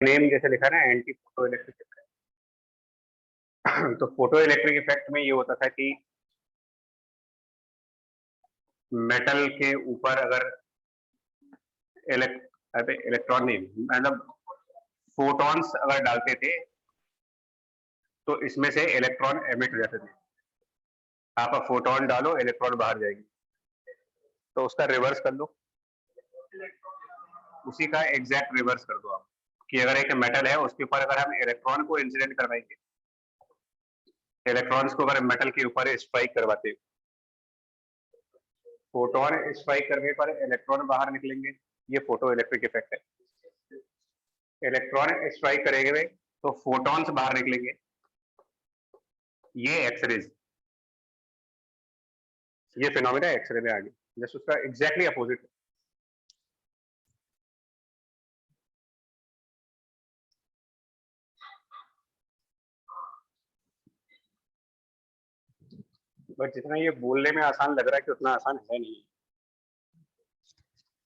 Name जैसे लिखा है ना, एंटी फोटो इलेक्ट्रिक इफेक्ट। तो फोटो इलेक्ट्रिक इफेक्ट में ये होता था कि मेटल के ऊपर अगर इलेक्ट्रॉन नहीं, मतलब फोटॉन्स अगर डालते थे तो इसमें से इलेक्ट्रॉन एमिट हो जाते थे। आप फोटोन डालो, इलेक्ट्रॉन बाहर जाएगी, तो उसका रिवर्स कर लो, उसी का एग्जैक्ट रिवर्स कर दो आप, कि अगर एक मेटल है उसके ऊपर अगर हम इलेक्ट्रॉन को इंसिडेंट करवाएंगे, इलेक्ट्रॉन्स को अगर मेटल के ऊपर स्ट्राइक करवाते, फोटोन स्ट्राइक करने पर इलेक्ट्रॉन बाहर निकलेंगे, ये फोटो इलेक्ट्रिक इफेक्ट है। इलेक्ट्रॉन स्ट्राइक करेंगे तो फोटॉन्स बाहर निकलेंगे, ये एक्सरेज, ये फिनोमिना एक्सरे में आ गया, जस्ट उसका एग्जैक्टली अपोजिट। बट जितना ये बोलने में आसान लग रहा है कि उतना आसान है नहीं।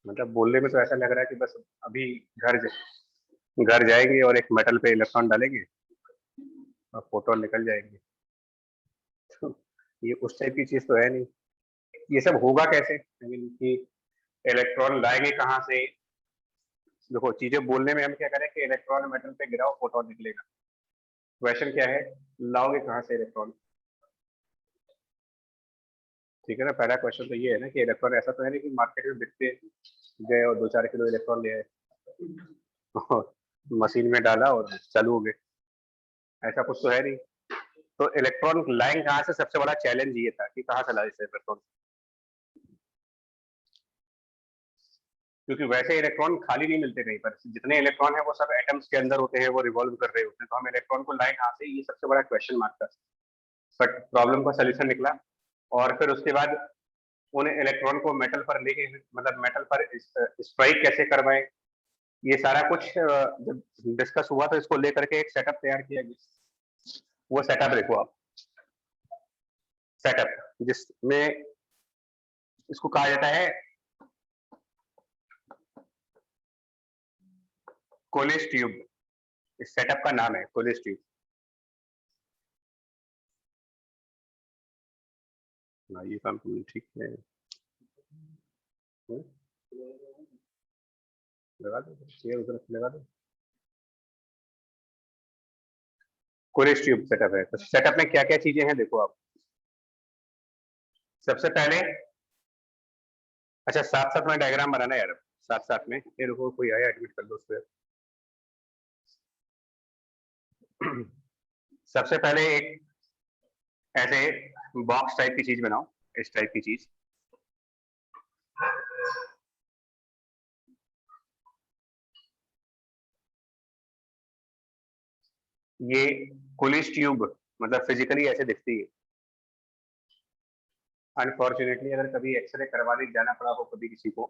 मतलब बोलने में तो ऐसा लग रहा है कि बस अभी घर जाएंगे और एक मेटल पे इलेक्ट्रॉन डालेंगे और फोटोन निकल जाएंगे। तो ये उस टाइप की चीज तो है नहीं। ये सब होगा कैसे, I mean, कि इलेक्ट्रॉन लाएंगे कहाँ से। देखो चीजें बोलने में हम क्या करें कि इलेक्ट्रॉन मेटल पे गिराओ फोटोन निकलेगा। क्वेश्चन क्या है, लाओगे कहाँ से इलेक्ट्रॉन। ठीक है ना, पहला क्वेश्चन तो ये है ना कि इलेक्ट्रॉन ऐसा तो है नहीं कि मार्केट में बिकते गए और 2-4 किलो इलेक्ट्रॉन ले आए और मशीन में डाला और चालू हो गए, ऐसा कुछ तो है नहीं। तो इलेक्ट्रॉन लाइन कहाँ से, सबसे बड़ा चैलेंज ये था कि कहाँ से लाए इलेक्ट्रॉन, क्योंकि वैसे इलेक्ट्रॉन खाली नहीं मिलते कहीं पर, जितने इलेक्ट्रॉन है वो सब एटम्स के अंदर होते हैं, वो रिवॉल्व कर रहे होते हैं, तो हम इलेक्ट्रॉन को लाए कहाँ से, ये सबसे बड़ा क्वेश्चन मार्क था। बट प्रॉब्लम का सोल्यूशन निकला, और फिर उसके बाद उन इलेक्ट्रॉन को मेटल पर लेके, मतलब मेटल पर स्ट्राइक कैसे करवाएं, ये सारा कुछ जब डिस्कस हुआ तो इसको लेकर के एक सेटअप तैयार किया गया। वो सेटअप देखो आप, सेटअप जिसमें इसको कहा जाता है कोलिस ट्यूब। इस सेटअप का नाम है कोलिस ट्यूब। ये काम तुमने ठीक है, लगा दो शेयर उधर लगा दो। कोलिस ट्यूब सेटअप है, तो सेटअप में क्या क्या चीजें हैं देखो आप। सबसे पहले, अच्छा साथ साथ में डायग्राम बनाना यार, साथ साथ में, ये रुको कोई आया एडमिट कर दो उस पर। सबसे पहले एक ऐसे बॉक्स टाइप की चीज बनाओ, इस टाइप की चीज। ये कोलिस ट्यूब मतलब फिजिकली ऐसे दिखती है। अनफॉर्चुनेटली अगर कभी एक्सरे करवाने जाना पड़ा हो कभी किसी को,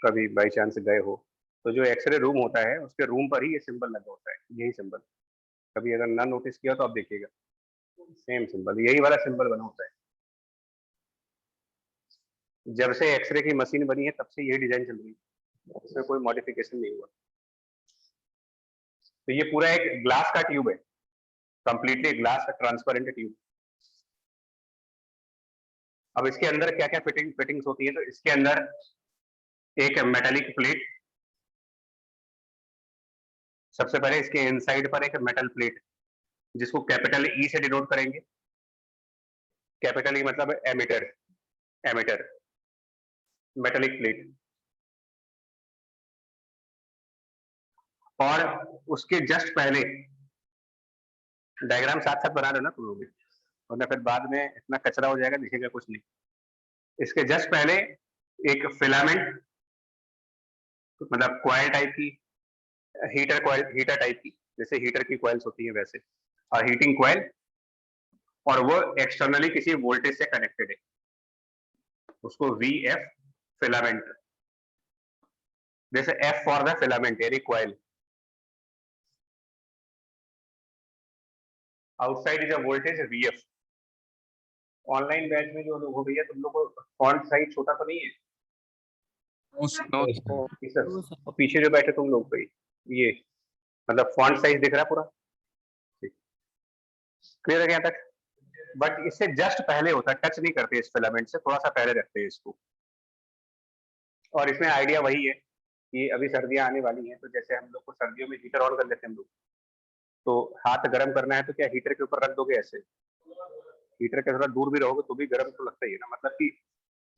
कभी बाई चांस गए हो, तो जो एक्सरे रूम होता है उसके रूम पर ही ये सिंबल लगा होता है, यही सिंबल। कभी अगर ना नोटिस किया तो आप देखिएगा, सेम सिंबल, यही वाला सिंबल बना होता है। जब से एक्सरे की मशीन बनी है तब से यही डिजाइन चल रही है, इसमें कोई मॉडिफिकेशन नहीं हुआ। तो ये पूरा एक ग्लास का ट्यूब है, कंप्लीटली ग्लास का ट्रांसपेरेंट ट्यूब। अब इसके अंदर क्या क्या फिटिंग्स होती है, तो इसके अंदर एक मेटेलिक प्लेट, सबसे पहले इसके इनसाइड पर एक मेटल प्लेट जिसको कैपिटल ई से डिनोट करेंगे। कैपिटल ई मतलब एमीटर, एमीटर मेटेलिक प्लेट। और उसके जस्ट पहले, डायग्राम साथ साथ बना लो ना तुम लोग, वरना फिर बाद में इतना कचरा हो जाएगा दिखेगा कुछ नहीं। इसके जस्ट पहले एक फिलामेंट, मतलब क्वाइल टाइप की, हीटर क्वाइल, हीटर टाइप की, जैसे हीटर की क्वाइल्स होती है वैसे, और हीटिंग क्वाइल, और वो एक्सटर्नली किसी वोल्टेज से कनेक्टेड है, उसको वी एफ फिलामेंट, जैसे एफ फॉर द फिलामेंट यानी coil. Outside is a voltage V F. Online batch में जो लोग हो भैया, तुम लोग को फॉन्ट साइज छोटा तो नहीं है? No sir. और पीछे जो बैठे तुम लोग भाई, ये मतलब फॉन्ट साइज दिख रहा है पूरा, क्लियर है यहाँ तक? बट इससे जस्ट पहले होता है, टच नहीं करते इस फिलामेंट से, थोड़ा सा पहले रखते हैं इसको। और इसमें आइडिया वही है कि अभी सर्दियां आने वाली हैं, तो जैसे हम लोग को सर्दियों में हीटर ऑन कर लेते हैं हम लोग, तो हाथ गर्म करना है तो क्या हीटर के ऊपर रख दोगे ऐसे? हीटर के थोड़ा दूर भी रहोगे तो भी गर्म तो लगता ही है ना, मतलब कि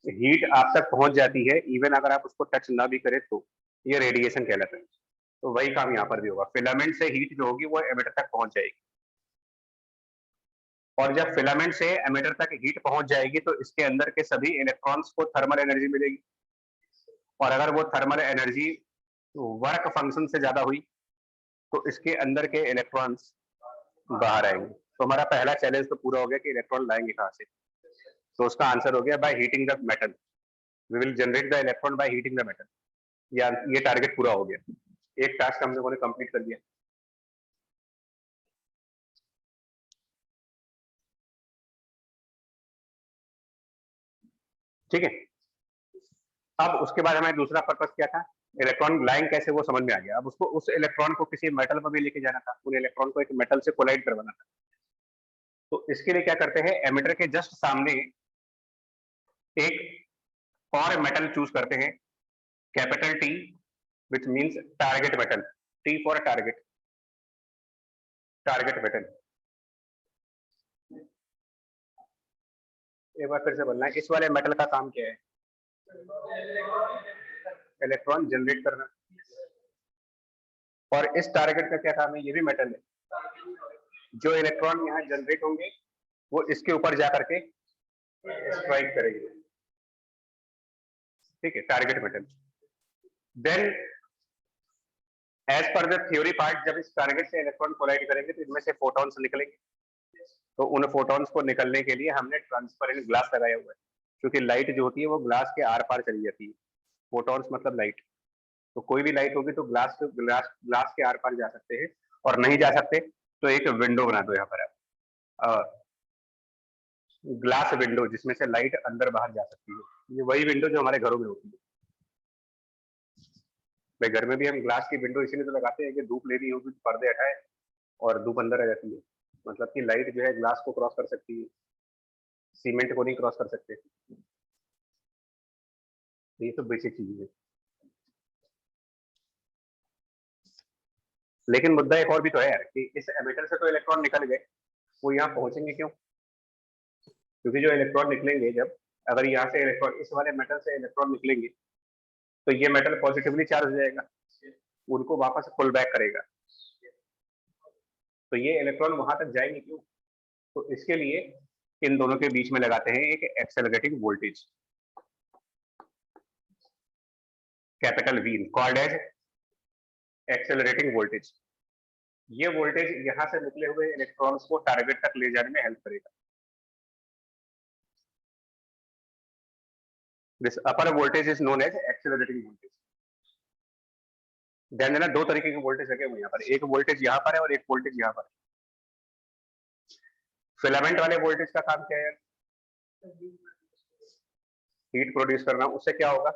हीट आप तक पहुंच जाती है इवन अगर आप उसको टच ना भी करें तो, ये रेडिएशन कहलाता है। तो वही काम यहाँ पर भी होगा, फिलामेंट से हीट जो होगी वो एमिटर तक पहुंच जाएगी, और जब फिलामेंट से एमिटर तक हीट पहुंच जाएगी तो इसके अंदर के सभी इलेक्ट्रॉन्स को थर्मल एनर्जी मिलेगी, और अगर वो थर्मल एनर्जी वर्क फंक्शन से ज्यादा हुई तो इसके अंदर के इलेक्ट्रॉन्स बाहर आएंगे। तो हमारा पहला चैलेंज तो पूरा हो गया कि इलेक्ट्रॉन लाएंगे कहाँ से, तो उसका आंसर हो गया by heating the metal, we will generate the electron by heating the metal. ये टारगेट पूरा हो गया, एक टास्क हम लोगों ने कंप्लीट कर दिया। ठीक है, अब उसके बाद हमारा दूसरा पर्पस क्या था, इलेक्ट्रॉन लाइन कैसे, वो समझ में आ गया। अब उसको उस इलेक्ट्रॉन को किसी मेटल पर भी लेके जाना था, उन इलेक्ट्रॉन को एक मेटल से कोलाइड करवाना था। तो इसके लिए क्या करते हैं, एमिटर के जस्ट सामने एक और मेटल चूज करते हैं, capital T, which means target metal, T for target, target metal. एक बार फिर से बोलना है, इस वाले मेटल का काम क्या है, इलेक्ट्रॉन जनरेट करना, और इस टारगेट का क्या काम है, ये भी मेटल है, जो इलेक्ट्रॉन यहाँ जनरेट होंगे वो इसके ऊपर जाकर के स्ट्राइक करेंगे। ठीक है, target metal. Then as per the theory part, जब इस टारगेट से इलेक्ट्रॉन कोलाइड करेंगे तो इनमें से फोटॉन्स निकलेंगे, तो उन फोटॉन्स को निकलने के लिए हमने ट्रांसपेरेंट ग्लास लगाया हुआ है, क्योंकि लाइट जो होती है वो ग्लास के आर पार चली जाती है, फोटॉन्स मतलब लाइट, तो कोई भी लाइट होगी तो ग्लास ग्लास ग्लास के आर पार जा सकते हैं, और नहीं जा सकते तो एक विंडो बना दो यहाँ पर आप, ग्लास विंडो जिसमें से लाइट अंदर बाहर जा सकती है, ये वही विंडो जो हमारे घरों में होती है। भाई घर में भी हम ग्लास की विंडो इसीलिए तो लगाते हैं कि धूप लेनी होगी तो पर्दे हटाए और धूप अंदर आ जाती है, मतलब कि लाइट जो है ग्लास को क्रॉस कर सकती है, सीमेंट को नहीं क्रॉस कर सकते। ये तो बेसिक चीज है, लेकिन मुद्दा एक और भी तो है यार कि इस एमिटर से तो इलेक्ट्रॉन निकल गए, वो यहाँ पहुंचेंगे क्यों? क्योंकि जो इलेक्ट्रॉन निकलेंगे, जब अगर यहाँ से इलेक्ट्रॉन, इस वाले मेटल से इलेक्ट्रॉन निकलेंगे तो ये मेटल पॉजिटिवली चार्ज हो जाएगा, उनको वापस पुल बैक करेगा, तो ये इलेक्ट्रॉन वहां तक जाएंगे क्यों? तो इसके लिए इन दोनों के बीच में लगाते हैं एक accelerating voltage, capital V, called as accelerating voltage. ये वोल्टेज यहां से निकले हुए इलेक्ट्रॉन्स को टारगेट तक ले जाने में हेल्प करेगा। This upper voltage is known as accelerating voltage. ध्यान देना, दो तरीके के वोल्टेज लगे हुए यहाँ पर, एक वोल्टेज यहाँ पर है और एक वोल्टेज यहाँ पर। फिलामेंट वाले वोल्टेज का काम क्या है, हीट प्रोड्यूस करना, उससे क्या होगा,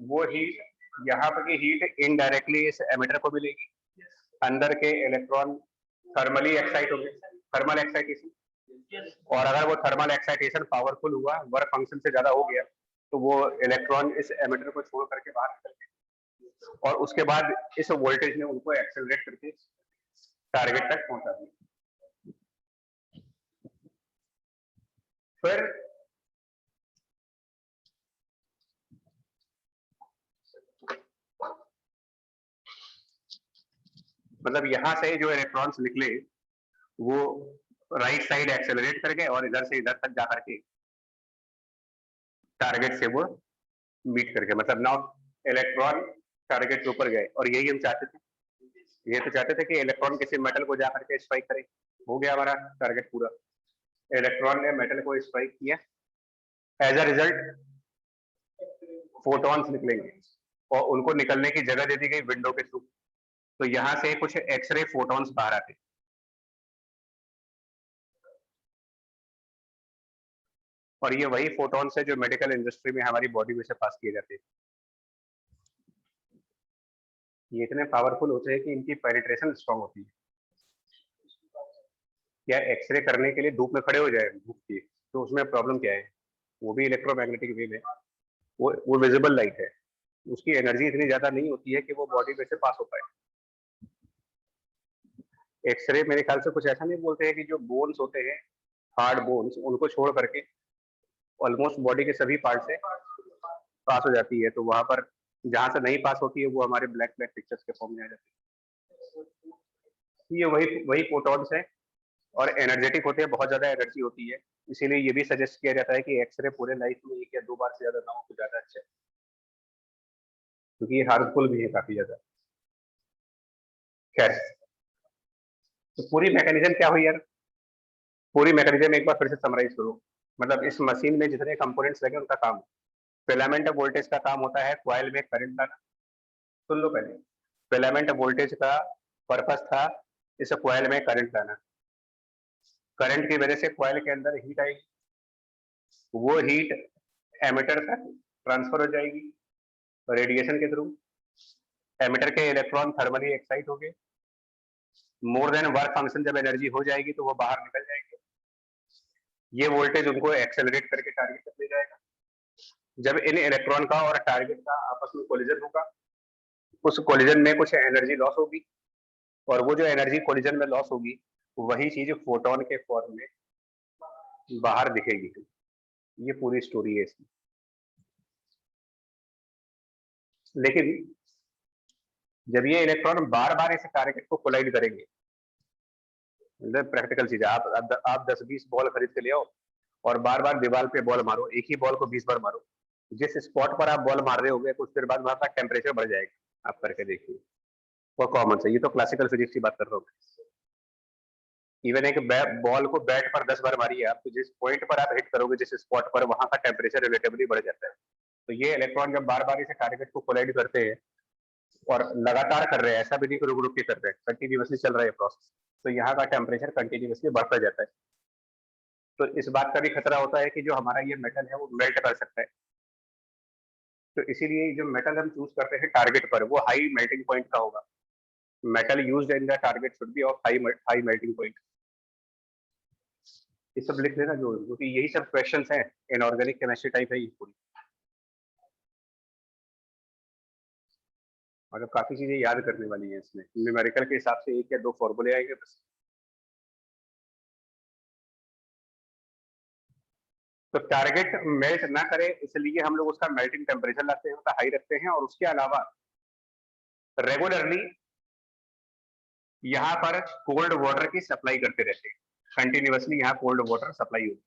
वो हीट, यहाँ पर की हीट इनडायरेक्टली इस एमिटर को मिलेगी, अंदर के इलेक्ट्रॉन थर्मली एक्साइट होंगे, थर्मल एक्साइटेशन, और अगर वो थर्मल एक्साइटेशन पावरफुल हुआ, वर्क फंक्शन से ज्यादा हो गया, तो वो इलेक्ट्रॉन इस एमिटर को छोड़ करके बाहर निकलते, और उसके बाद इस वोल्टेज ने उनको एक्सेलरेट करके टारगेट तक पहुंचा दिया। फिर मतलब यहां से जो इलेक्ट्रॉन्स निकले वो राइट साइड एक्सेलरेट कर गए और इधर से इधर तक जाकर के टारगेट से वो मीट करके, मतलब नाउ इलेक्ट्रॉन टारगेट के ऊपर गए, और यही हम चाहते थे, ये तो चाहते थे कि इलेक्ट्रॉन किसी मेटल को जाकर के स्ट्राइक करे, हो गया हमारा टारगेट पूरा, इलेक्ट्रॉन ने मेटल को स्ट्राइक किया, एज अ रिजल्ट फोटॉन्स निकलेंगे और उनको निकलने की जगह दे दी गई विंडो के थ्रू, तो यहां से कुछ एक्सरे फोटॉन्स बाहर आते, और ये वही फोटॉन्स है जो मेडिकल इंडस्ट्री में हमारी बॉडी में से पास किए जाते हैं। ये इतने पावरफुल होते हैं कि इनकी पेनिट्रेशन स्ट्रांग होती है। क्या एक्सरे करने के लिए धूप में खड़े हो जाए धूप की, तो उसमें प्रॉब्लम क्या है? वो भी इलेक्ट्रोमैग्नेटिक वेव है, वो विजिबल लाइट है, उसकी एनर्जी इतनी ज्यादा नहीं होती है कि वो बॉडी में से पास हो पाए। एक्सरे मेरे ख्याल से कुछ ऐसा नहीं बोलते हैं कि जो बोन्स होते हैं, हार्ड बोन्स, उनको छोड़ करके ऑलमोस्ट बॉडी के सभी पार्ट से पास हो जाती है, तो वहां पर जहां से नहीं पास होती है वो हमारे ब्लैक ब्लैक पिक्चर्स के फॉर्म में आ जाती है। ये वही वही फोटॉन्स है और एनर्जेटिक होते हैं, बहुत ज्यादा एनर्जी होती है। इसीलिए ये भी सजेस्ट किया जाता है कि एक्सरे पूरे लाइफ में 1 या 2 बार से ज्यादा ना हो तो ज्यादा अच्छा है, क्योंकि ये हार्मफुल भी है काफी ज्यादा। खैर, तो पूरी मैकेनिज्म क्या हुई यार? पूरी मैकेनिज्म एक बार फिर से समराइज करो। मतलब इस मशीन में जितने कंपोनेंट्स लगे उनका काम, फिलामेंट वोल्टेज का काम होता है कॉइल में करंट लाना। सुन लो पहले, फिलामेंट वोल्टेज का पर्पस था इस कॉइल में करंट लाना। करंट की वजह से कॉइल के अंदर हीट आएगी, वो हीट एमिटर तक ट्रांसफर हो जाएगी रेडिएशन के थ्रू। एमिटर के इलेक्ट्रॉन थर्मली एक्साइट होंगे, मोर देन वर्क फंक्शन जब एनर्जी हो जाएगी तो वो बाहर निकल जाएंगे। ये वोल्टेज उनको एक्सेलरेट करके टारगेट तक ले जाएगा। जब इन इलेक्ट्रॉन का और टारगेट का आपस में कोलिजन होगा, उस कोलिजन में कुछ एनर्जी लॉस होगी, और वो जो एनर्जी कोलिजन में लॉस होगी वही चीज फोटोन के फॉर्म में बाहर दिखेगी। ये पूरी स्टोरी है इसकी। लेकिन जब ये इलेक्ट्रॉन बार बार इस टारगेट को कोलाइड करेंगे, मतलब प्रैक्टिकल चीज है, आप 10-20 बॉल खरीद के ले आओ और बार बार दीवार पे बॉल मारो, एक ही बॉल को 20 बार मारो, जिस स्पॉट पर आप बॉल मार रहे होगे कुछ देर बाद वहां का टेम्परेचर बढ़ जाएगा। आप करके देखिए, वो कॉमन से, ये तो क्लासिकल फिजिक्स की बात कर रहा हूँ। इवन एक बॉल को बैट पर 10 बार मारिए आप, तो जिस पॉइंट पर आप हिट करोगे, जिस स्पॉट पर, वहां का टेम्परेचर रिलेटिवली बढ़ जाता है। तो ये इलेक्ट्रॉन जब बार बार इसे टारगेट को कोलाइड करते हैं, और लगातार कर रहे हैं, ऐसा भी नहीं कि रुक रुक के कर रहे हैं, कंटिन्यूसली चल रहा है प्रोसेस, तो यहाँ का टेम्परेचर कंटिन्यूसली बढ़ता जाता है। तो इस बात का भी खतरा होता है कि जो हमारा ये मेटल है वो मेल्ट कर सकता है। तो इसीलिए जो मेटल हम चूज करते हैं टारगेट पर, वो हाई मेल्टिंग पॉइंट का होगा। Metal used in the target should be of high melting point. ये सब लिख लेना जो, क्योंकि यही सब क्वेश्चंस हैं, इनऑर्गेनिक केमिस्ट्री टाइप है ये पूरी। मतलब काफी चीजें याद करने वाली हैं इसमें, न्यूमेरिकल के हिसाब से 1 या 2 फॉर्मूले आएंगे बस। तो टारगेट मेल्ट ना करे इसलिए हम लोग उसका मेल्टिंग टेम्परेचर रखते हैं, उसका हाई रखते हैं, और उसके अलावा रेगुलरली यहाँ पर कोल्ड वाटर की सप्लाई करते रहते हैं। कंटिन्यूसली यहाँ कोल्ड वाटर सप्लाई होती है।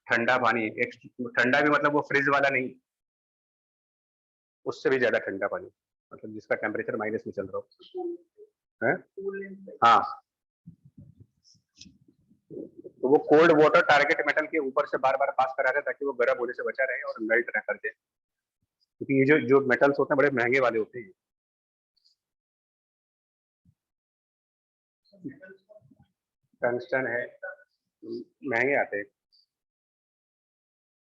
ठंडा पानी, ठंडा भी मतलब वो फ्रिज वाला नहीं, उससे भी ज्यादा ठंडा पानी, मतलब जिसका टेम्परेचर माइनस में चल रहा हो। हाँ, तो वो कोल्ड वाटर टारगेट मेटल के ऊपर से बार बार पास करा रहे ताकि वो गर्म होने से बचा रहे और मेल्ट ना कर दे, क्योंकि ये जो जो मेटल्स होते हैं बड़े महंगे वाले होते हैं। टंगस्टन है, महंगे आते हैं।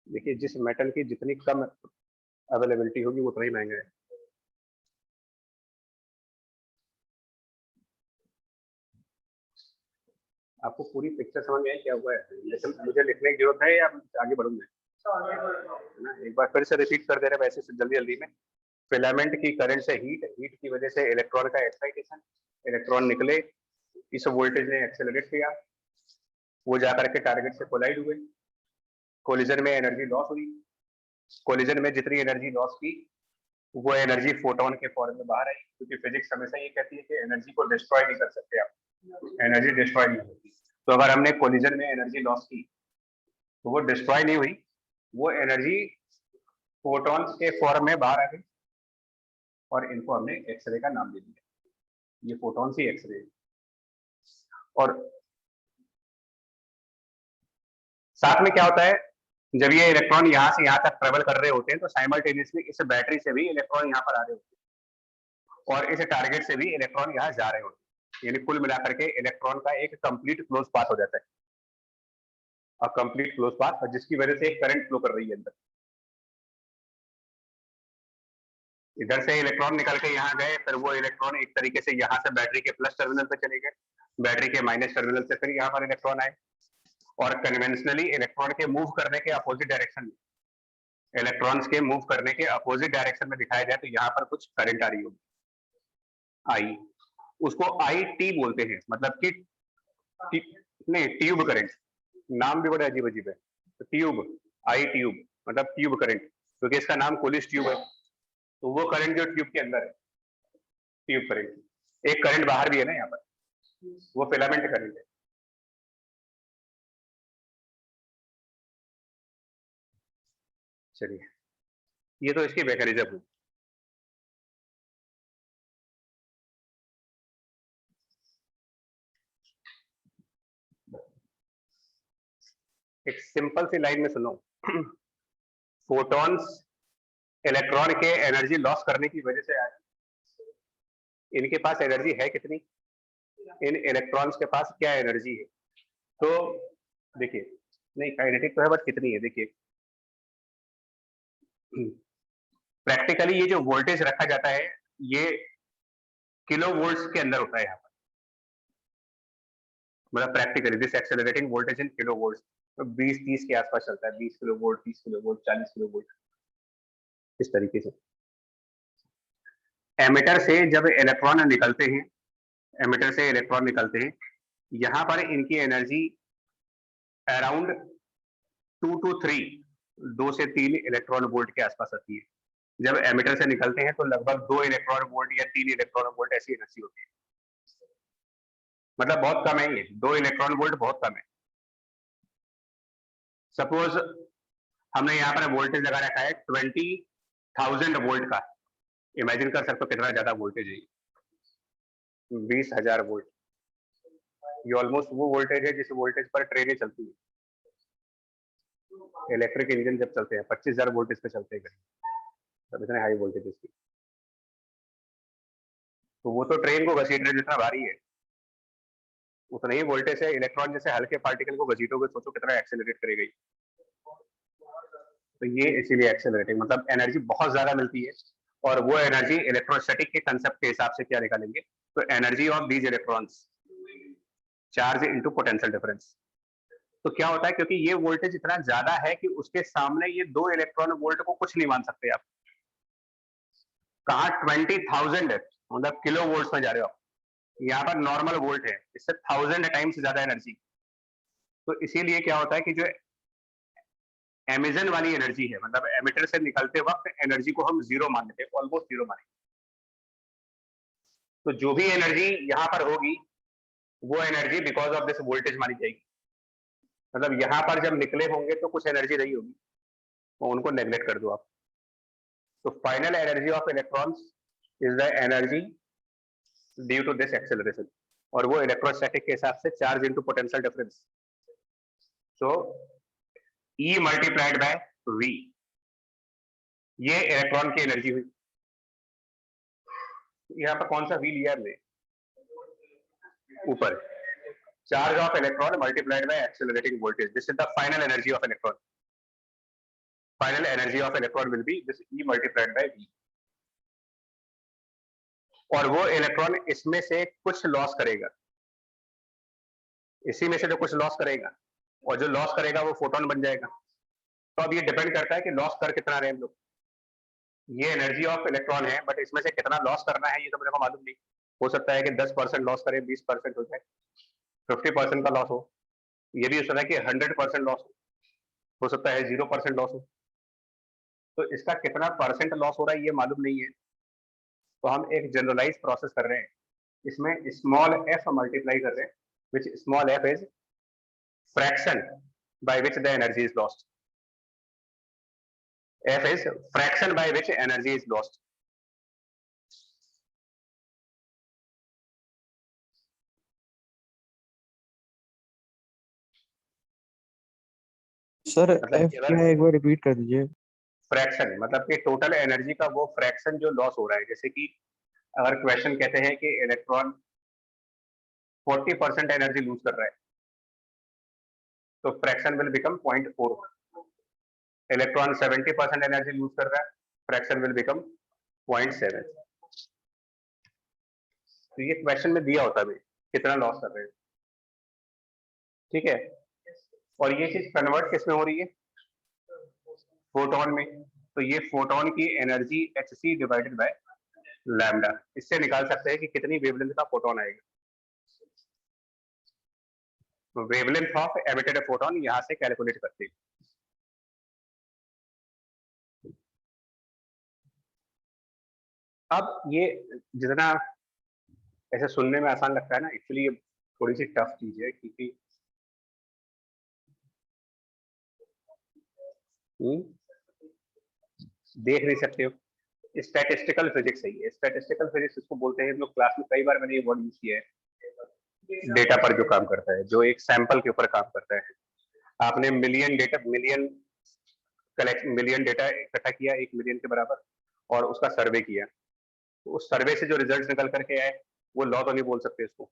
देखिए, जिस मेटल की जितनी कम अवेलेबिलिटी होगी वो उतना ही महंगा है। आपको पूरी पिक्चर समझ में आई क्या हुआ है? लेकिन मुझे लिखने की जरूरत है या आगे बढ़ूंगा? ना, एक बार फिर से रिपीट कर दे रहे वैसे जल्दी जल्दी में। फिलामेंट की करंट से हीट, हीट की वजह से इलेक्ट्रॉन का एक्साइटेशन, इलेक्ट्रॉन निकले, इस वोल्टेज ने एक्सेलरेट किया, वो जाकर के टारगेट से कोलाइड हुए, कोलिजन में एनर्जी लॉस हुई, कोलिजन में जितनी एनर्जी लॉस की वो एनर्जी फोटोन के फॉर्म में बाहर आई, क्योंकि फिजिक्स हमेशा ये कहती है कि एनर्जी को डिस्ट्रॉय नहीं कर सकते आप, एनर्जी डिस्ट्रॉय नहीं होती। तो अगर हमने कोलिजन में एनर्जी लॉस की तो वो डिस्ट्रॉय नहीं हुई, वो एनर्जी फोटॉन्स के फॉर्म में बाहर आ गई, और इनको हमने एक्सरे का नाम दे दिया। ये फोटॉन्स ही एक्सरे। और साथ में क्या होता है, जब ये इलेक्ट्रॉन यहाँ से यहाँ तक ट्रेवल कर रहे होते हैं तो साइमल्टेनियसली इस बैटरी से भी इलेक्ट्रॉन यहाँ पर आ रहे होते हैं, और इस टारगेट से भी इलेक्ट्रॉन यहाँ जा रहे होते हैं। यानी कुल मिलाकर के इलेक्ट्रॉन का एक कंप्लीट क्लोज पाथ हो जाता है, और कंप्लीट क्लोज पाथ जिसकी वजह से एक करंट फ्लो कर रही है अंदर। इधर से इलेक्ट्रॉन निकल के यहाँ गए, फिर वो इलेक्ट्रॉन एक तरीके से यहाँ से बैटरी के प्लस टर्मिनल पे चले गए, बैटरी के माइनस टर्मिनल से फिर यहाँ पर इलेक्ट्रॉन आए, और कन्वेंशनली इलेक्ट्रॉन के मूव करने के अपोजिट डायरेक्शन में, इलेक्ट्रॉन्स के मूव करने के अपोजिट डायरेक्शन में दिखाया जाए तो यहाँ पर कुछ करंट आ रही होगी, आई, उसको आई टी बोलते हैं, मतलब कि नहीं, ट्यूब करंट, नाम भी बड़ा अजीब अजीब है, तो ट्यूब, आई ट्यूब मतलब ट्यूब करंट, क्योंकि इसका नाम कोलिस ट्यूब है, तो वो करंट जो ट्यूब के अंदर है, ट्यूब करंट। एक करंट बाहर भी है ना यहाँ पर, वो फिलामेंट करंट है। चलिए, ये तो इसकी मैकेनिज्म हुई। एक सिंपल सी लाइन में सुनो, फोटॉन्स इलेक्ट्रॉन के एनर्जी लॉस करने की वजह से आए, इनके पास एनर्जी है कितनी, इन इलेक्ट्रॉन्स के पास क्या एनर्जी है, तो देखिए, नहीं काइनेटिक तो है बट कितनी है, देखिए प्रैक्टिकली ये जो वोल्टेज रखा जाता है ये किलो वोल्ट्स के अंदर होता है यहाँ पर, मतलब practically this accelerating voltage in kilo volts, तो 20-30 के आसपास चलता है, 20 kilo volt, 30 kilo volt, 40 kilo volt, इस तरीके से। एमिटर से जब इलेक्ट्रॉन निकलते हैं, एमिटर से इलेक्ट्रॉन निकलते हैं, यहाँ पर इनकी एनर्जी अराउंड 2 to 3, 2 से 3 इलेक्ट्रॉन वोल्ट के आसपास आती है। जब एमिटर से निकलते हैं तो लगभग 2 इलेक्ट्रॉन वोल्ट या 3 इलेक्ट्रॉन वोल्ट ऐसी एनर्जी होती है, मतलब बहुत कम है ये, 2 इलेक्ट्रॉन वोल्ट बहुत कम है। सपोज हमने यहाँ पर वोल्टेज लगा रखा है 20,000 वोल्ट का, इमेजिन कर सकते हो कितना ज्यादा वोल्टेज है, 20,000 वोल्ट, ये ऑलमोस्ट वो वोल्टेज है जिस वोल्टेज पर ट्रेनें चलती है, इलेक्ट्रिक इंजन जब चलते हैं 25,000 वोल्टेज पे चलते हैं, तब इतने हाई वोल्टेज की, तो वो तो ट्रेन को घसीट रहे जितना भारी है, उतना ही वोल्टेज है, इलेक्ट्रॉन जैसे हल्के पार्टिकल को घसीटोगे, सोचो कितना एक्सेलरेट करेगी, तो ये इसीलिए एक्सेलरेटिंग, मतलब एनर्जी बहुत ज्यादा मिलती है, और वो एनर्जी इलेक्ट्रोस्टैटिक के कंसेप्ट के हिसाब से क्या निकालेंगे, तो energy of these electrons charge into potential difference. तो क्या होता है, क्योंकि ये वोल्टेज इतना ज्यादा है कि उसके सामने ये 2 इलेक्ट्रॉन वोल्ट को कुछ नहीं मान सकते आप, कहा 20,000 है, मतलब किलो वोल्ट में जा रहे हो आप, यहाँ पर नॉर्मल वोल्ट है, इससे 1000 टाइम्स ज्यादा एनर्जी, तो इसीलिए क्या होता है कि जो एमिजन वाली एनर्जी है, मतलब एमिटर से निकलते वक्त एनर्जी को हम जीरो मान लेते हैं, ऑलमोस्ट जीरो माने, तो जो भी एनर्जी यहाँ पर होगी वो energy because of this voltage मानी जाएगी, मतलब यहाँ पर जब निकले होंगे तो कुछ एनर्जी रही होगी, तो उनको नेग्लेक्ट कर दो आप, तो final energy of electrons is the energy due to this acceleration, और वो इलेक्ट्रोस्टैटिक के हिसाब से charge into potential difference, so E multiplied by V, ये इलेक्ट्रॉन की एनर्जी हुई। यहाँ पर कौन सा V लिया हमने, ऊपर, charge of electron multiplied by accelerating voltage, this is the final energy of electron, final energy of electron will be this E multiplied by V, और वो इलेक्ट्रॉन इसमें से कुछ लॉस करेगा, इसी में से जो कुछ लॉस करेगा, और जो लॉस करेगा वो फोटोन बन जाएगा, तो अब ये डिपेंड करता है कि लॉस कर कितना रहे हम लोग, ये एनर्जी ऑफ इलेक्ट्रॉन है बट इसमें से कितना लॉस करना है ये तो मेरे को मालूम नहीं, हो सकता है कि 10% लॉस करे, 20% हो जाए, 50% का लॉस हो, ये भी हो सकता है कि 100% लॉस हो सकता है 0% लॉस हो, तो इसका कितना परसेंट लॉस हो रहा है ये मालूम नहीं है, तो हम एक जनरलाइज प्रोसेस कर रहे हैं, इसमें स्मॉल f मल्टीप्लाई कर रहे हैं, which small f is fraction by which the energy is lost, f is fraction by which energy is lost, sir मतलब एफ क्या है, एक बार रिपीट कर दीजिए। फ्रैक्शन मतलब कि टोटल एनर्जी का वो फ्रैक्शन जो लॉस हो रहा है, जैसे कि अगर क्वेश्चन कहते हैं कि इलेक्ट्रॉन 40% एनर्जी लूज कर रहा है, तो fraction will become 0.4, electron 70% energy lose कर रहा है, फ्रैक्शन विल बिकम 0.7। तो ये क्वेश्चन में दिया होता है कितना लॉस कर रहे हैं, ठीक है। और ये चीज कन्वर्ट किस में हो रही है, फोटोन में। तो ये फोटोन की energy hc divided by lambda, इससे निकाल सकते हैं कि कितनी वेवलेंथ का फोटोन आएगा। तो वेवलेंथ ऑफ एमिटेड फोटोन यहां से कैलकुलेट करते हैं। अब ये जितना ऐसे सुनने में आसान लगता है ना, एक्चुअली ये थोड़ी सी टफ चीज है, क्योंकि देख नहीं सकते हो। स्टैटिस्टिकल फिजिक्स है ये, स्टैटिस्टिकल फिजिक्स इसको बोलते हैं। हम लोग क्लास में कई बार मैंने ये वर्ड यूज किया है। डेटा पर जो काम करता है, जो एक सैंपल के ऊपर काम करता है। आपने मिलियन डेटा इकट्ठा किया 1 मिलियन के बराबर, और उसका सर्वे किया। तो उस सर्वे से जो रिजल्ट निकल करके आए, वो लॉ तो नहीं बोल सकते इसको,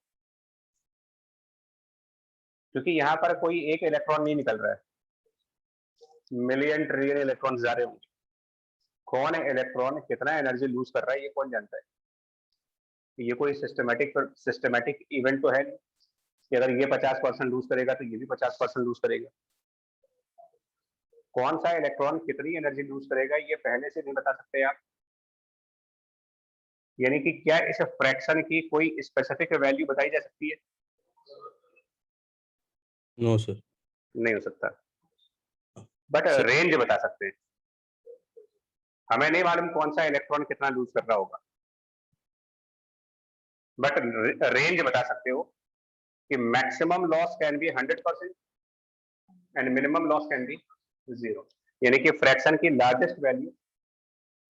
क्योंकि यहाँ पर कोई एक इलेक्ट्रॉन नहीं निकल रहा है, मिलियन ट्रिलियन इलेक्ट्रॉन जा रहे होंगे। कौन इलेक्ट्रॉन कितना एनर्जी लूज कर रहा है, ये कौन जानता है। ये कोई सिस्टमैटिक इवेंट तो है नहीं कि अगर ये 50% लूज करेगा तो ये भी 50% लूज करेगा। कौन सा इलेक्ट्रॉन कितनी एनर्जी लूज करेगा, ये पहले से नहीं बता सकते आप। यानी कि क्या इस फ्रैक्शन की कोई स्पेसिफिक वैल्यू बताई जा सकती है? No sir. नहीं हो सकता, बट सर रेंज बता सकते हैं। हमें नहीं मालूम कौन सा इलेक्ट्रॉन कितना लूज कर रहा होगा, बट रेंज बता सकते हो कि maximum loss can B 100% and minimum loss can be 0। यानी कि फ्रैक्शन की लार्जेस्ट वैल्यू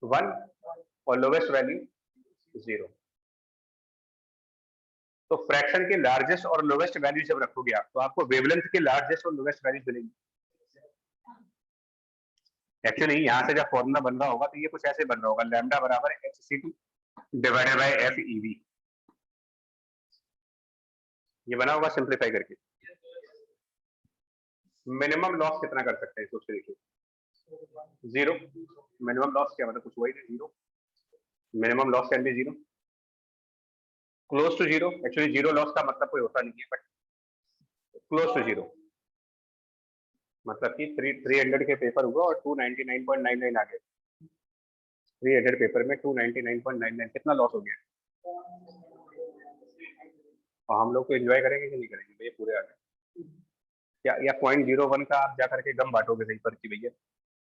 1 और लोवेस्ट वैल्यू 0। तो फ्रैक्शन की लार्जेस्ट और लोवेस्ट वैल्यू जब रखोगे आप, तो आपको वेवलेंथ की लार्जेस्ट और लोवेस्ट वैल्यू मिलेगी। एक्चुअली यहां से जब फॉर्मूला बन रहा होगा तो ये कुछ ऐसे बन रहा होगा, लैम्डा बराबर hc2 डिवाइडेड बाय FeV। ये बना होगा सिंप्लीफाई करके। मिनिमम लॉस कितना कर सकते हैं, सोच के देखिए। 0। मिनिमम लॉस क्या मतलब, कुछ वही नहीं, 0। Minimum loss can be 0, close to 0। Actually 0 loss का मतलब कोई होता नहीं है, बट क्लोज टू 0 मतलब कि 300 के पेपर हुआ और 299.99 आ गए। 300 पेपर में 299.99 कितना लॉस हो गया। और हम लोग को एंजॉय करेंगे कि नहीं करेंगे भैया, पूरे आ गए। या 0.01 का आप जाकर के गम बांटोगे सही पर कि भैया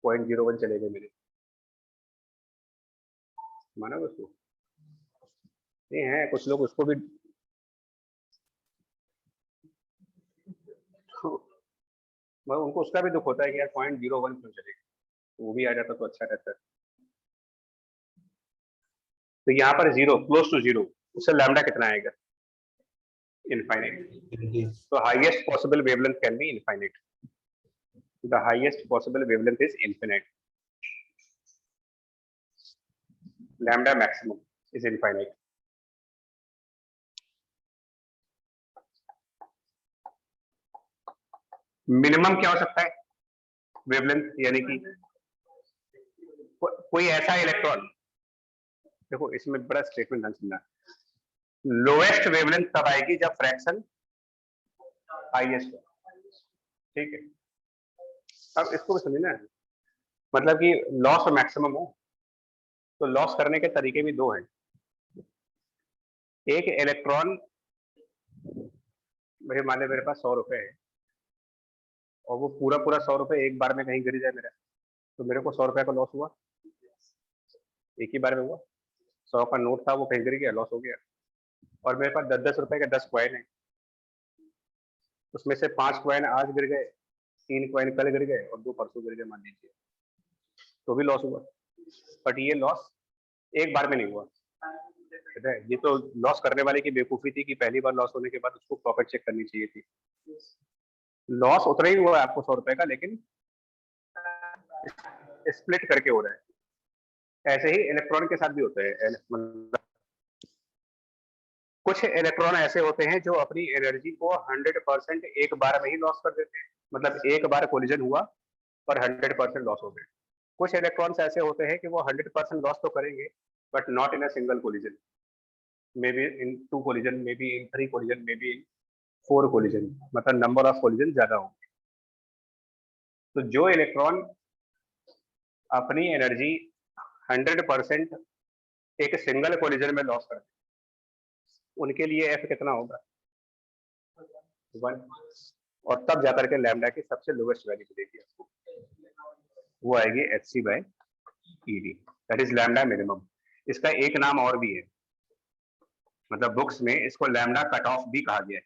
0.01 चले गए मेरे, मानोगे उसको? नहीं है कुछ लोग उसको भी मगर उनको उसका भी दुख होता है कि यार 0.01 क्यों चलेगा, वो भी आ जाता तो अच्छा रहता है। तो यहाँ पर 0, क्लोज टू 0, उससे लैम्डा कितना आएगा, इनफाइनाइट। तो highest possible wavelength can be infinite, the highest possible wavelength is infinite, lambda maximum is infinite. Minimum क्या हो सकता है वेवलेंथ, यानी कि कोई ऐसा इलेक्ट्रॉन, देखो इसमें बड़ा स्टेटमेंट ध्यान सुनना, लोएस्ट वेवलेंथ तब आएगी जब फ्रैक्शन हाईएस्ट हो, ठीक है। अब इसको भी समझना है, मतलब कि लॉस और मैक्सिमम हो, तो लॉस करने के तरीके भी दो हैं। एक इलेक्ट्रॉन, भाई मान लो मेरे पास 100 रुपए है और वो पूरा 100 रुपए एक बार में कहीं गिर जाए मेरा, तो मेरे को 100 रुपए का लॉस हुआ, एक ही बार में हुआ। 100 का नोट था, वो कहीं गिर गया, लॉस हो गया। और मेरे पास 10-10 रुपए के 10 कॉइन है, उसमें से 5 कॉइन आज गिर गए, 3 कॉइन कल गिर गए और 2 परसों गिर गए मान लीजिए, तो भी लॉस हुआ। बट ये लॉस एक बार में नहीं हुआ, है। ये तो लॉस करने वाले की बेवकूफी थी कि पहली बार लॉस होने के बाद उसको प्रॉफिट चेक करनी चाहिए थी। लॉस उतना ही हुआ आपको 100 रुपए का, लेकिन स्प्लिट करके हो रहा है। ऐसे ही इलेक्ट्रॉन के साथ भी होता है, मतलब कुछ इलेक्ट्रॉन ऐसे होते हैं जो अपनी एनर्जी को 100% एक बार में ही लॉस कर देते हैं, मतलब एक बार कोलिजन हुआ और 100% लॉस हो गए। कुछ इलेक्ट्रॉन्स ऐसे होते हैं कि वो 100% लॉस तो करेंगे but not in a single collision. Maybe in 2 collision, maybe in 3 collision, maybe in 4 collision. मतलब number of collision ज्यादा होंगे. तो जो इलेक्ट्रॉन अपनी एनर्जी 100% एक सिंगल कोलिजन में लॉस करते हैं, उनके लिए एफ कितना होगा? 1. और तब जाकर के लैम्डा की सबसे लोवेस्ट वैल्यू मिलेगी आपको, वो आएगी hc/ed, that is lambda minimum. इसका एक नाम और भी है, मतलब बुक्स में इसको लैम्डा कट ऑफ भी कहा गया है.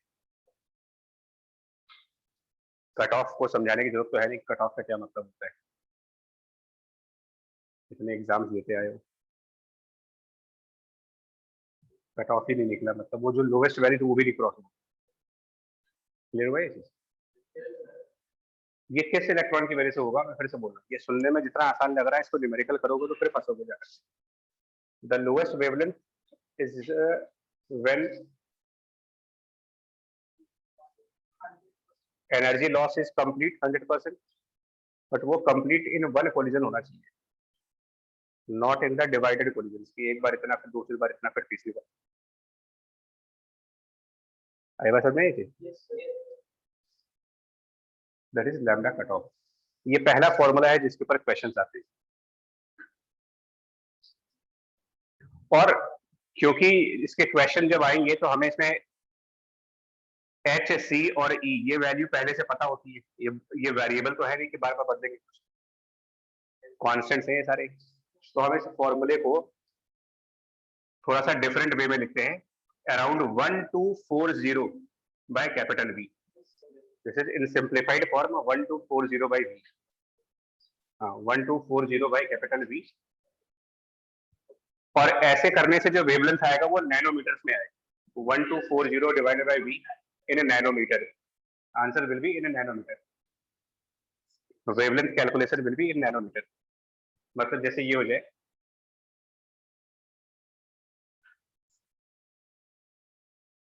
कट ऑफ को समझाने की जरूरत तो है नहीं, कट ऑफ का क्या मतलब होता है, इतने एग्जाम्स देते आए हो, कट ऑफ ही नहीं निकला, मतलब वो जो लोवेस्ट वैल्यू थी वो भी नहीं क्रॉस हुआ. क्लियर हुआ ये चीज? ये किस इलेक्ट्रॉन की वजह से होगा? मैं फिर से बोल रहा हूँ, ये सुनने में जितना आसान लग रहा है, इसको न्यूमेरिकल करोगे तो फिर फंसोगे जाकर. The lowest wavelength is when energy loss is complete 100%, but वो कंप्लीट इन वन कोलिजन होना चाहिए, not in the divided collision की एक बार इतना, फिर दूसरी बार इतना, फिर तीसरी बार. आई बात समझ में आई थी? That is lambda cut off. ये पहला फॉर्मूला है जिसके ऊपर क्वेश्चंस आते हैं. और क्योंकि इसके क्वेश्चन जब आएंगे तो हमें इसमें एच, सी और ई ये वैल्यू पहले से पता होती है. ये वेरिएबल तो है नहीं कि बार बार बदलेंगे, कॉन्स्टेंट्स हैं ये सारे. तो हम इस फॉर्मूले को थोड़ा सा डिफरेंट वे में लिखते हैं, around 1240 by capital V. This is in simplified form 1240 by V. 1240 by capital V. और ऐसे करने से जो वेवलेंथ आएगा वो नैनोमीटर्स में आएगा. 1240 divided by V in nanometer. Answer will be in nanometer. Wavelength calculation will be in nanometer. मतलब जैसे ये हो जाए,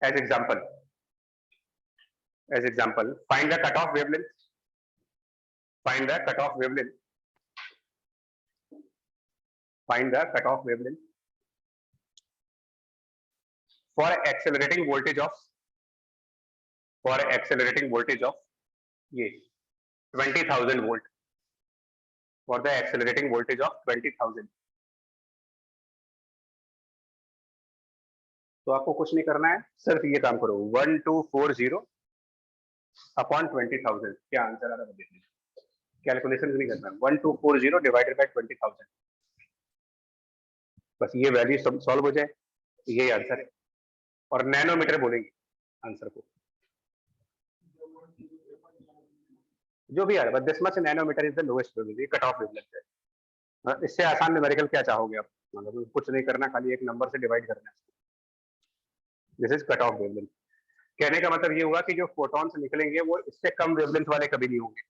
as example, find the cutoff wavelength, find the cutoff wavelength for accelerating voltage of ये 20,000 volt, for the accelerating voltage of 20,000. तो आपको कुछ नहीं करना है, सिर्फ ये काम करो, 1240 अपॉन 20,000. क्या आंसर आ रहा है? कैलकुलेशन नहीं करना, 1240 डिवाइडेड बाय 20,000, बस ये वैल्यू सब सॉल्व हो जाए, यही आंसर है. और नैनोमीटर बोलेंगे आंसर को, जो भी आ रहा है, this much nanometer is the lowest wavelength, cut off wavelength है. इससे आसान न्यूमेरिकल क्या चाहोगे आप? मतलब कुछ नहीं करना, खाली एक नंबर से डिवाइड करना है. This is cut off wavelength. कहने का मतलब ये हुआ कि जो फोटॉन्स निकलेंगे वो इससे कम वेवलेंथ वाले कभी नहीं होंगे.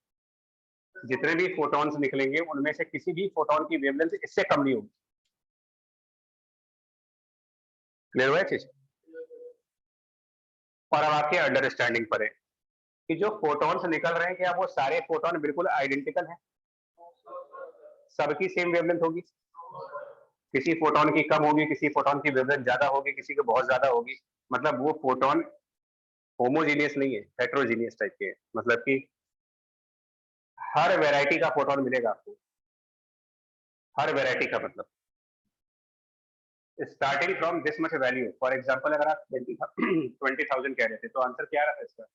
जितने भी फोटॉन्स निकलेंगे उनमें से किसी भी फोटॉन की वेवलेंथ इससे कम नहीं होगी. क्लियर हुआ चीज? और अब आपके अंडरस्टैंडिंग पर है कि जो फोटॉन्स निकल रहे हैं, क्या वो सारे फोटॉन बिल्कुल आइडेंटिकल हैं? सबकी सेम वेवलेंथ होगी? किसी फोटॉन की कम होगी, किसी फोटॉन की वेवलेंथ ज्यादा होगी, किसी की बहुत ज्यादा होगी. मतलब वो फोटॉन होमोजीनियस नहीं है, हेट्रोजीनियस टाइप के. मतलब कि हर वैरायटी का फोटॉन मिलेगा आपको, हर वैरायटी का. मतलब starting from this much value, for example अगर आप 20,000 कह रहे थे तो आंसर क्या रहा इसका?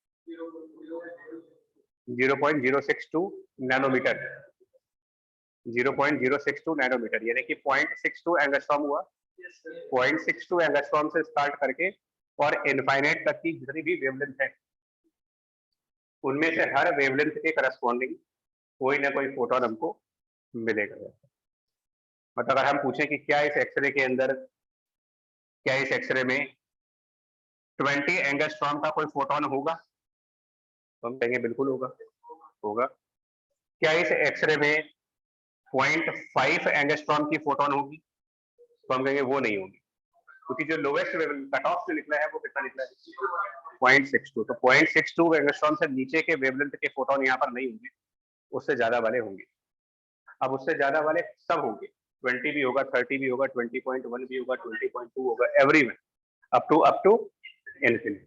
0.062 नैनोमीटर. 0.062 नैनोमीटर यानी कि 0.62 एंगस्ट्रॉम हुआ. 0.62 एंगस्ट्रॉम से स्टार्ट करके और इनफाइनाइट तक की जितनी भी वेवलेंथ है, उनमें से हर वेवलेंथ के करस्पॉन्डिंग कोई ना कोई फोटोन हमको मिलेगा. मतलब अगर हम पूछें कि क्या इस एक्सरे के अंदर, क्या इस एक्सरे में 20 एंगस्ट्रॉम का कोई फोटोन होगा, तो हम कहेंगे बिल्कुल होगा. क्या इस एक्सरे में 0.5 एंगस्ट्रॉम की फोटोन होगी, तो हम कहेंगे वो नहीं होगी, क्योंकि जो लोवेस्ट कट ऑफ से निकला है वो कितना निकला है? 0.62. तो 0.62 एंगस्ट्रॉम से नीचे के वेवलेंथ के फोटोन यहाँ पर नहीं होंगे, उससे ज्यादा वाले होंगे. अब उससे ज्यादा वाले सब होंगे 20 भी होगा, 30 भी होगा, 20.1 भी होगा, 20.2 होगा, एवरीवन अप टू इन्फिनिटी।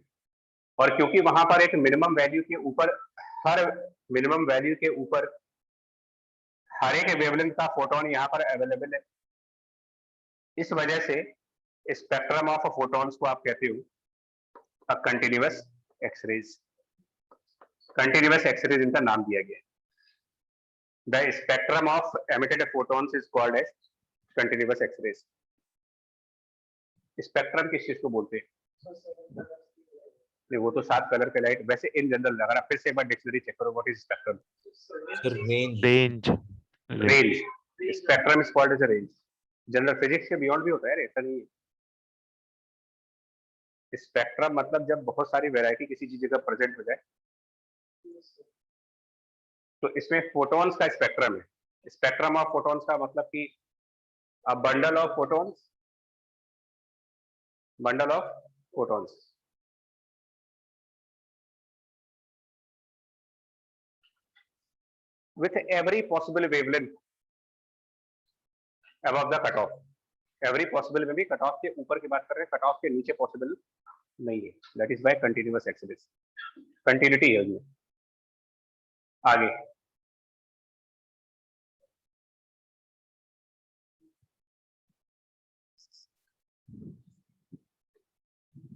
और क्योंकि वहां पर एक मिनिमम वैल्यू के ऊपर, हर मिनिमम वैल्यू के ऊपर हर एक वेवलेंथ का फोटोन यहाँ पर अवेलेबल है, इस वजह से स्पेक्ट्रम ऑफ फोटॉन्स को आप कहते हो कंटिन्यूअस एक्सरेज। कंटिन्यूअस एक्सरेज इनका नाम दिया गया है। The spectrum of emitted photons is called as continuous X rays. Spectrum किस चीज को बोलते हैं? नहीं, वो तो 7 कलर के लाइट। वैसे इन जनरल अगर आप फिर से एक बार डिक्शनरी चेक करो, what is spectrum? Sir range range. Spectrum is called as a range. General physics के बियॉन्ड भी होता है, ऐसा नहीं है। स्पेक्ट्रम मतलब जब बहुत सारी वैरायटी किसी चीज का प्रेजेंट हो जाए, तो इसमें फोटॉन्स का स्पेक्ट्रम है। स्पेक्ट्रम ऑफ फोटॉन्स का मतलब कि a bundle of photons, bundle of photons with every possible wavelength above the cutoff। every possible में भी कट ऑफ के ऊपर की बात कर रहे हैं, कट ऑफ के नीचे पॉसिबल नहीं है। That is by continuous X rays. Continuity है उसमें। आगे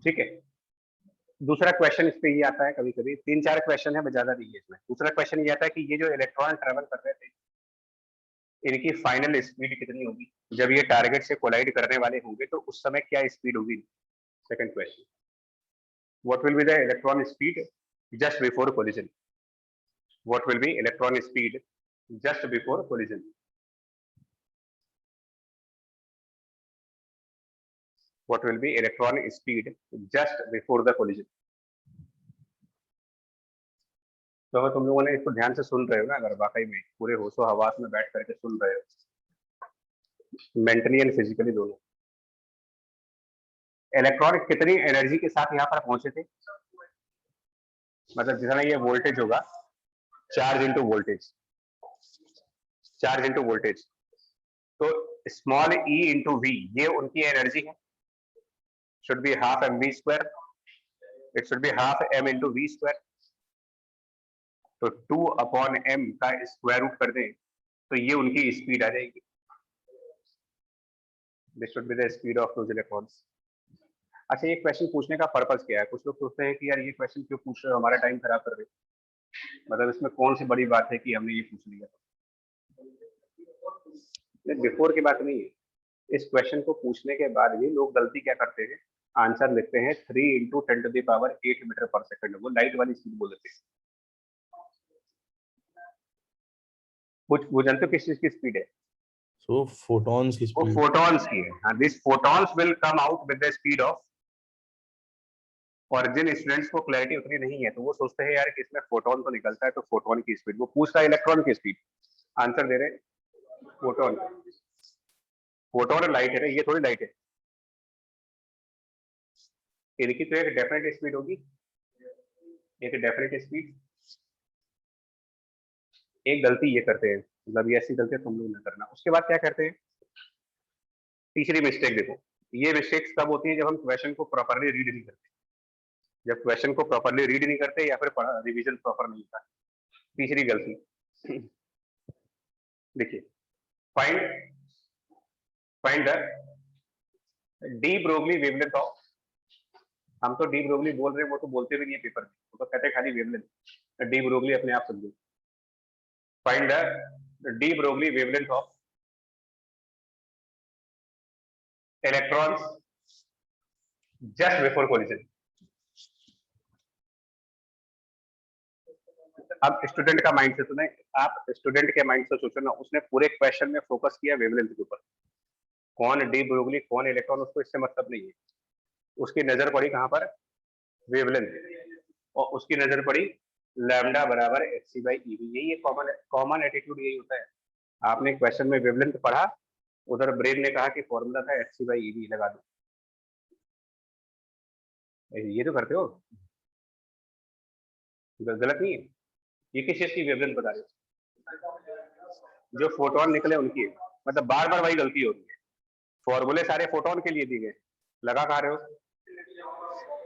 ठीक है। दूसरा क्वेश्चन इस पे ये आता है, कभी कभी 3-4 क्वेश्चन है, ज्यादा नहीं है इसमें। दूसरा क्वेश्चन ये आता है कि ये जो इलेक्ट्रॉन ट्रेवल कर रहे थे, इनकी फाइनल स्पीड कितनी होगी जब ये टारगेट से कोलाइड करने वाले होंगे, तो उस समय क्या स्पीड होगी? Second question, what will be the electron speed just before collision? What will be electron speed just before collision? what will be electron speed just before the collision? तो अगर तुम लोगों ने इसको ध्यान से सुन रहे हो ना, अगर वाकई में पूरे होशो हवास में बैठ करके सुन रहे हो, मेंटली एंड फिजिकली दोनों, इलेक्ट्रॉन कितनी एनर्जी के साथ यहाँ पर पहुंचे थे? मतलब जितना ये वोल्टेज होगा, charge into voltage, charge into voltage, तो स्मॉल ई इंटू वी, ये उनकी एनर्जी है। should be half mv square, it should be half m into v square। तो 2/m का स्क्वायर रूट कर दें तो ये उनकी स्पीड आ जाएगी। This should be the speed of those electrons. अच्छा, ये क्वेश्चन पूछने का पर्पस क्या है? कुछ लोग सोचते हैं कि यार ये क्वेश्चन क्यों पूछ रहे हो, हमारा टाइम खराब कर रहे हो, मतलब इसमें कौन सी बड़ी बात है कि हमने ये पूछ लिया। बिफोर की बात नहीं है, इस क्वेश्चन को पूछने के बाद भी लोग गलती क्या करते हैं, आंसर लिखते हैं 3 × 10⁸ मीटर पर सेकंड। वो लाइट वाली स्पीड बोल देते हैं। वो जानते हो किस चीज की स्पीड है? सो फोटॉन्स की वो स्पीड, फोटॉन्स की है। हाँ, this photons will come out with the speed of. और जिन स्टूडेंट्स को क्लैरिटी उतनी नहीं है, तो वो सोचते हैं यार कि इसमें फोटॉन तो निकलता है, तो फोटॉन की स्पीड। वो पूछ रहा है इलेक्ट्रॉन की स्पीड, आंसर दे रहे फोटॉन। फोटॉन लाइट है, ये थोड़ी लाइट है। इनकी तो एक डेफिनेट स्पीड होगी, एक डेफिनेट स्पीड। एक गलती ये करते हैं, मतलब ये ऐसी गलती तुम लोग ना करना। उसके बाद क्या करते हैं, तीसरी मिस्टेक देखो। ये मिस्टेक्स तब होती है जब हम क्वेश्चन को प्रॉपर्ली रीड नहीं करते, जब क्वेश्चन को प्रॉपर्ली रीड नहीं करते या फिर रिवीजन प्रॉपर नहीं होता। तीसरी गलती देखिए, find the de Broglie wavelength of. हम तो डी ब्रोगली बोल रहे हैं, वो तो बोलते भी नहीं है पेपर में, वो तो कहते हैं खाली वेवलेंथ। डी ब्रोगली अपने आप समझो। Find the de Broglie wavelength of electrons just before collision. अब स्टूडेंट का माइंड से सुने, आप स्टूडेंट के माइंड से सोचो ना, उसने पूरे क्वेश्चन में फोकस किया वेवलेंथ के ऊपर। कौन डी ब्रोगली, कौन इलेक्ट्रॉन, उसको इससे मतलब नहीं है। उसकी नजर पड़ी कहां पर? वेवलेंथ। और उसकी नजर पड़ी लैम्डा बराबर hc/ev। यही कॉमन एटीट्यूड यही होता है। आपने क्वेश्चन में वेवलेंथ पढ़ा, उधर ब्रेन ने कहा कि फॉर्मूला था hc/ev, लगा दो। ये तो करते हो, गलत नहीं है। ये किस चीज की वेवलेंथ बता रहे हो? जो फोटोन निकले उनकी है। मतलब बार बार वही गलती हो रही है। फॉर्मूले सारे फोटोन के लिए दिए गए, लगा कहाँ रहे हो?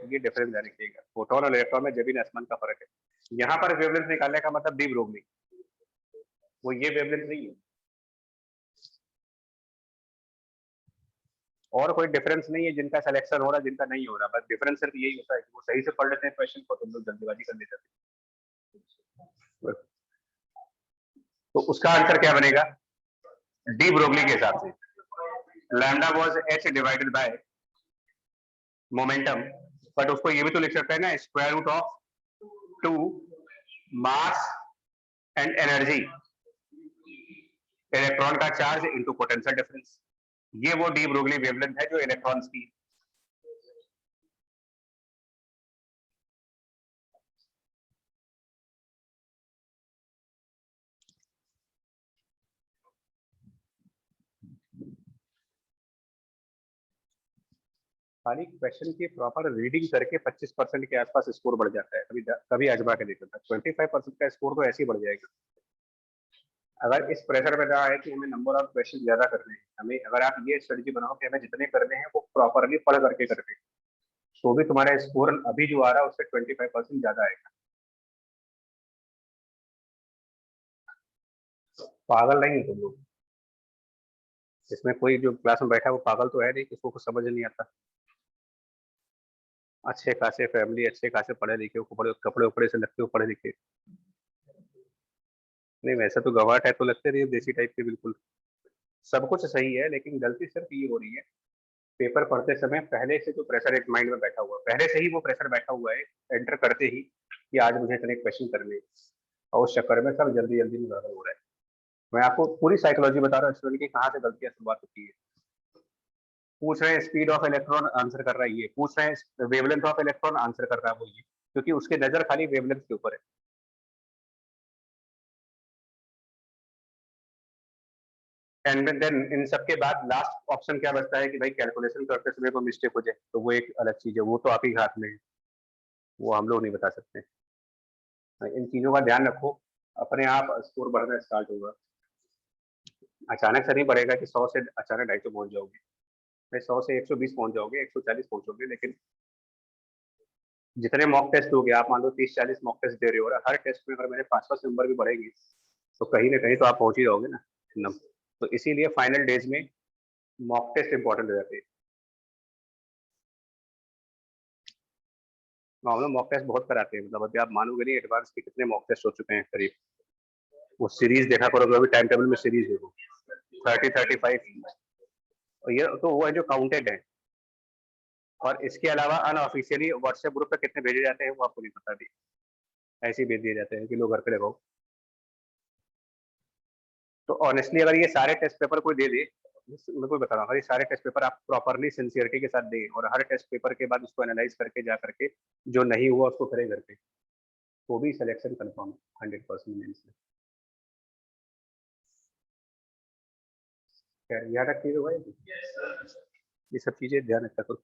ये डिफरेंस है, देखिएगा फोटोन और इलेक्ट्रॉन में जमीन आसमान का फर्क है। यहाँ पर वेवलेंथ निकालने का मतलब डी ब्रोगली, वो ये वेवलेंथ नहीं है। और कोई डिफरेंस नहीं है जिनका सिलेक्शन हो रहा जिनका नहीं हो रहा, बस डिफरेंस सिर्फ यही होता है कि वो सही से पढ़ लेते हैं क्वेश्चन को, तुम लोग जल्दीबाजी कर लेते हैं। तो उसका आंसर क्या बनेगा डी ब्रोगली के हिसाब से? Lambda was h divided by momentum, but उसको ये भी तो लिख सकते हैं ना, square root of 2 mass and energy, electron का चार्ज इनटू पोटेंशियल डिफरेंस। ये वो डी ब्रोगली वेवलेंथ है जो इलेक्ट्रॉन्स की। खाली क्वेश्चन की प्रॉपर रीडिंग करके 25% के आसपास स्कोर बढ़ जाता है। कभी कभी आजमा के देखो, 25% का स्कोर तो ऐसे ही बढ़ जाएगा। अगर इस प्रेशर में ना आए कि हमें नंबर ऑफ क्वेश्चन ज्यादा करने हैं, हमें अगर आप ये स्ट्रेटजी बनाओ कि हमें जितने करने हैं वो प्रॉपरली पढ़ करके करने हैं, तो भी तुम्हारा स्कोर अभी जो आ रहा है उससे 25% ज्यादा आएगा। पागल नहीं है तुम लोग, इसमें कोई जो क्लास में बैठा है वो पागल तो है नहीं, किसको कुछ समझ नहीं आता। अच्छे खासे फैमिली, अच्छे खासे पढ़े लिखे, कपड़े उपड़े से लगते हो पढ़े लिखे। नहीं वैसे तो गवाट है तो लगते रही देसी टाइप के बिल्कुल। सब कुछ सही है लेकिन गलती सिर्फ ये हो रही है, पेपर पढ़ते समय पहले से जो प्रेशर एक माइंड में बैठा हुआ है, पहले से ही वो प्रेशर बैठा हुआ है एंटर करते ही कि आज मुझे इतने क्वेश्चन करने हैं, और उस चक्कर में सब जल्दी जल्दी में गड़बड़ हो रहा है। मैं आपको पूरी साइकोलॉजी बता रहा हूँ स्टूडेंट की कहाँ से गलतियां शुरुआत होती है। पूछ रहे हैं स्पीड ऑफ इलेक्ट्रॉन, आंसर कर रहा है ये। पूछ रहे हैं वेवलेंथ ऑफ इलेक्ट्रॉन, आंसर कर रहा है वो ये, क्योंकि उसकी नजर खाली वेवलेंथ के ऊपर है। एंड देन इन सबके बाद लास्ट ऑप्शन क्या बचता है कि भाई कैलकुलेशन करते समय कोई मिस्टेक हो जाए, तो वो एक अलग चीज है, वो तो आप ही हाथ में है, वो हम लोग नहीं बता सकते। इन चीजों का ध्यान रखो, अपने आप स्कोर बढ़ना स्टार्ट होगा। अचानक से नहीं बढ़ेगा कि 100 से अचानक 250 पहुंच जाओगे, भाई 100 से 120 पहुंच जाओगे, 140 पहुंचोगे, लेकिन जितने मॉक टेस्ट दोगे, आप मान लो 30-40 मॉक टेस्ट दे रहे हो और हर टेस्ट में अगर मेरे 5-5 नंबर भी बढ़ेंगे तो कहीं ना कहीं तो आप पहुंच ही जाओगे ना। तो इसीलिए फाइनल डेज में मॉक टेस्ट इंपॉर्टेंट हो जाते हैं। हम लोग मॉक टेस्ट बहुत कराते हैं, मतलब अभी आप मानोगे नहीं एडवांस के कितने मॉक टेस्ट हो चुके हैं करीब। वो सीरीज देखा करो, अभी टाइम टेबल में सीरीज देखो 30-35, और ये तो वो है जो काउंटेड है। और इसके अलावा अनऑफिशियली व्हाट्सएप ग्रुप पे कितने भेजे जाते हैं वो आपको नहीं पता भी, ऐसे ही भेज दिए जाते हैं कि लोग घर पे रहो। तो ऑनेस्टली अगर ये सारे टेस्ट पेपर कोई दे दे, मैं कोई बता रहा हूँ, अगर ये सारे टेस्ट पेपर आप प्रॉपरली सिंसियरिटी के साथ दें और हर टेस्ट पेपर के बाद उसको एनालाइज करके जा करके जो नहीं हुआ उसको करें घर पे, तो भी सिलेक्शन कंफर्म 100% मेंस में। याद रखिएगा भाई, ये सब चीजें ध्यान रखा करो।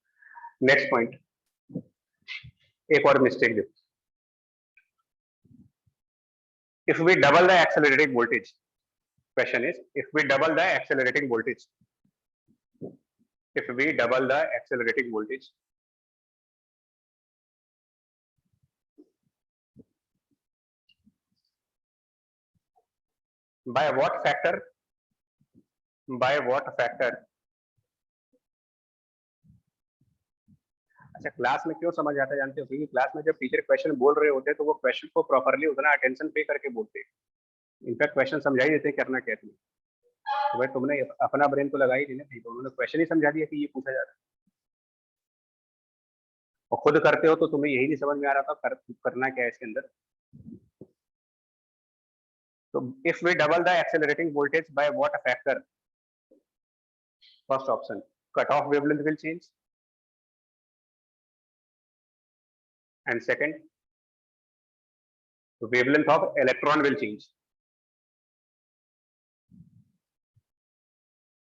नेक्स्ट पॉइंट, एक और मिस्टेक देखो, if we double the accelerating voltage, question is if we double the accelerating voltage, if we double the accelerating voltage, by what factor, by what factor? अच्छा क्लास में क्यों समझ आता है जानते हो? क्योंकि क्लास में जब टीचर क्वेश्चन बोल रहे होते हैं तो वो क्वेश्चन को प्रॉपरली उतना अटेंशन पे करके बोलते हैं। इनफैक्ट क्वेश्चन समझा ही देते हैं करना क्या तुम्हें, तो भाई तुमने अपना ब्रेन तो लगा ही नहीं ना, तो उन्होंने क्वेश्चन ही समझा दिया कि ये पूछा जा रहा है, और खुद करते हो तो तुम्हें यही नहीं समझ में आ रहा था करना क्या है इसके अंदर। तो if we double the accelerating voltage by what factor? First option, cut off wavelength will change, and second, wavelength of electron will change.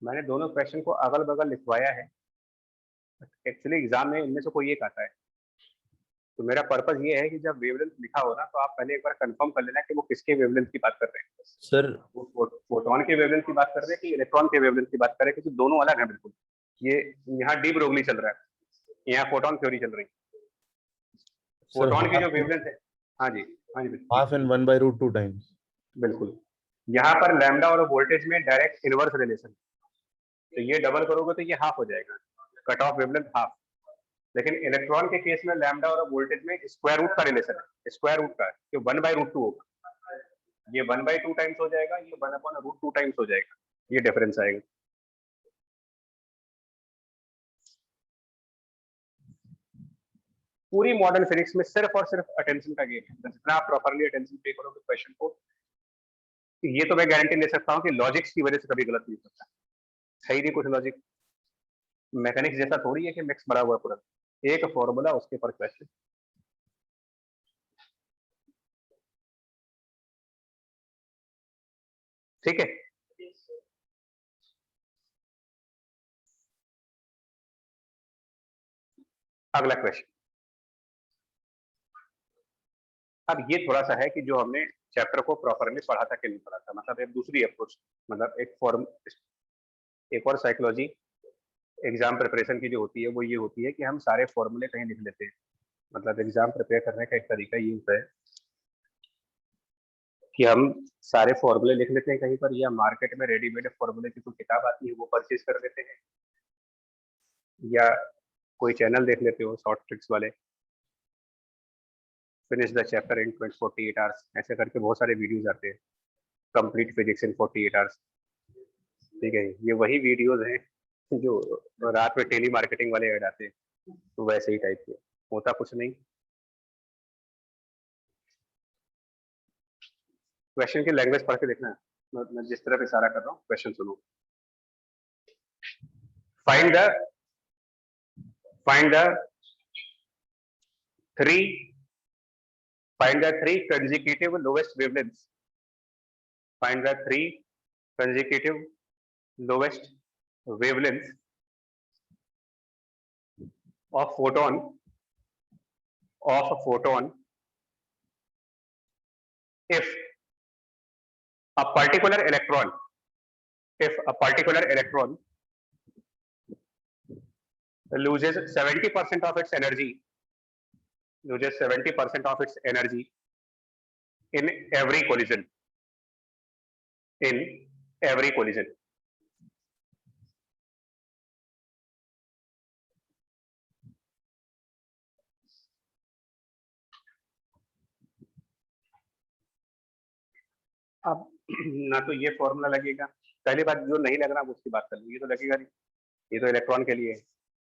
मैंने दोनों क्वेश्चन को अगल बगल लिखवाया है, एक्चुअली एग्जाम में इनमें से कोई एक आता है। तो मेरा पर्पज ये है कि जब वेवलेंथ लिखा हो ना तो आप पहले एक बार कंफर्म कर लेना कि वो किसके वेवलेंथ की बात कर रहे हैं। सर वो फोटोन के वेवलेंथ की बात कर रहे हैं कि इलेक्ट्रॉन के वेवलेंथ की बात कर रहे हैं, क्योंकि दोनों अलग है बिल्कुल। ये यहाँ डी ब्रोगली चल रहा है, यहाँ फोटोन थ्योरी चल रही है। फोटोन की जो वेवलेंथ है, हाँ जी बिल्कुल, हाफ एंड 1/√2 टाइम्स। बिल्कुल। यहाँ पर लैम्डा और वोल्टेज में डायरेक्ट इनवर्स रिलेशन, तो ये डबल करोगे तो ये हाफ हो जाएगा, कट ऑफ वेवलेंथ हाफ। लेकिन इलेक्ट्रॉन के केस में लैम्डा और वोल्टेज में स्क्वायर रूट का रिलेशन है, स्क्वायर रूट का, कि 1/√2 होगा, ये 1/2 टाइम्स हो जाएगा, ये 1/√2 टाइम्स हो जाएगा, ये डिफरेंस आएगा। पूरी मॉडर्न फिजिक्स में सिर्फ और सिर्फ अटेंशन का गेम है। जितना आप प्रॉपरली अटेंशन पे करोगे क्वेश्चन को, ये तो मैं गारंटी ले सकता हूँ कि लॉजिक्स की वजह से कभी गलत नहीं होता है ही नहीं कुछ लॉजिक। मैकेनिक्स जैसा थोड़ी है कि मिक्स भरा हुआ पूरा, एक फॉर्मूला उसके पर क्वेश्चन। ठीक है, अगला क्वेश्चन। अब ये थोड़ा सा है कि जो हमने चैप्टर को प्रॉपरली पढ़ा था कि नहीं पढ़ा था, मतलब एक दूसरी अप्रोच, मतलब एक और साइकोलॉजी एग्जाम प्रिपरेशन की जो होती है वो ये होती है कि हम सारे फॉर्मूले कहीं लिख लेते हैं। मतलब एग्जाम प्रिपेयर करने का एक तरीका ये होता है कि हम सारे फॉर्मूले लिख लेते हैं कहीं पर, या मार्केट में रेडीमेड फॉर्मूले की कोई किताब आती है वो परचेज कर लेते हैं, या कोई चैनल देख लेते हो शॉर्ट ट्रिक्स वाले, finish the chapter in 48 hours, ऐसे करके बहुत सारे वीडियोज आते हैं, कंप्लीट फिजिक्स इन 48 आवर्स। ठीक है, ये वही वीडियोज हैं जो रात में टेली मार्केटिंग वाले ऐड आते हैं, तो वैसे ही टाइप के, होता कुछ नहीं। क्वेश्चन की लैंग्वेज पढ़ के देखना है, मैं जिस तरह पे इशारा कर रहा हूँ क्वेश्चन सुनो। Find the three consecutive lowest wavelengths. Find the three consecutive lowest wavelengths of a photon if a particular electron loses 70% of its energy in every collision. अब ना तो ये फॉर्मूला लगेगा, पहली बात जो नहीं लग रहा उसकी बात कर लो, ये तो लगेगा नहीं, ये तो इलेक्ट्रॉन के लिए है,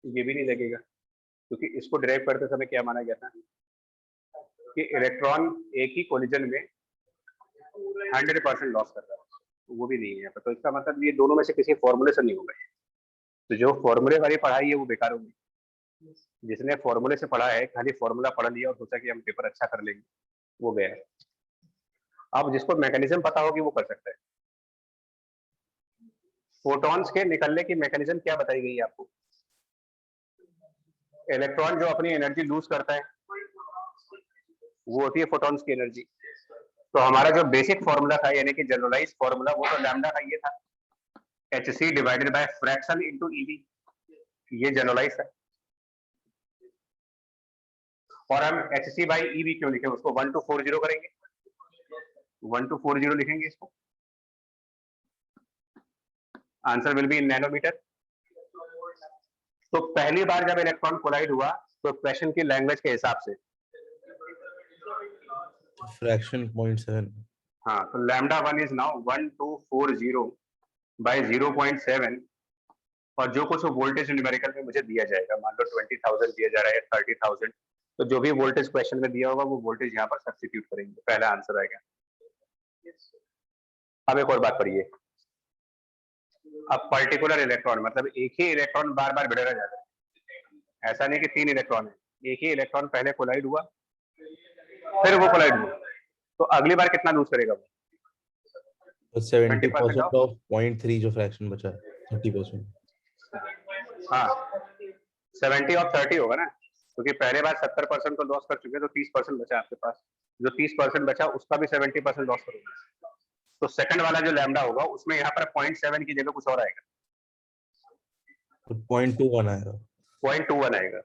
ये भी नहीं लगेगा, क्योंकि इसको डिराइव करते समय क्या माना गया था कि इलेक्ट्रॉन एक ही कोलिजन में 100% लॉस कर रहा है, वो भी नहीं है। तो इसका मतलब ये दोनों में से किसी फॉर्मूले से नहीं होगा, तो जो फॉर्मूले वाली पढ़ाई है वो बेकार होगी। जिसने फॉर्मूले से पढ़ा है, खाली फॉर्मूला पढ़ लिया और सोचा कि हम पेपर अच्छा कर लेंगे, वो गया। अब जिसको मैकेनिज्म पता होगी वो कर सकता है। फोटॉन्स के निकलने की मैकेनिज्म क्या बताई गई है आपको? इलेक्ट्रॉन जो अपनी एनर्जी लूज करता है वो होती है फोटॉन्स की एनर्जी। तो हमारा जो बेसिक फॉर्मूला था, यानी कि जनरलाइज फॉर्मूला, वो तो लैम्डा का ये था, hc divided by fraction into EV, ये जनरलाइज है। और हम hc बाय ईवी क्यों लिखे, उसको 1240 करेंगे, 1240 लिखेंगे इसको, answer will be in nanometer. तो पहली बार जब इलेक्ट्रॉन कोलाइड हुआ तो क्वेश्चन की लैंग्वेज के हिसाब से फ्रैक्शन 0.7। हाँ, तो लैम्डा 1 इज नाउ 1240 बाय 0.7, और जो कुछ वोल्टेज न्यूमेरिकल में मुझे दिया जाएगा, मान लो 20,000 दिया जा रहा है, 30,000, तो जो भी वोल्टेज क्वेश्चन में दिया होगा वो वोल्टेज यहाँ पर सब्स्टिट्यूट करेंगे, पहला आंसर आएगा। अब एक और बात पढ़िए, अब पर्टिकुलर इलेक्ट्रॉन मतलब एक ही इलेक्ट्रॉन बार बार बिखरा जाता है, ऐसा नहीं कि 3 इलेक्ट्रॉन है, एक ही इलेक्ट्रॉन पहले कोलाइड हुआ फिर वो कोलाइड हुआ, तो अगली बार कितना लूज करेगा वो? तो 70% ऑफ 0.3 जो फ्रैक्शन बचा है 30%। हाँ 70 और 30 होगा ना, क्योंकि पहले बार 70% तो लॉस कर चुके हैं, तो 30% बचा आपके पास। जो 30% बचा उसका भी 70% लॉस करोगे। तो सेकंड वाला जो लैम्डा होगा उसमें यहाँ पर 0.7 की जगह कुछ और आएगा, तो 0.21 आएगा। 0.21 आएगा।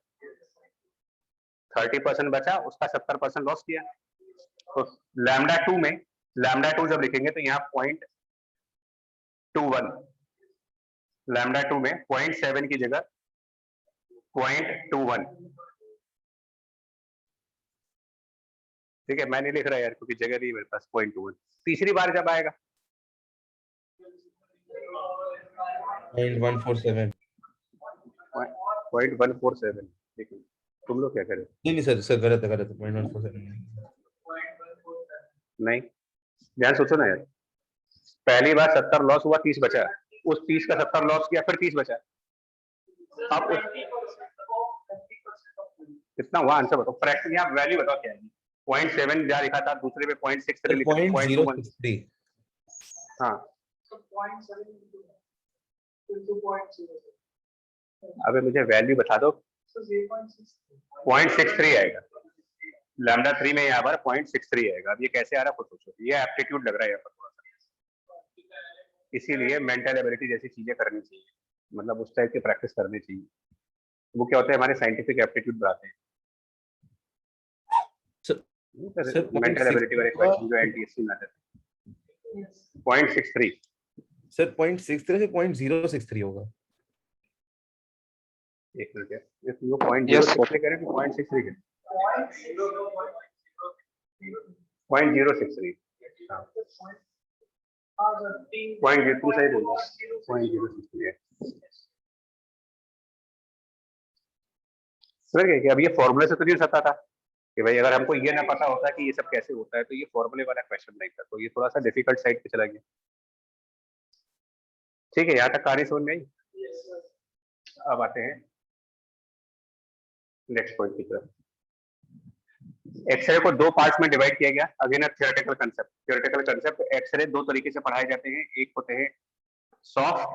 30% बचा, उसका 70% लॉस किया। तो लैम्डा 2 में, लैम्डा 2 जब लिखेंगे तो यहाँ 0.21, लैम्डा 2 में 0.7 की जगह 0.21। ठीक है, मैं नहीं लिख रहा यार क्योंकि जगह नहीं मेरे पास। 0.21 तीसरी बार जब आएगा 0.147। 0.147। ठीक है, तुम लोग क्या करें? नहीं सर, सर गलत है, गलत है। 0.147 नहीं, ध्यान सोचो ना यार। पहली बार 70 लॉस हुआ, 30 बचा। उस 30 का 70 लॉस किया, फिर 30 बचा। अब कितना हुआ आंसर बताओ। फ्रैक्शन यहाँ वैल्यू बताओ क्या है। 0.7 जहाँ लिखा था, दूसरे पे 0.63 लिखा था, 0.21। 0.063। हाँ, अबे मुझे वैल्यू बता दो। 0.63 आएगा लैम्डा 3 में, यहाँ पर 0.63 आएगा। अब ये कैसे आ रहा है खुद सोचो। ये एप्टीट्यूड लग रहा है यहाँ पर थोड़ा सा, इसीलिए मेंटल एबिलिटी जैसी चीजें करनी चाहिए, मतलब उस टाइप की प्रैक्टिस करनी चाहिए। वो क्या होता है, हमारे साइंटिफिक एप्टीट्यूड बढ़ाते हैं। सर मेंटल एबिलिटी वाले क्वेश्चन जो एनटीएससी में आते हैं। 0.63 सर 0.63 से 0.063 होगा। एक मिनट है, इसको 0.063 करें तो 0.63 करें। 0.063 0.02 सही बोल रहा है। 0.063 है। समझ गए कि अब ये फॉर्मूले से तो नहीं सकता था कि भाई अगर हमको ये ना पता होता कि ये सब कैसे होता है तो ये फॉर्मूले वाला क्वेश्चन नहीं था, तो ये थोड़ा सा डिफिकल्ट साइड पे चला गया। ठीक है, यहाँ तक कहानी समझ में आई। अब आते हैं नेक्स्ट पॉइंट की तरफ। एक्सरे को दो पार्ट्स में डिवाइड किया गया। Again theoretical concept. Theoretical concept, X ray दो तरीके से पढ़ाए जाते हैं, एक होते हैं सॉफ्ट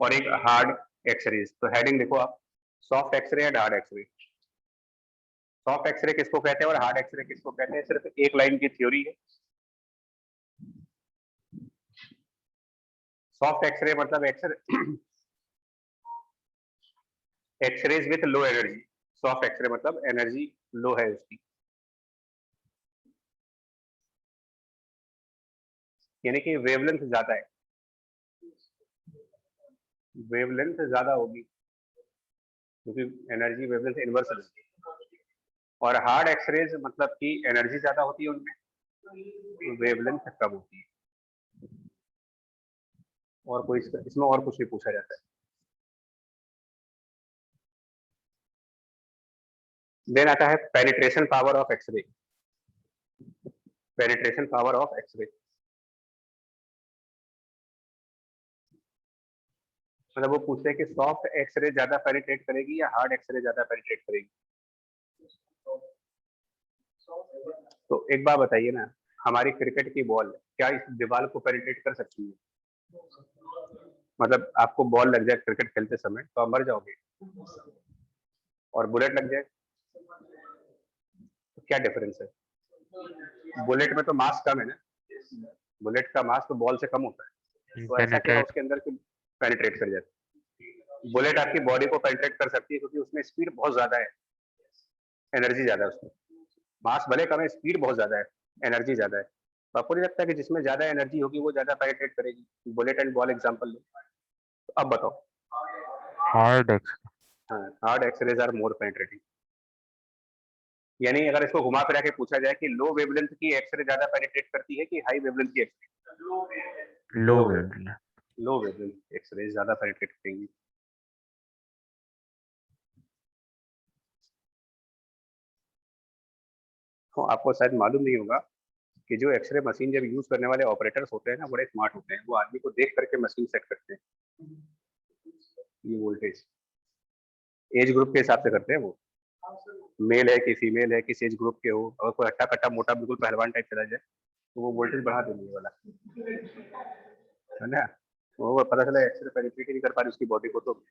और एक हार्ड एक्सरेज। तो हेडिंग देखो आप, soft X ray and hard X ray. Soft X ray किसको कहते हैं और हार्ड एक्सरे किसको कहते हैं, सिर्फ एक लाइन की थ्योरी है। सॉफ्ट एक्सरे मतलब x-rays with low energy. Soft x-ray मतलब एनर्जी लो है उसकी, यानी कि वेवलेंथ ज्यादा है, वेवलेंथ ज्यादा होगी क्योंकि एनर्जी वेवलेंथ इनवर्स है। और हार्ड एक्सरेज मतलब कि एनर्जी ज्यादा होती है उनमें, वेवलेंथ कम होती है। और कोई इसमें और कुछ नहीं पूछा जाता है। देन आता है penetration power of x-ray. Penetration power of x-ray मतलब वो पूछते हैं कि सॉफ्ट एक्सरे ज्यादा पेनिट्रेट करेगी या हार्ड एक्सरे ज्यादा पेनिट्रेट करेगी। तो एक बात बताइए ना, हमारी क्रिकेट की बॉल क्या इस दीवार को पेनिट्रेट कर सकती है? मतलब आपको बॉल लग जाए क्रिकेट खेलते समय तो आप मर जाओगे, और बुलेट लग जाए तो क्या डिफरेंस है? बुलेट में तो मास कम है ना, बुलेट का मास तो बॉल से कम होता है, तो ऐसा क्या उसके अंदर की पेनिट्रेट कर जाती है? बुलेट आपकी बॉडी को पेनिट्रेट कर सकती है क्योंकि उसमें स्पीड बहुत ज्यादा है, एनर्जी ज्यादा है उसमें। मास भले कम है, स्पीड बहुत ज्यादा है, एनर्जी ज्यादा है। तो आपको नहीं लगता कि जिसमें ज्यादा एनर्जी होगी वो ज्यादा पेनिट्रेट करेगी? बुलेट एंड बॉल एग्जांपल लो। तो अब बताओ। Hard X-ray. हाँ, hard X-rays are more penetrating. यानी अगर इसको घुमा फिरा के पूछा जाए कि लो वेवलेंथ की एक्सरे ज्यादा पेनिट्रेट करती है कि हाई वेवलेंथ की X-ray? Low wavelength. Low wavelength X-ray ज्यादा पेनिट्रेट करेंगी। तो आपको शायद मालूम नहीं होगा कि जो एक्सरे मशीन जब यूज करने वाले ऑपरेटर्स होते हैं ना, बड़े स्मार्ट होते हैं। वो आदमी को देख करके मशीन सेट करते हैं, ये वोल्टेज एज ग्रुप के हिसाब से करते हैं। वो मेल है कि फीमेल है, किस एज ग्रुप के हो, अगर कोई हट्टा कट्टा मोटा बिल्कुल पहलवान टाइप चला जाए तो वो वोल्टेज बढ़ा देंगे वाला, है ना। वो पता चला एक्सरे पेनिट्रेट नहीं कर पा रही उसकी बॉडी को, तो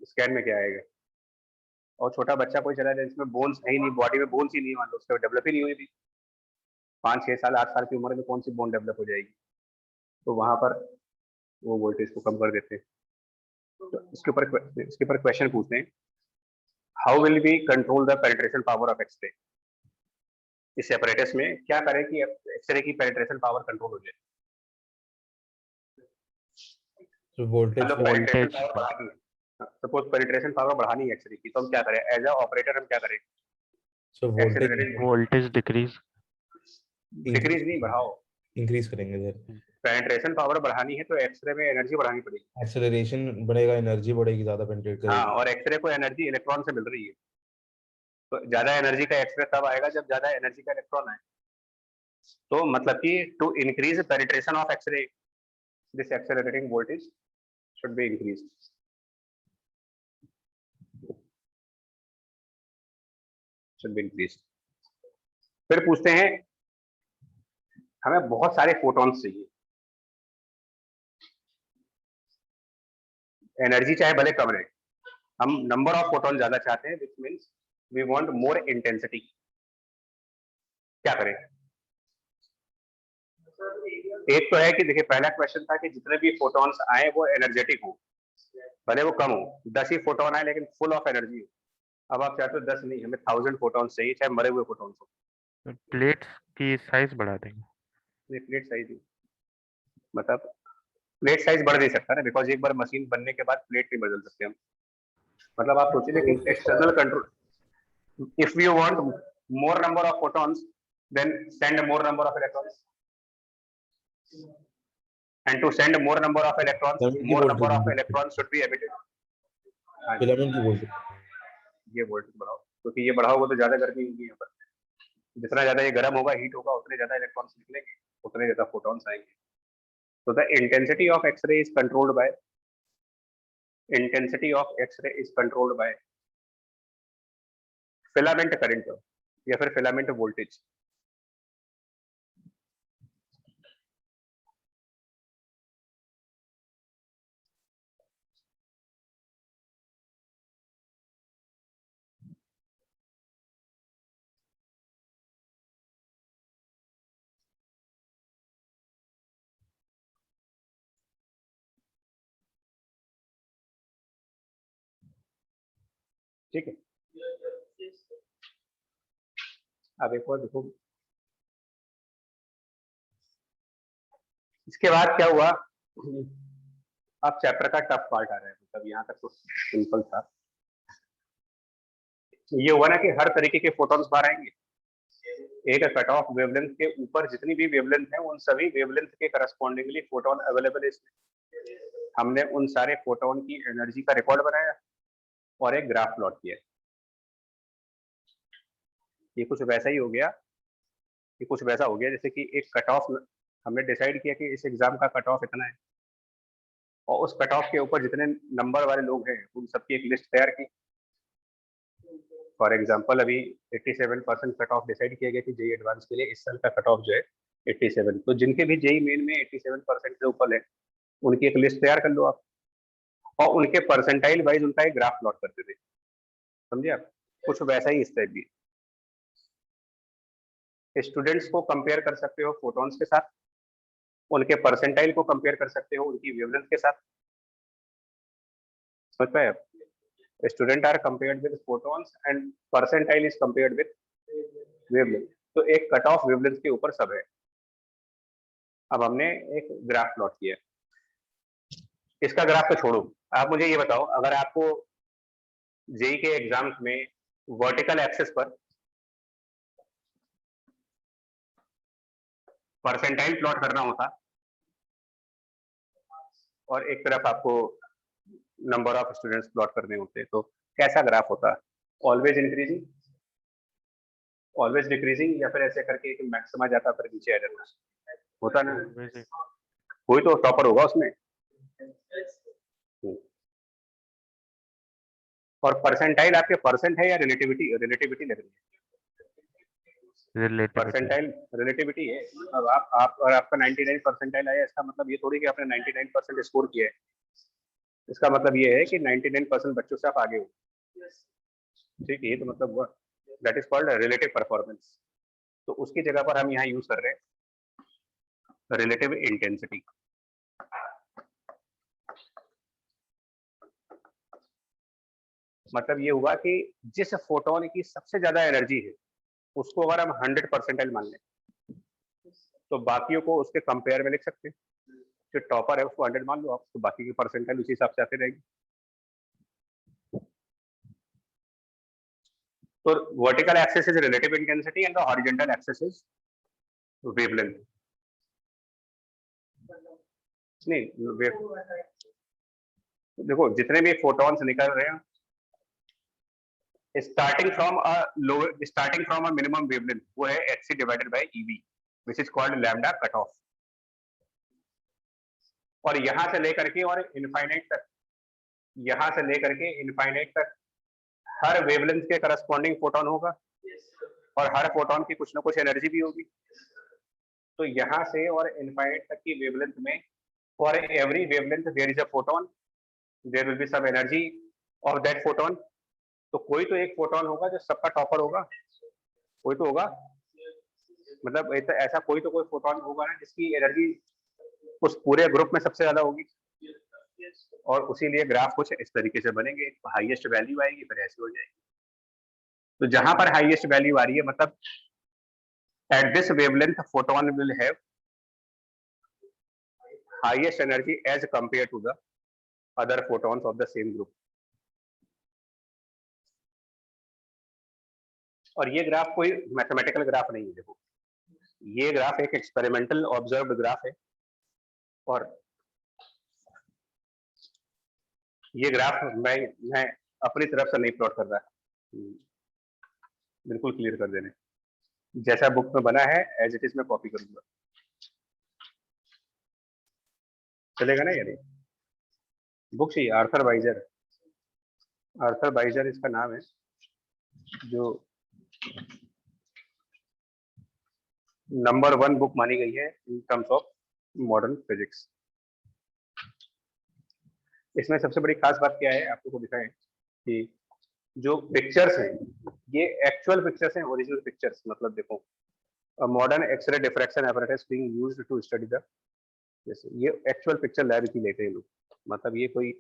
स्कैन में क्या आएगा? और छोटा बच्चा कोई चला जाए जिसमें बोन्स है ही नहीं, बॉडी में बोन्स ही नहीं, मान लो उसका डेवलप ही नहीं हुई थी, 5-6 साल 8 साल की उम्र में कौन सी बोन डेवलप हो जाएगी, तो वहां पर वो वोल्टेज को कम कर देते हैं। तो इसके ऊपर क्वेश्चन पूछते हैं, how will we control the penetration power of x-ray. इस एपरेटस में क्या करें कि एक्सरे की पेनिट्रेशन पावर कंट्रोल हो जाए। तो वोल्टेज सपोज पेनिट्रेशन पावर बढ़ानी है एक्सरे की, तो हम क्या करें, एज अ ऑपरेटर हम क्या करें, सो वोल्टेज वोल्टेज डिक्रीज नहीं बढ़ाओ, इंक्रीज करेंगे सर। पेनिट्रेशन पावर बढ़ानी है तो एक्सरे में एनर्जी बढ़ानी पड़ेगी, एक्सेलरेशन बढ़ेगा, एनर्जी बढ़ेगी, ज्यादा पेनिट्रेट हाँ, करेगी। और एक्सरे को एनर्जी इलेक्ट्रॉन से मिल रही है, तो ज्यादा एनर्जी का एक्सरे तब आएगा जब ज्यादा एनर्जी का इलेक्ट्रॉन आए। तो मतलब कि to increase penetration of x-ray, this accelerating voltage should be increase. फिर पूछते हैं, हमें बहुत सारे फोटॉन्स चाहिए, एनर्जी चाहे भले कम रहे, हम नंबर ऑफ फोटॉन ज्यादा चाहते हैं, which means we want more intensity. क्या करें? एक तो है कि देखिए पहला क्वेश्चन था कि जितने भी फोटॉन्स आए वो एनर्जेटिक हो, भले वो कम हो, 10 ही फोटोन आए लेकिन फुल ऑफ एनर्जी हो। अब आप चाहते हो 10 नहीं, हमें 1000 फोटॉन्स चाहिए, चाहे मरे हुए फोटॉन्स हो। प्लेट्स की साइज बढ़ा देंगे। प्लेट साइज मतलब प्लेट साइज बढ़ नहीं सकता ना, बिकॉज एक बार मशीन बनने के बाद प्लेट नहीं बदल सकते हम। मतलब आप सोचिए कि external control, if you want more number of photons then send more number of electrons, and to send more number of electrons more number of electrons should be emitted। Filament की voltage, ये voltage बढ़ाओ, क्योंकि ये बढ़ाओगे तो ज्यादा गर्मी होगी यहाँ पर, जितना ज्यादा ये गर्म होगा, हीट होगा, उतने ज्यादा इलेक्ट्रॉन्स निकलेंगे, उतने ज्यादा फोटॉन्स आएंगे। तो the intensity of x-ray is controlled by filament current या फिर फिलामेंट वोल्टेज। ठीक है, अब एक और देखो, इसके बाद क्या हुआ, अब चैप्टर का टफ पार्ट आ रहा है। मतलब यहाँ तक तो सिंपल था, ये हुआ ना कि हर तरीके के फोटॉन्स बाहर आएंगे, एक कट ऑफ वेवलेंथ के ऊपर जितनी भी वेवलेंथ है उन सभी वेवलेंथ के करस्पॉन्डिंगली फोटोन अवेलेबल है इसमें। हमने उन सारे फोटोन की एनर्जी का रिकॉर्ड बनाया और एक ग्राफ प्लॉट किया। ये कुछ वैसा ही हो गया, ये कुछ वैसा हो गया जैसे कि एक कट ऑफ, हमने डिसाइड किया कि इस एग्जाम का कट ऑफ इतना है, और उस कट ऑफ के ऊपर जितने नंबर वाले लोग हैं उन सबकी एक लिस्ट तैयार की। फॉर एग्जाम्पल अभी 87% कट ऑफ डिसाइड किया गया कि जेई एडवांस के लिए इस साल का कट ऑफ जो है 87, तो जिनके भी जेई मेन में 87% से ऊपर है उनकी एक लिस्ट तैयार कर लो आप, और उनके परसेंटाइल वाइज उनका एक ग्राफ प्लॉट करते थे। समझे आप? कुछ वैसा ही इस टाइप भी स्टूडेंट्स को कंपेयर कर सकते हो फोटॉन्स के साथ, उनके परसेंटाइल को कंपेयर कर सकते हो उनकी वेवलेंथ के साथ। समझ पाए आप? Student are compared with photons and percentile is compared with wavelength. तो एक कट ऑफ वेवलेंथ के ऊपर सब है। अब हमने एक ग्राफ प्लॉट किया, इसका ग्राफ तो छोड़ो, आप मुझे ये बताओ, अगर आपको जेई के एग्जाम्स में वर्टिकल एक्सिस पर परसेंटाइल प्लॉट करना होता और एक तरफ आपको नंबर ऑफ स्टूडेंट्स प्लॉट करने होते, तो कैसा ग्राफ होता? ऑलवेज इंक्रीजिंग, ऑलवेज डिक्रीजिंग, या फिर ऐसे करके एक मैक्सिमा जाता फिर नीचे आ जाता होता ना? कोई तो टॉपर होगा उसमें। और परसेंटाइल आपके परसेंट है या रिलेटिविटी? रिलेटिविटी लग रही है, परसेंटाइल रिलेटिविटी है। अब आप और आपका 99 परसेंटाइल आया, इसका मतलब ये थोड़ी कि आपने 99% स्कोर किया है। इसका मतलब ये है कि 99% बच्चों से आप आगे हो। ठीक है, ये तो मतलब हुआ, that is called relative performance. तो उसकी जगह पर हम यहाँ यूज कर रहे हैं रिलेटिव इंटेंसिटी। मतलब ये हुआ कि जिस फोटोन की सबसे ज्यादा एनर्जी है उसको अगर हम 100% मान लें तो बाकियों को उसके कंपेयर में लिख सकते हैं। जो टॉपर है उसको 100 मान लो आप, तो बाकी की परसेंटाइल उसी हिसाब से आते रहेगी। तो vertical axis is relative intensity and the horizontal axis is wavelength. नहीं देखो जितने भी फोटॉन्स निकल रहे हैं starting from a minimum wavelength वो है hc divided by ev which is called lambda cut off. और यहां से लेकर के और इनफाइनाइट तक, यहां से लेकर के इनफाइनाइट तक हर वेवलेंथ के करस्पॉन्डिंग फोटोन होगा और हर फोटोन की कुछ ना कुछ एनर्जी भी होगी। तो यहां से और इनफाइनाइट तक की वेवलेंथ में for every wavelength there is a photon, there will be some energy of that photon. तो कोई तो एक फोटोन होगा जो सबका टॉपर होगा, कोई तो होगा, मतलब ऐसा कोई तो कोई फोटोन होगा ना जिसकी एनर्जी उस पूरे ग्रुप में सबसे ज्यादा होगी। और उसी लिए ग्राफ कुछ इस तरीके से बनेंगे, हाईएस्ट वैल्यू आएगी फिर ऐसे हो जाएगी। तो जहां पर हाईएस्ट वैल्यू आ रही है मतलब at this wavelength photon will have highest energy as compare to the other photons of the same group. और ये ग्राफ कोई मैथमेटिकल ग्राफ नहीं है, देखो ये ग्राफ एक एक्सपेरिमेंटल ऑब्जर्व्ड ग्राफ है। और ये ग्राफ मैं अपनी तरफ से नहीं प्लॉट कर रहा, बिल्कुल क्लियर कर देने, जैसा बुक में बना है एज इट इज मैं कॉपी करूंगा, चलेगा ना? यानी बुक चाहिए आर्थर वाइजर, आर्थर वाइजर इसका नाम है, जो नंबर 1 बुक मानी गई है in terms of modern physics. इसमें सबसे बड़ी खास बात क्या है आपको को दिखाएं कि जो पिक्चर्स हैं ये एक्चुअल पिक्चर्स हैं, ओरिजिनल पिक्चर्स। मतलब देखो modern x-ray diffraction apparatus being used to study the, जैसे ये एक्चुअल पिक्चर लैब की लेते हैं लोग, मतलब ये कोई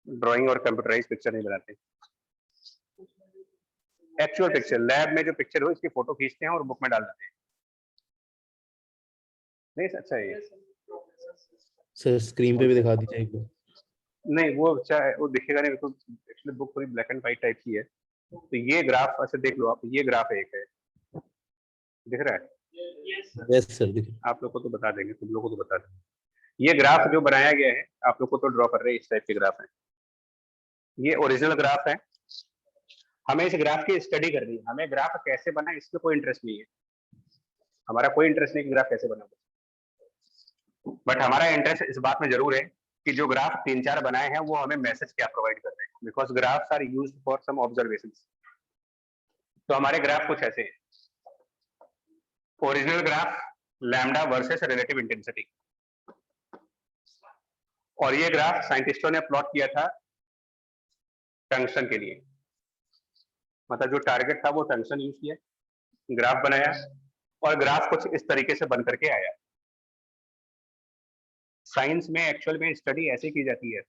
ड्राइंग और कंप्यूटराइज पिक्चर नहीं बनाते। एक्चुअल पिक्चर लैब में जो पिक्चर हो इसकी फोटो खींचते हैं और बुक में डाल देते हैं। नहीं अच्छा है ये, सर स्क्रीन पे भी दिखा दीजिए एक बार। नहीं वो अच्छा है, वो दिखेगा नहीं, तो एक्चुअली बुक पूरी ब्लैक एंड व्हाइट टाइप की है। तो ये ग्राफ ऐसे देख लो आप, ये ग्राफ एक है, दिख रहा है? यस सर दिख रहा आप लोग को तो बता देंगे, तुम लोग को तो बता देंगे। ये ग्राफ जो बनाया गया है आप लोग को तो ड्रॉ कर रहे हैं, इस टाइप के ग्राफ है, ये ओरिजिनल ग्राफ है। हमें इस ग्राफ की स्टडी करनी है, हमें ग्राफ कैसे बना है इसमें कोई इंटरेस्ट नहीं है, हमारा कोई इंटरेस्ट नहीं कि ग्राफ कैसे बना, बट हमारा इंटरेस्ट इस बात में जरूर है कि जो ग्राफ 3-4 बनाए हैं वो हमें मैसेज क्या प्रोवाइड कर रहे हैं, because graphs are used for some observations. तो हमारे ग्राफ कुछ ऐसे हैं, original graph lambda versus relative intensity, और ये ग्राफ साइंटिस्टों ने प्लॉट किया था टंगस्टन के लिए, मतलब जो टारगेट था वो टंगस्टन यूज किया, ग्राफ बनाया और ग्राफ कुछ इस तरीके से बन करके आया। साइंस में एक्चुअल में स्टडी ऐसे की जाती है,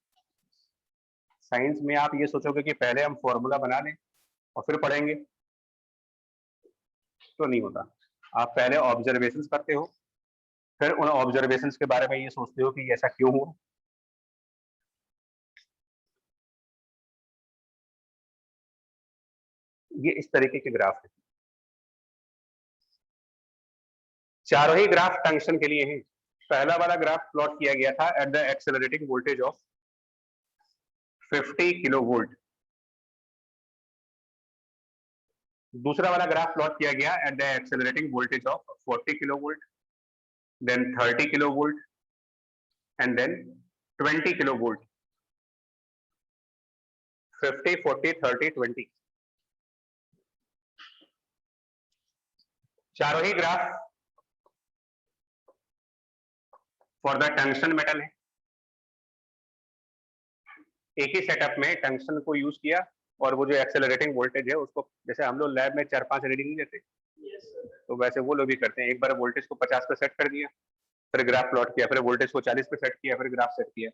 साइंस में आप ये सोचोगे कि पहले हम फॉर्मूला बना लें और फिर पढ़ेंगे, तो नहीं होता। आप पहले ऑब्जर्वेशंस करते हो, फिर उन ऑब्जर्वेशंस के बारे में ये सोचते हो कि ऐसा क्यों हुआ। ये इस तरीके के ग्राफ है, चारों ही ग्राफ टंगस्टन के लिए हैं। पहला वाला ग्राफ प्लॉट किया गया था at the accelerating voltage of 50 kilovolt, दूसरा वाला ग्राफ प्लॉट किया गया at the accelerating voltage of 40 kilovolt, then 30 kilovolt and then 20 kilovolt. 50, 40, 30, 20, चारों ही graph for the tungsten metal है। एक ही सेटअप में टंगस्टन को यूज किया और वो जो एक्सेलरेटिंग वोल्टेज है उसको, जैसे हम लोग लैब में 4-5 रीडिंग नहीं लेते, तो वैसे वो लोग भी करते हैं। एक बार वोल्टेज को 50 पे सेट कर दिया, फिर ग्राफ प्लॉट किया, फिर वोल्टेज को 40 पे सेट किया, फिर ग्राफ सेट किया,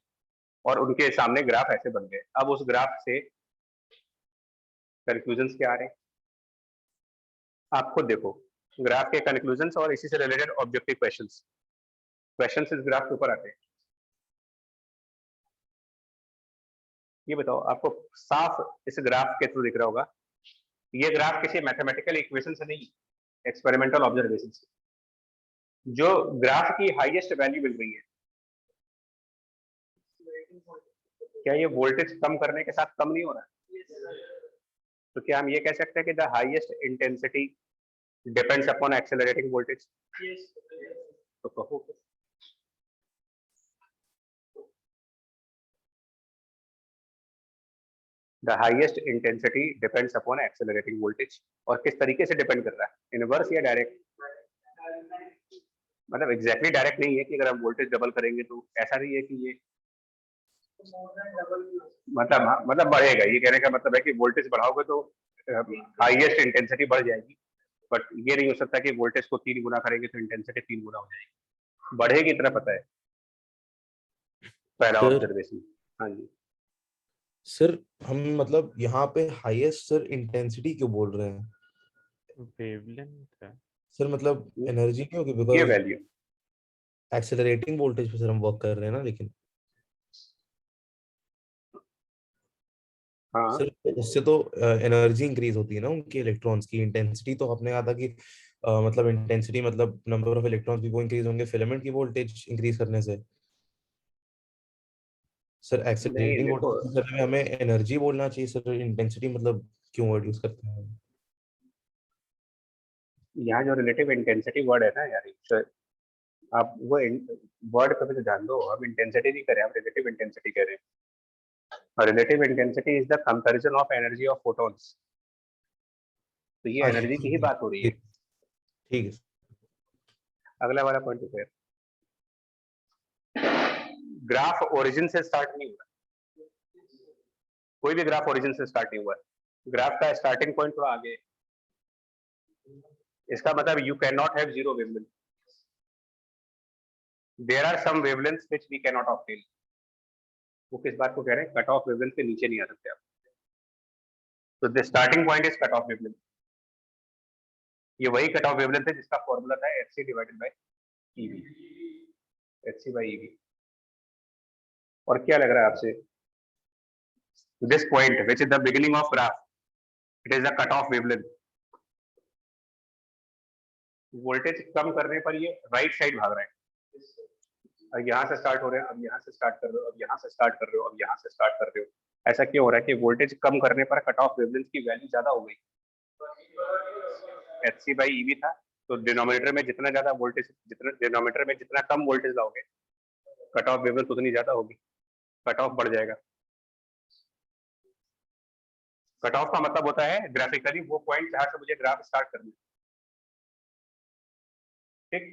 और उनके सामने ग्राफ ऐसे बन गए। अब उस ग्राफ से कंक्लूजन्स क्या आ रहे हैं आप खुद देखो, ग्राफ के कंक्लूजन्स और इसी से रिलेटेड ऑब्जेक्टिव क्वेश्चंस इस ग्राफ के ऊपर आते हैं। ये बताओ, आपको साफ इस ग्राफ के थ्रू दिख रहा होगा, ये ग्राफ किसी मैथमेटिकल इक्वेशन से नहीं, एक्सपेरिमेंटल ऑब्जर्वेशन से। जो ग्राफ की हाईएस्ट वैल्यू मिल रही है, क्या ये वोल्टेज कम करने के साथ कम नहीं हो रहा है? तो क्या हम ये कह सकते हैं कि the highest intensity depends upon accelerating voltage? तो कहो the highest intensity depends upon accelerating voltage. और किस तरीके से डिपेंड कर रहा है, इनवर्स या डायरेक्ट? मतलब एग्जैक्टली डायरेक्ट नहीं है कि अगर हम वोल्टेज डबल करेंगे तो ऐसा नहीं है कि ये मतलब बढ़ेगा। ये कहने का मतलब है कि वोल्टेज बढ़ाओगे तो हाईएस्ट इंटेंसिटी बढ़ जाएगी, बट ये नहीं हो सकता कि वोल्टेज को 3 गुना करेंगे तो इंटेंसिटी 3 गुना हो जाएगी, बढ़ेगी, इतना पता है। पहला सर ऑब्जर्वेशन। हाँ जी सर, हम मतलब यहाँ पे हाईएस्ट सर इंटेंसिटी क्यों बोल रहे हैं वेवलेंथ है। सर? मतलब एनर्जी नहीं होगी, ये बिकॉज वैल्यू एक्सेलरेटिंग वोल्टेज पे सर हम वर्क कर रहे हैं ना। लेकिन हाँ सर उससे तो एनर्जी इंक्रीज होती है ना उनकी, इलेक्ट्रॉन्स की इंटेंसिटी। तो आपने कहा था कि मतलब इंटेंसिटी मतलब नंबर ऑफ इलेक्ट्रॉन्स भी वो इंक्रीज होंगे फिलामेंट की वोल्टेज इंक्रीज करने से। सर नहीं एक्सेलरेटिंग देखो, वोल्टेज करने में हमें एनर्जी बोलना चाहिए सर, इंटेंसिटी मतलब क्यों वर्ड यूज करते हैं? यहाँ जो रिलेटिव इंटेंसिटी वर्ड है ना यार, आप वो वर्ड कभी तो जान दो। हम इंटेंसिटी नहीं कर रहे, हम रिलेटिव इंटेंसिटी कह रहे हैं। और relative intensity is the comparison of energy of photons. तो ये अच्छा एनर्जी की ही ठीक है, बात हो रही है। ठीक ठीक है सर। अगला वाला पॉइंट है, ग्राफ ओरिजिन से स्टार्ट नहीं हुआ, कोई भी ग्राफ ओरिजिन से स्टार्ट नहीं हुआ। ग्राफ का स्टार्टिंग पॉइंट थोड़ा आगे है। इसका मतलब you can not have zero wavelength, there are some wavelengths which we can not obtain. वो किस बात को कह रहे हैं, कट ऑफ वेवलेंथ के नीचे नहीं आ सकते आप। तो the starting point is cut off wavelength. ये वही कट ऑफ वेवलेंथ है जिसका फॉर्मूला था H C divided by EV, H C by EV. और क्या लग रहा है आपसे, this point which is the beginning of graph, it is the cut off wavelength. Voltage कम करने पर ये राइट साइड भाग रहा है। अब यहाँ से स्टार्ट हो रहे हैं, अब यहाँ से स्टार्ट कर रहे हो, अब यहाँ से स्टार्ट कर रहे हो, अब यहाँ से स्टार्ट कर रहे हो। ऐसा क्यों हो रहा है कि वोल्टेज कम करने पर कट ऑफ वेवलेंथ की वैल्यू ज्यादा हो गई। एच सी बाई ईवी था, तो डिनोमिनेटर में जितना ज्यादा वोल्टेज, जितना डिनोमिनेटर में जितना कम वोल्टेज लाओगे, कट ऑफ वेवलेंथ उतनी ज्यादा होगी, कट ऑफ बढ़ जाएगा। कट ऑफ का मतलब होता है ग्राफिकली वो पॉइंट जहां से मुझे ग्राफ स्टार्ट करना है। ठीक,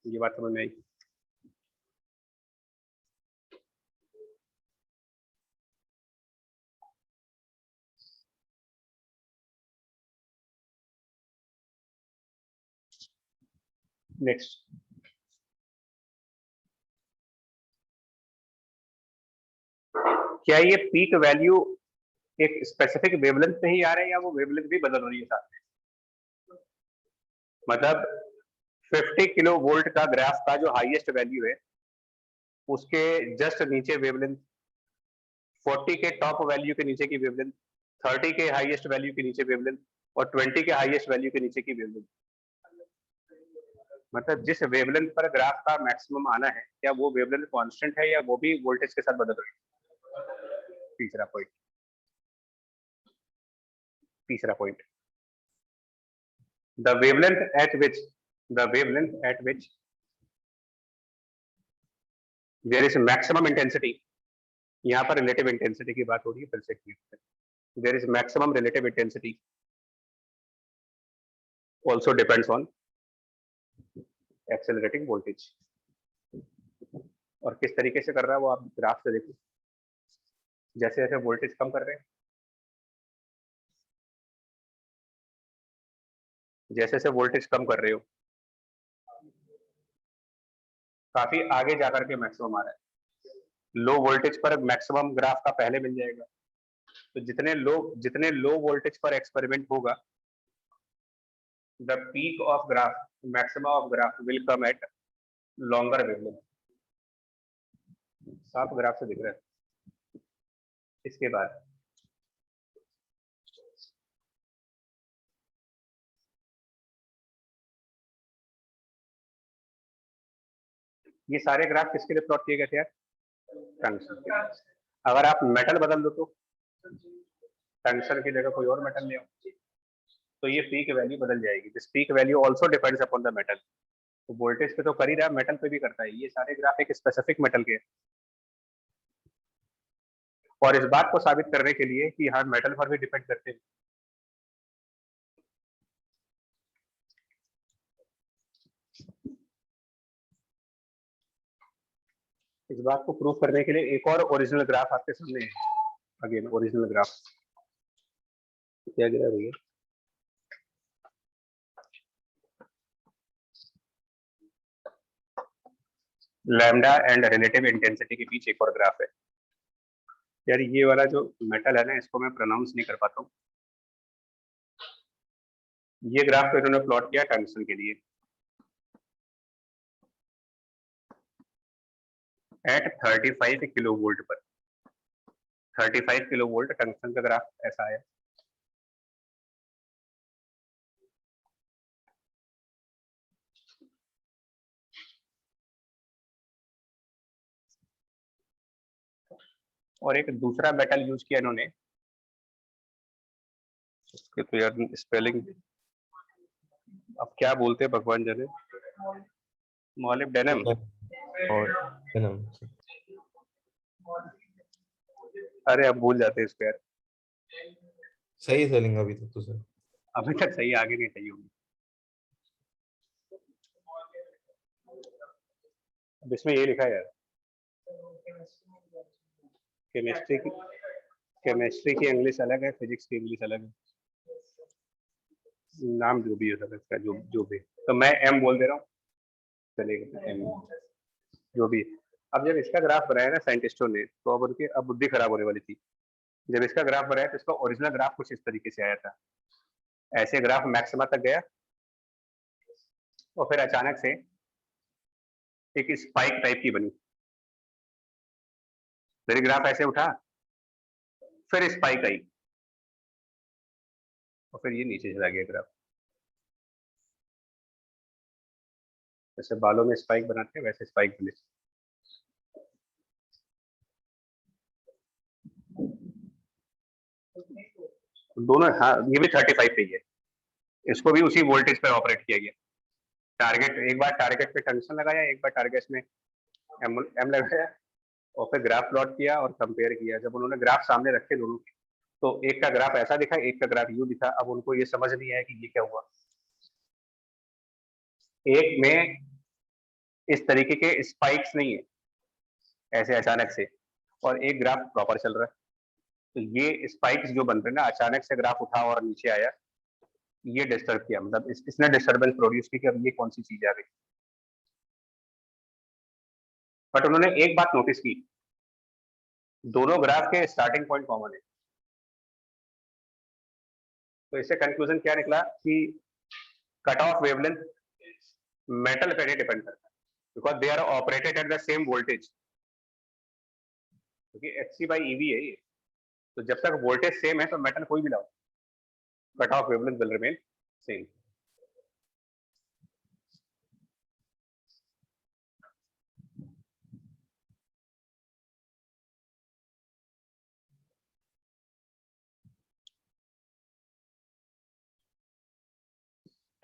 ये बात समझ में आई। नेक्स्ट, क्या ये पीक वैल्यू एक स्पेसिफिक वेवलेंथ पे ही आ रहे हैं या वो वेवलेंथ भी बदल रही है साथ में? मतलब 50 किलो वोल्ट का ग्राफ का जो हाईएस्ट वैल्यू है, उसके जस्ट नीचे वेवलेंथ, 40 के टॉप वैल्यू के नीचे की वेवलेंथ, 30 के हाईएस्ट वैल्यू के नीचे वेवलेंथ, और 20 के हाईएस्ट वैल्यू के नीचे की वेवलेंथ। मतलब जिस वेवलेंथ पर ग्राफ का मैक्सिमम आना है, क्या वो वेवलेंथ कांस्टेंट है या वो भी वोल्टेज के साथ बदल रही है? तीसरा पॉइंट, तीसरा point, the wavelength at which there is maximum intensity। यहाँ पर रिलेटिव इंटेंसिटी की बात हो रही है, फिर से clear, there is maximum relative intensity also depends on accelerating voltage। और किस तरीके से कर रहा है वो आप ग्राफ से देखो, जैसे जैसे वोल्टेज कम कर रहे हैं जैसे जैसे वोल्टेज कम कर रहे हो काफी आगे जाकर के मैक्सिमम आ रहा है। लो वोल्टेज पर मैक्सिमम ग्राफ का पहले मिल जाएगा, तो जितने लो वोल्टेज पर एक्सपेरिमेंट होगा, the peak of graph, maximum of graph will come at longer wavelength. साफ ग्राफ से दिख रहा है। इसके बाद ये सारे ग्राफ किसके लिए प्लॉट किए गए थे यार? टंगस्टन के लिए। अगर आप मेटल बदल दो तो टंगस्टन की जगह कोई और मेटल ले आओ तो ये पीक वैल्यू बदल जाएगी। This peak value also depends upon the metal. तो वोल्टेज पे तो कर ही रहा है, मेटल पे भी करता है। ये सारे ग्राफ एक स्पेसिफिक मेटल के, और इस बात को साबित करने के लिए कि हाँ मेटल पर भी डिपेंड करते हैं, इस बात को प्रूव करने के लिए एक और ओरिजिनल ग्राफ आपके सामने है। अगेन ओरिजिनल ग्राफ क्या गिरा भैया? लैम्डा एंड रिलेटिव इंटेंसिटी के बीच एक और ग्राफ है। यार ये वाला जो मेटल है ना, इसको मैं प्रोनाउंस नहीं कर पाता हूँ। ये ग्राफ तो इन्होंने प्लॉट किया टंगस्टन के लिए एट 35 किलो वोल्ट पर। 35 किलो वोल्ट टंगस्टन का ग्राफ ऐसा है। और एक दूसरा मेटल यूज किया इन्होंने, इसके तो यार स्पेलिंग अब क्या बोलते हैं भगवान जाने, मॉलिब्डेनम और अरे अब भूल जाते हैं इसको यार। सही सेलिंग अभी तक तो सर। अभी तक सही, आगे नहीं सही होगी। अब इसमें ये लिखा है यार, केमिस्ट्री की इंग्लिश अलग है, फिजिक्स की इंग्लिश अलग है, नाम जो भी है सब इसका, जो भी। तो मैं एम बोल दे रहा हूँ, चलेगा एम जो भी। अब जब इसका ग्राफ बनाया ना साइंटिस्टों ने, तो अब उनकी अब बुद्धि खराब होने वाली थी। जब इसका ग्राफ बनाया तो इसका ओरिजिनल ग्राफ कुछ इस तरीके से आया था, ऐसे ग्राफ मैक्सिमा तक गया और फिर अचानक से एक स्पाइक टाइप की बनी, फिर ग्राफ ऐसे उठा, फिर स्पाइक आई और फिर ये नीचे चला गया ग्राफ। जैसे बालों में स्पाइक बनाते हैं वैसे स्पाइक बने। दोनों, हाँ ये भी 35 पे ही है, इसको भी उसी वोल्टेज पे ऑपरेट किया गया। टारगेट, एक बार टारगेट पे टंगस्टन लगाया, एक बार टारगेट में एम लगाया और फिर ग्राफ प्लॉट किया और कंपेयर किया। जब उन्होंने ग्राफ सामने रखे दोनों के, तो एक का ग्राफ ऐसा दिखा, एक का ग्राफ यू दिखा। अब उनको ये समझ नहीं आया कि ये क्या हुआ। एक में इस तरीके के स्पाइक्स नहीं है ऐसे अचानक से, और एक ग्राफ प्रॉपर चल रहा है। तो ये स्पाइक्स जो बन रहे हैं ना, अचानक से ग्राफ उठा और नीचे आया, ये डिस्टर्ब किया, मतलब इसने डिस्टर्बेंस प्रोड्यूस की कि अब ये कौन सी चीज आ गई। बट उन्होंने एक बात नोटिस की, दोनों ग्राफ के स्टार्टिंग पॉइंट कॉमन है। तो इससे कंक्लूजन क्या निकला कि कट ऑफ वेवलेंथ मेटल पे नहीं डिपेंड करता, because they are operated at the same voltage, क्योंकि Hc/eV है ये। तो जब तक वोल्टेज सेम है तो मेटल कोई भी लाओ, cut off wavelength will remain same.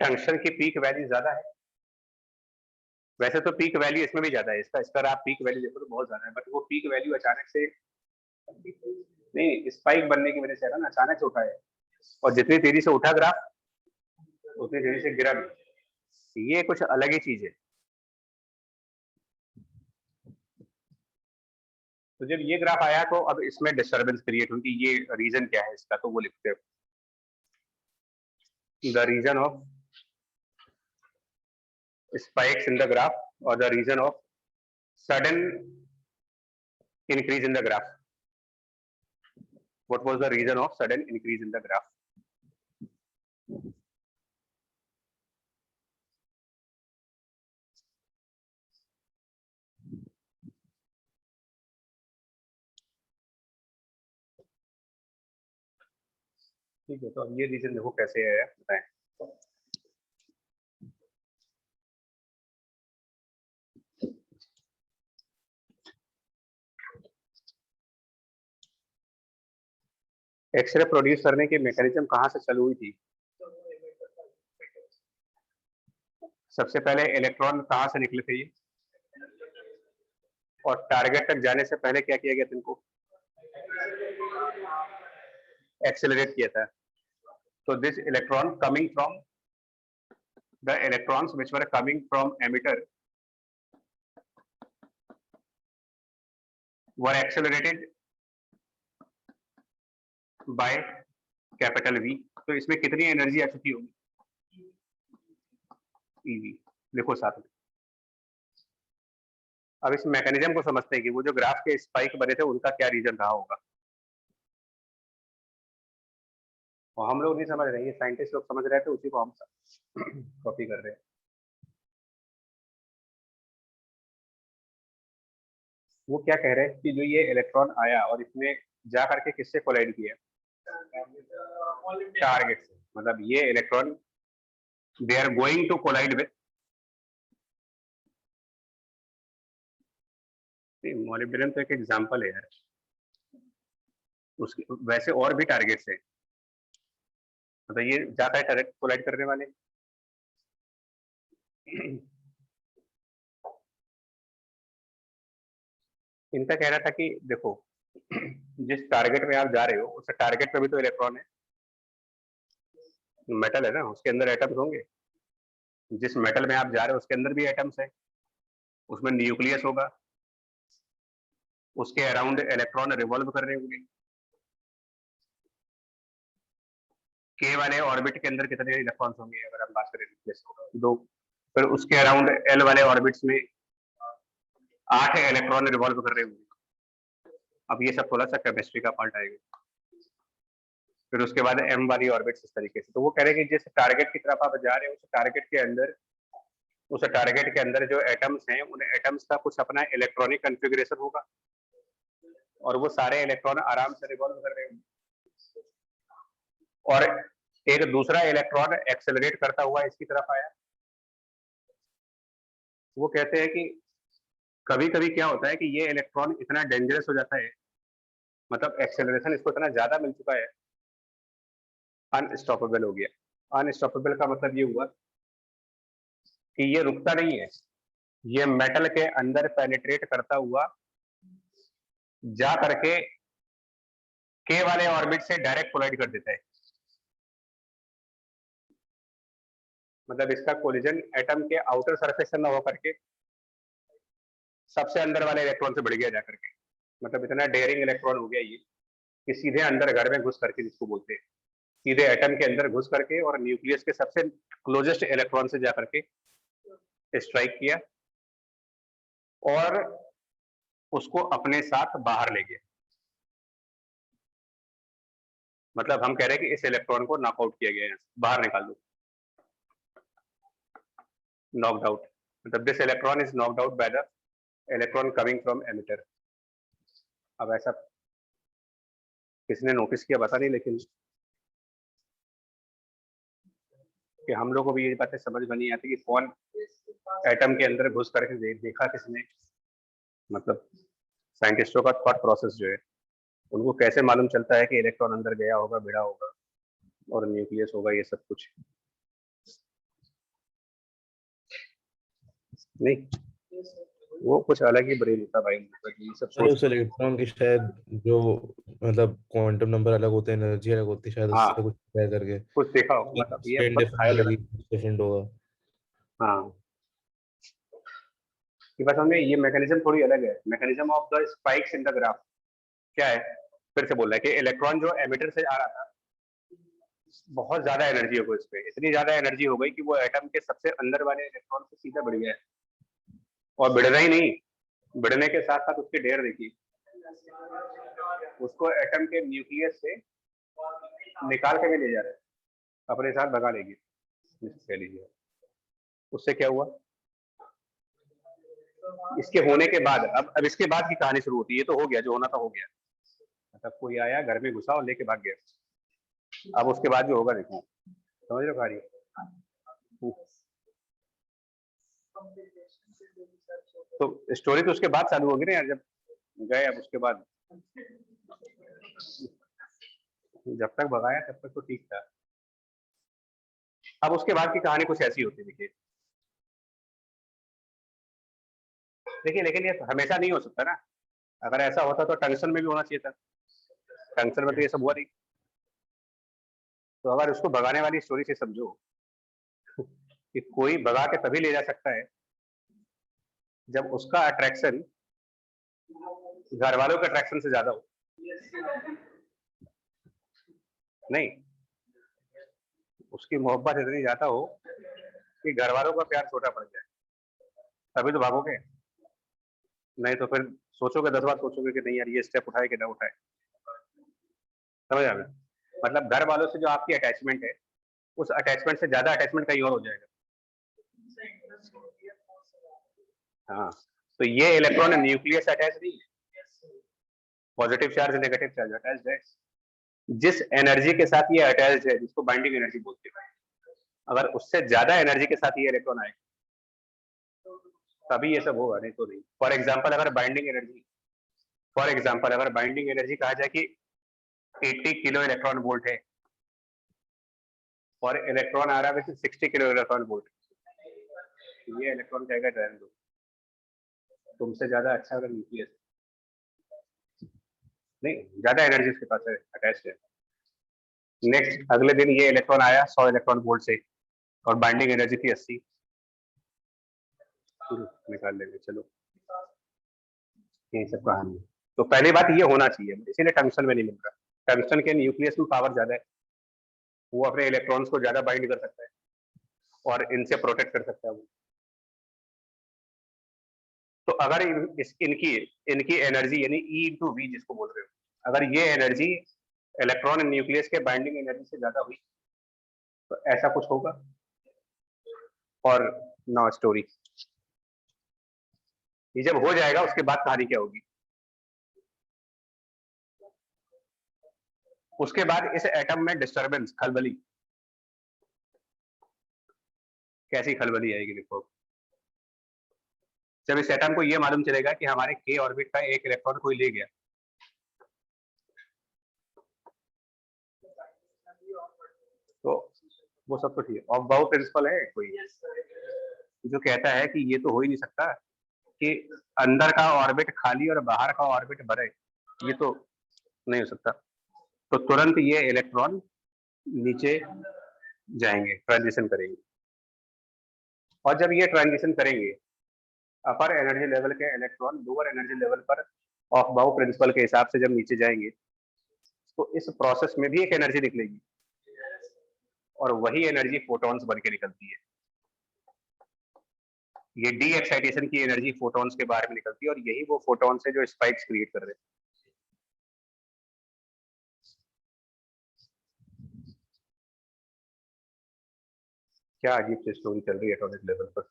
Tungsten की पीक वैल्यू ज्यादा है, वैसे तो पीक वैल्यू इसमें भी ज्यादा है, इसका आप पीक वैल्यू देखो तो बहुत ज्यादा है, बट वो पीक वैल्यू अचानक से नहीं, स्पाइक बनने की वजह से है ना, अचानक से उठा है, और जितनी तेजी से उठा ग्राफ उतनी तेजी से गिरा भी। ये कुछ अलग ही चीज है। तो जब ये ग्राफ आया तो अब इसमें डिस्टर्बेंस क्रिएट हुई, ये रीजन क्या है इसका, तो वो लिखते हैं the reason of spikes in the graph or the region of sudden increase in the graph. What was the reason of sudden increase in the graph? ठीक है, तो अब ये रीजन देखो कैसे है, बताएं। एक्सरे प्रोड्यूस करने की मैकेनिज्म कहाँ से चालू हुई थी? सबसे पहले इलेक्ट्रॉन कहाँ से निकले थे ये, और टारगेट तक जाने से पहले क्या किया गया था इनको? एक्सेलरेट किया था। So this electron coming from the electrons which were coming from emitter were accelerated by capital V. तो इसमें कितनी एनर्जी आ चुकी होगी? EV लिखो साथ में। अब इस मैकेनिज्म को समझते हैं कि वो जो ग्राफ के स्पाइक बने थे उनका क्या रीजन रहा होगा, और हम लोग नहीं समझ रहे हैं, ये साइंटिस्ट लोग समझ रहे थे, उसी को हम कॉपी कर रहे हैं। वो क्या कह रहे हैं कि जो ये इलेक्ट्रॉन आया और इसने जा करके किससे कोलाइड किया? टारगेट से। मतलब ये electron they are going to collide with molybdenum, तो एक एग्जांपल है यार, उसके वैसे और भी टारगेट्स है, मतलब ये जाता है टारगेट कोलाइड करने वाले। इनका कहना था कि देखो जिस टारगेट में आप जा रहे हो उस टारगेट में भी तो इलेक्ट्रॉन है, मेटल है ना, उसके अंदर एटम्स होंगे। जिस मेटल में आप जा रहे हो उसके अंदर भी एटम्स है, उसमें न्यूक्लियस होगा, उसके अराउंड इलेक्ट्रॉन रिवॉल्व कर रहे होंगे। के वाले ऑर्बिट के अंदर कितने इलेक्ट्रॉन्स होंगे अगर हम बात करें न्यूक्लियस होगा 2, फिर उसके अराउंड एल वाले ऑर्बिट्स में 8 इलेक्ट्रॉन रिवॉल्व कर रहे होंगे। अब ये सब थोड़ा सा केमिस्ट्री का पार्ट आएगा। फिर उसके बाद एम वाली ऑर्बिट्स इस तरीके से। तो वो कह रहे हैं कि जिस टारगेट की तरफ आप जा रहे हो उस टारगेट के अंदर जो एटम्स हैं उन एटम्स का कुछ अपना इलेक्ट्रॉनिक कॉन्फ़िगरेशन होगा, और वो सारे इलेक्ट्रॉन आराम से रिवॉल्व कर रहे होंगे, और एक दूसरा इलेक्ट्रॉन एक्सेलरेट करता हुआ इसकी तरफ आया। वो कहते हैं कि कभी कभी क्या होता है कि ये इलेक्ट्रॉन इतना डेंजरस हो जाता है, मतलब एक्सेलरेशन इसको इतना ज्यादा मिल चुका है, अनस्टॉपेबल हो गया। अनस्टॉपेबल का मतलब ये हुआ कि ये रुकता नहीं है, ये मेटल के अंदर पेनिट्रेट करता हुआ जा करके के वाले ऑर्बिट से डायरेक्ट कोलाइड कर देता है। मतलब इसका कोलिजन एटम के आउटर सरफेस से ना हो करके सबसे अंदर वाले इलेक्ट्रॉन से बढ़ गया जाकर के, मतलब इतना डेयरिंग इलेक्ट्रॉन हो गया ये कि सीधे अंदर घर में घुस करके, जिसको बोलते हैं सीधे एटम के अंदर घुस करके और न्यूक्लियस के सबसे क्लोजेस्ट इलेक्ट्रॉन से जाकर के स्ट्राइक किया और उसको अपने साथ बाहर ले गया। मतलब हम कह रहे हैं कि इस इलेक्ट्रॉन को नॉकआउट किया गया है, बाहर निकाल दो, knocked out, मतलब this electron is knocked out by the electron coming from emitter। अब ऐसा किसने नोटिस किया पता नहीं, लेकिन कि हम लोगों को भी ये बातें समझ में नहीं आती कि कौन एटम के अंदर घुस करके देखा किसने, मतलब साइंटिस्टों का थॉट प्रोसेस जो है उनको कैसे मालूम चलता है कि इलेक्ट्रॉन अंदर गया होगा, भिड़ा होगा और न्यूक्लियस होगा, ये सब कुछ नहीं, वो कुछ अलग ही ब्रेन होता भाई, ये सब उस इलेक्ट्रॉन की शायद जो मतलब क्वांटम नंबर अलग होते हैं, एनर्जी अलग होती है, शायद उससे कुछ तय करके कुछ देखा होगा, मतलब ये बहुत हाई लेवल डिफरेंट होगा। हाँ, कि बस हमें ये मैकेनिज्म थोड़ी अलग है। Mechanism of the spikes in the graph क्या है, फिर से बोल रहा है कि इलेक्ट्रॉन जो एमिटर से आ रहा था बहुत ज्यादा एनर्जी हो गई उस पर, इतनी ज्यादा एनर्जी हो गई कि वो एटम के सबसे अंदर वाले इलेक्ट्रॉन से सीधा बढ़ गया है। और बढ़ना ही नहीं, बढ़ने के साथ साथ उसकी ढेर देखिए, उसको एटम के न्यूक्लियस से निकाल के भी ले जा रहे हैं, अपने साथ भगा लेगी कह लीजिए। उससे क्या हुआ? इसके होने के बाद अब इसके बाद की कहानी शुरू होती है। ये तो हो गया, जो होना था हो गया, मतलब कोई आया घर में घुसा और लेके भाग गया। अब उसके बाद जो होगा देखो, समझ लो कहानी। तो स्टोरी तो उसके बाद चालू होगी ना यार, जब गए। अब उसके बाद जब तक भगाया तब तक तो ठीक था। अब उसके बाद की कहानी कुछ ऐसी होती है, देखिए लेकिन ये हमेशा नहीं हो सकता ना। अगर ऐसा होता तो टंक्शन में भी होना चाहिए था, टंक्शन में तो ये सब हुआ नहीं। तो अगर उसको भगाने वाली स्टोरी से समझो कि कोई भगा के तभी ले जा सकता है जब उसका अट्रैक्शन घर वालों के अट्रैक्शन से ज्यादा हो। नहीं, उसकी मोहब्बत इतनी ज्यादा हो कि घर वालों का प्यार छोटा पड़ जाए, तभी तो भागोगे। नहीं तो फिर सोचोगे 10 बार सोचोगे कि नहीं यार ये स्टेप उठाए कि ना उठाए। समझ आ गया? मतलब घर वालों से जो आपकी अटैचमेंट है, उस अटैचमेंट से ज्यादा अटैचमेंट कहीं और हो जाएगा। हाँ, तो ये इलेक्ट्रॉन न्यूक्लियस अटैच नहीं है, positive charge negative charge attached है। जिस एनर्जी के साथ ये अटैच्ड है, जिसको बाइंडिंग एनर्जी बोलते हैं, अगर उससे ज्यादा एनर्जी के साथ ये इलेक्ट्रॉन आए तभी ये सब होगा, नहीं तो नहीं। फॉर एग्जाम्पल अगर बाइंडिंग एनर्जी कहा जाए कि 80 किलो इलेक्ट्रॉन वोल्ट है और इलेक्ट्रॉन आ रहा है 60 किलो इलेक्ट्रॉन वोल्ट, ये इलेक्ट्रॉन कहेगा रहने दो, तुमसे ज्यादा अच्छा अगर न्यूक्लियस नहीं, ज्यादा एनर्जी उसके पास है, अटैच्ड है। नेक्स्ट अगले दिन ये इलेक्ट्रॉन आया 100 इलेक्ट्रॉन वोल्ट से और बाइंडिंग एनर्जी थी 80, निकाल लेंगे चलो, यही सब कहानी है। तो पहली बात ये होना चाहिए, इसीलिए टंक्शन में नहीं मिल रहा। टंक्शन के न्यूक्लियस में पावर ज्यादा है, वो अपने इलेक्ट्रॉन्स को ज्यादा बाइंड कर सकता है और इनसे प्रोटेक्ट कर सकता है वो। तो अगर इनकी एनर्जी यानी E इंटू वी जिसको बोल रहे हो, अगर ये एनर्जी इलेक्ट्रॉन न्यूक्लियस के बाइंडिंग एनर्जी से ज्यादा हुई तो ऐसा कुछ होगा। और नाउ स्टोरी, ये जब हो जाएगा उसके बाद कहानी क्या होगी। उसके बाद इस एटम में डिस्टरबेंस, खलबली। कैसी खलबली आएगी देखो, जब इस एटम को ये मालूम चलेगा कि हमारे k ऑर्बिट का एक इलेक्ट्रॉन कोई ले गया, तो वो सब तो ठीक है। और बाउ प्रिंसिपल है कोई जो कहता है कि ये तो हो ही नहीं सकता कि अंदर का ऑर्बिट खाली और बाहर का ऑर्बिट भरे, ये तो नहीं हो सकता। तो तुरंत ये इलेक्ट्रॉन नीचे जाएंगे, ट्रांजिशन करेंगे। और जब ये ट्रांजिशन करेंगे, अपर एनर्जी लेवल के इलेक्ट्रॉन लोअर एनर्जी लेवल पर ऑफ बाउ प्रिंसिपल के हिसाब से जब नीचे जाएंगे, तो इस प्रोसेस में भी एक एनर्जी निकलेगी और वही एनर्जी फोटॉन्स बन के निकलती है। ये डी एक्साइटेशन की एनर्जी फोटॉन्स के बारे में निकलती है और यही वो फोटॉन्स है जो स्पाइक्स क्रिएट कर रहे हैं। क्या अजीब सी स्टोरी चल रही है एटॉमिक लेवल पर।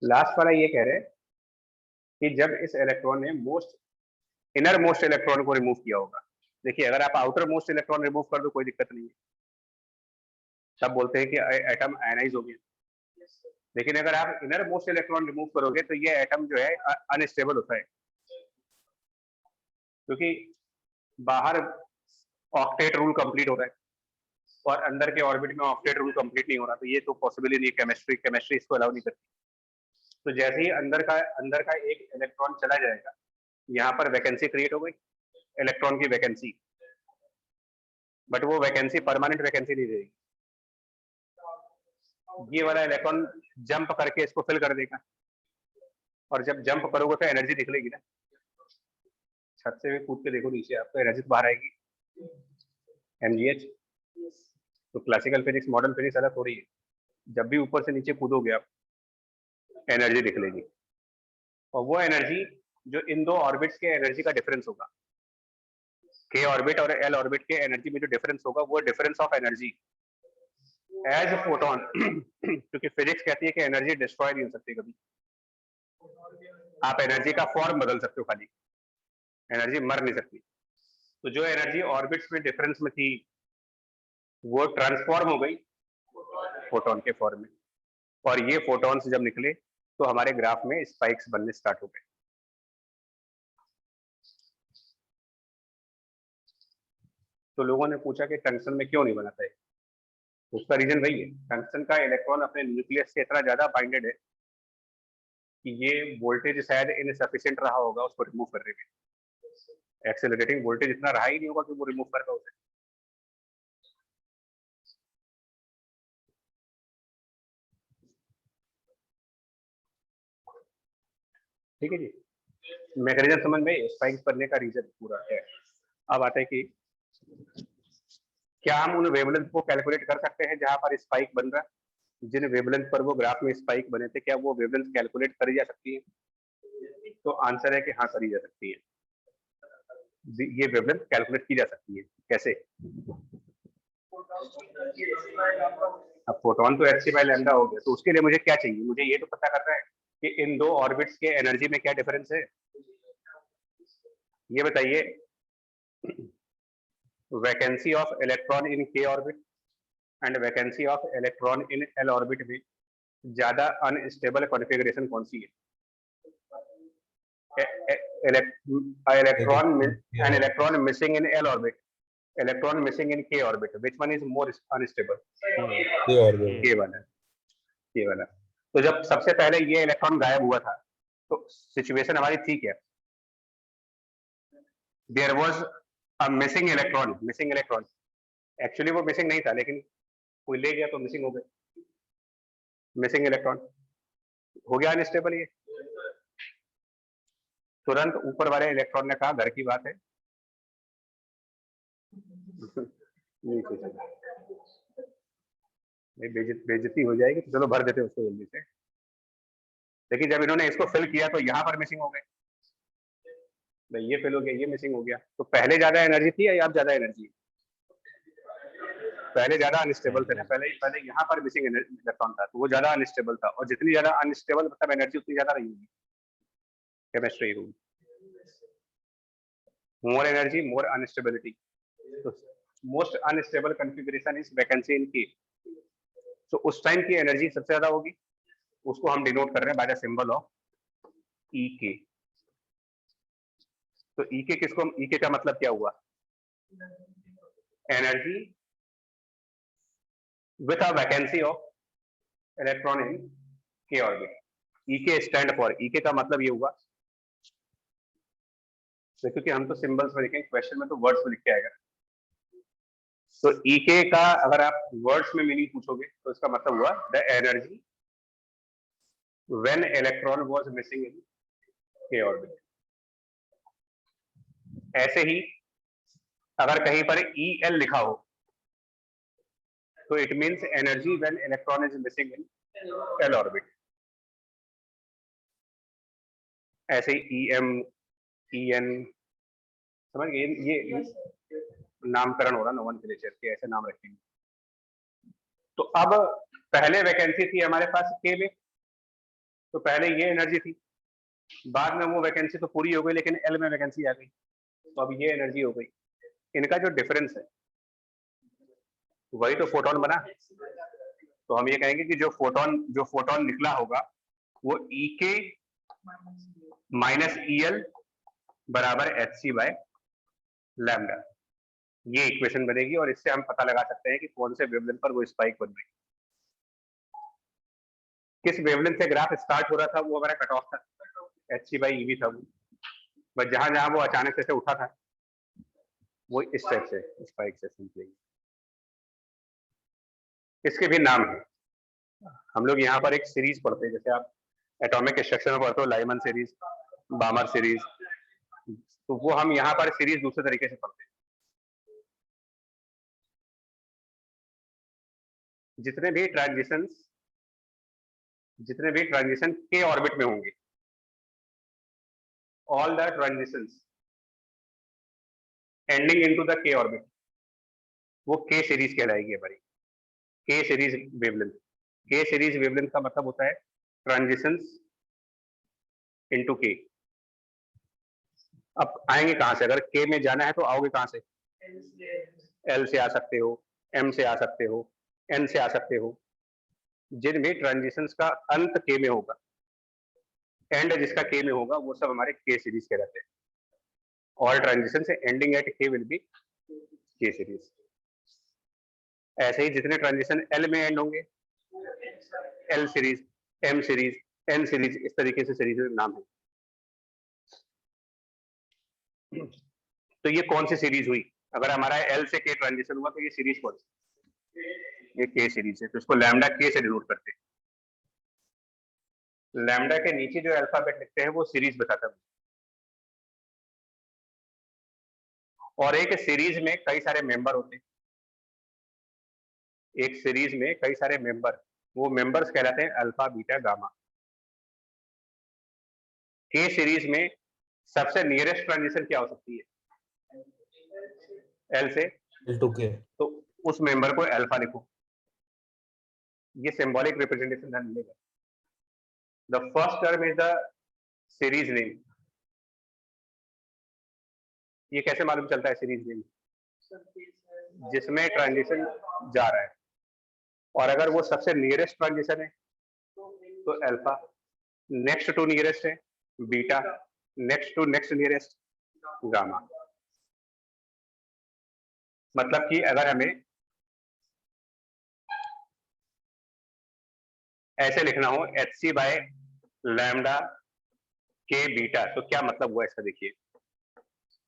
लास्ट वाला ये कह रहे हैं कि जब इस इलेक्ट्रॉन ने इनर मोस्ट इलेक्ट्रॉन को रिमूव किया होगा। देखिए अगर आप आउटर मोस्ट इलेक्ट्रॉन रिमूव कर दो कोई दिक्कत नहीं है, तब बोलते हैं कि एटम आयनाइज हो गया। लेकिन अगर आप इनर मोस्ट इलेक्ट्रॉन रिमूव करोगे तो ये एटम जो है अनस्टेबल होता है, क्योंकि बाहर ऑक्टेट रूल कंप्लीट हो रहा है और अंदर के ऑर्बिट में ऑक्टेट रूल कंप्लीट नहीं हो रहा, तो ये तो पॉसिबल ही नहीं है। केमिस्ट्री इसको अलाउ नहीं करती। तो जैसे ही अंदर का एक इलेक्ट्रॉन चला जाएगा, यहाँ पर वैकेंसी क्रिएट हो गई, इलेक्ट्रॉन की वैकेंसी, बट वो वैकेंसी परमानेंट वैकेंसी नहीं रहेगी। ये वाला इलेक्ट्रॉन जंप करके इसको फिल कर देगा, और जब जंप करोगे तो एनर्जी निकलेगी ना, छत से भी कूद के देखो नीचे, आपको एनर्जी तो बाहर आएगी, mgh। तो क्लासिकल फिजिक्स मॉडर्न फिजिक्स अलग थोड़ी है, जब भी ऊपर से नीचे कूदोगे आप एनर्जी निकलेगी, और वो एनर्जी जो इन दो ऑर्बिट्स के एनर्जी का डिफरेंस होगा, k ऑर्बिट और l ऑर्बिट के एनर्जी में जो डिफरेंस होगा वो difference of energy as photon क्योंकि फिजिक्स कहती है कि एनर्जी डिस्ट्रॉय नहीं हो सकती कभी, आप एनर्जी का फॉर्म बदल सकते हो, खाली एनर्जी मर नहीं सकती। तो जो एनर्जी ऑर्बिट्स में डिफरेंस में थी वो ट्रांसफॉर्म हो गई फोटोन के फॉर्म में, और ये फोटॉन्स जब निकले तो हमारे ग्राफ में स्पाइक्स बनने स्टार्ट हो गए। तो लोगों ने पूछा कि टंगस्टन में क्यों नहीं बनाता है, उसका रीजन वही है, टंगस्टन का इलेक्ट्रॉन अपने न्यूक्लियस से इतना ज्यादा बाइंडेड है कि ये वोल्टेज शायद इनसफिशिएंट रहा होगा उसको रिमूव करने में, एक्सेलरेटिंग वोल्टेज इतना रहा ही नहीं होगा कि वो रिमूव कर पाए उसे। ठीक है जी, मैकेनिज्म समझ में, स्पाइक्स बनने का रीजन पूरा है। अब आता है कि क्या हम उन वेवलेंथ को कैलकुलेट कर सकते हैं जहां पर स्पाइक बन रहा है, जिन वेवलेंथ पर वो ग्राफ में स्पाइक बने थे, क्या वो वेवलेंथ कैलकुलेट करी जा सकती है? तो आंसर है कि हाँ करी जा सकती है, ये वेवलेंथ कैलकुलेट की जा सकती है। कैसे? अब फोटोन तो h बाय लैम्डा हो गया, तो उसके लिए मुझे क्या चाहिए, मुझे ये तो पता करना है कि इन दो ऑर्बिट्स के एनर्जी में क्या डिफरेंस है। ये बताइए, vacancy of electron in k orbit and vacancy of electron in l orbit में ज्यादा अनस्टेबल कॉन्फ़िगरेशन कौन सी है? Electron missing in l orbit, electron missing in k orbit, which one is more unstable? k orbit, k वाला, k वाला। तो जब सबसे पहले ये इलेक्ट्रॉन गायब हुआ था तो सिचुएशन हमारी थी क्या? There was a missing electron, actually वो मिसिंग नहीं था लेकिन कोई ले गया तो मिसिंग हो गया, मिसिंग इलेक्ट्रॉन हो गया अनस्टेबल। ये तुरंत ऊपर वाले इलेक्ट्रॉन ने कहा घर की बात है नीचे चला, बेइज्जती हो जाएगी तो चलो भर देते उसको जल्दी से। लेकिन जब इन्होंने इसको फिल किया तो यहाँ पर मिसिंग हो गए, ये फिल हो गया, ये मिसिंग हो गया। तो पहले ज्यादा एनर्जी थी या अब ज्यादा एनर्जी? पहले ज्यादा अनस्टेबल थे ना, पहले यहाँ पर मिसिंग इलेक्ट्रॉन था तो वो ज्यादा अनस्टेबल था, और जितनी ज्यादा अनस्टेबल मतलब एनर्जी उतनी ज्यादा नहीं होगी, chemistry rule, more energy more instability. तो most unstable configuration is vacancy in k। तो उस टाइम की एनर्जी सबसे ज्यादा होगी, उसको हम डिनोट कर रहे हैं by the symbol of EK। तो EK किसको, EK का मतलब क्या हुआ? Energy with a vacancy of electron in k orbit। EK stand for, EK का मतलब ये हुआ, तो क्योंकि हम तो सिंबल्स में लिखेंगे, क्वेश्चन में तो वर्ड्स में लिख के आएगा। तो EK का अगर आप वर्ड्स में मीनिंग पूछोगे तो इसका मतलब हुआ the energy when electron was missing in k orbit. ऐसे ही अगर कहीं पर EL लिखा हो तो it means energy when electron is missing in l orbit. ऐसे ही EM, EN, समझ गए? ये नामकरण हो रहा नोमेनक्लेचर के, ऐसे नाम रखेंगे। तो अब पहले वैकेंसी थी हमारे पास k में, तो पहले ये एनर्जी थी, बाद में वो वैकेंसी तो पूरी हो गई लेकिन l में वैकेंसी आ गई, तो अब ये एनर्जी हो गई। इनका जो डिफरेंस है वही तो फोटोन बना। तो हम ये कहेंगे कि जो फोटोन निकला होगा वो EK माइनस EL बराबर hc बाय लैम्डा, ये इक्वेशन बनेगी, और इससे हम पता लगा सकते हैं कि कौन से वेवलेंथ पर वो स्पाइक बन रही, किस वेवलेंथ से ग्राफ स्टार्ट हो रहा था, वो हमारा कट ऑफ था, hc बाई EV था वो, बस जहां जहां वो अचानक से उठा था वो इस टाइप से स्पाइक से सिंपली। इसके भी नाम है, हम लोग यहाँ पर एक सीरीज पढ़ते हैं, जैसे आप एटॉमिक स्ट्रक्चर में पढ़ते हो लाइमन सीरीज, बामर सीरीज, तो वो हम यहाँ पर सीरीज दूसरे तरीके से पढ़ते हैं। जितने भी ट्रांजिशन के ऑर्बिट में होंगे, all the transitions ending into the के ऑर्बिट, वो के सीरीज कहलाएगी हमारी, के सीरीज वेवलेंथ। के सीरीज वेवलेंथ का मतलब होता है ट्रांजिशंस इनटू के। अब आएंगे कहां से? अगर के में जाना है तो आओगे कहां से? एल से आ सकते हो, एम से आ सकते हो, एन से आ सकते हो। जिनमें ट्रांजिशंस का अंत के में होगा, एंड जिसका के में होगा, वो सब हमारे के सीरीज के रहते हैं। All transitions ending at K will be K series. ऐसे ही जितने ट्रांजिशन एल में एंड होंगे, L series, M series, N series, इस तरीके से सीरीज का नाम है। तो ये कौन सी सीरीज हुई? अगर हमारा एल से के ट्रांजिशन हुआ तो ये सीरीज कौन सी? ये के सीरीज है, तो इसको लैम्डा के से डिनोट करते हैं। लैम्डा के नीचे जो अल्फाबेट लिखते हैं वो सीरीज बताता है। और एक सीरीज में कई सारे मेंबर होते हैं, एक सीरीज में कई सारे मेंबर, वो मेंबर्स कहलाते हैं अल्फा, बीटा, गामा। के सीरीज में सबसे नियरेस्ट ट्रांजिशन क्या हो सकती है? एल से L2K। तो उस मेंबर को अल्फा लिखो, ये सिंबॉलिक रिप्रेजेंटेशन ध्यान मिलेगा। The first term is the series name. ये कैसे मालूम चलता है सीरीज नेम? जिसमें ट्रांजिशन जा रहा है, और अगर वो सबसे नियरेस्ट ट्रांजिशन है तो अल्फा, नेक्स्ट टू नियरेस्ट है beta, next to next nearest gamma. मतलब कि अगर हमें ऐसे लिखना हो HC by lambda K beta, तो क्या मतलब हुआ इसका? देखिए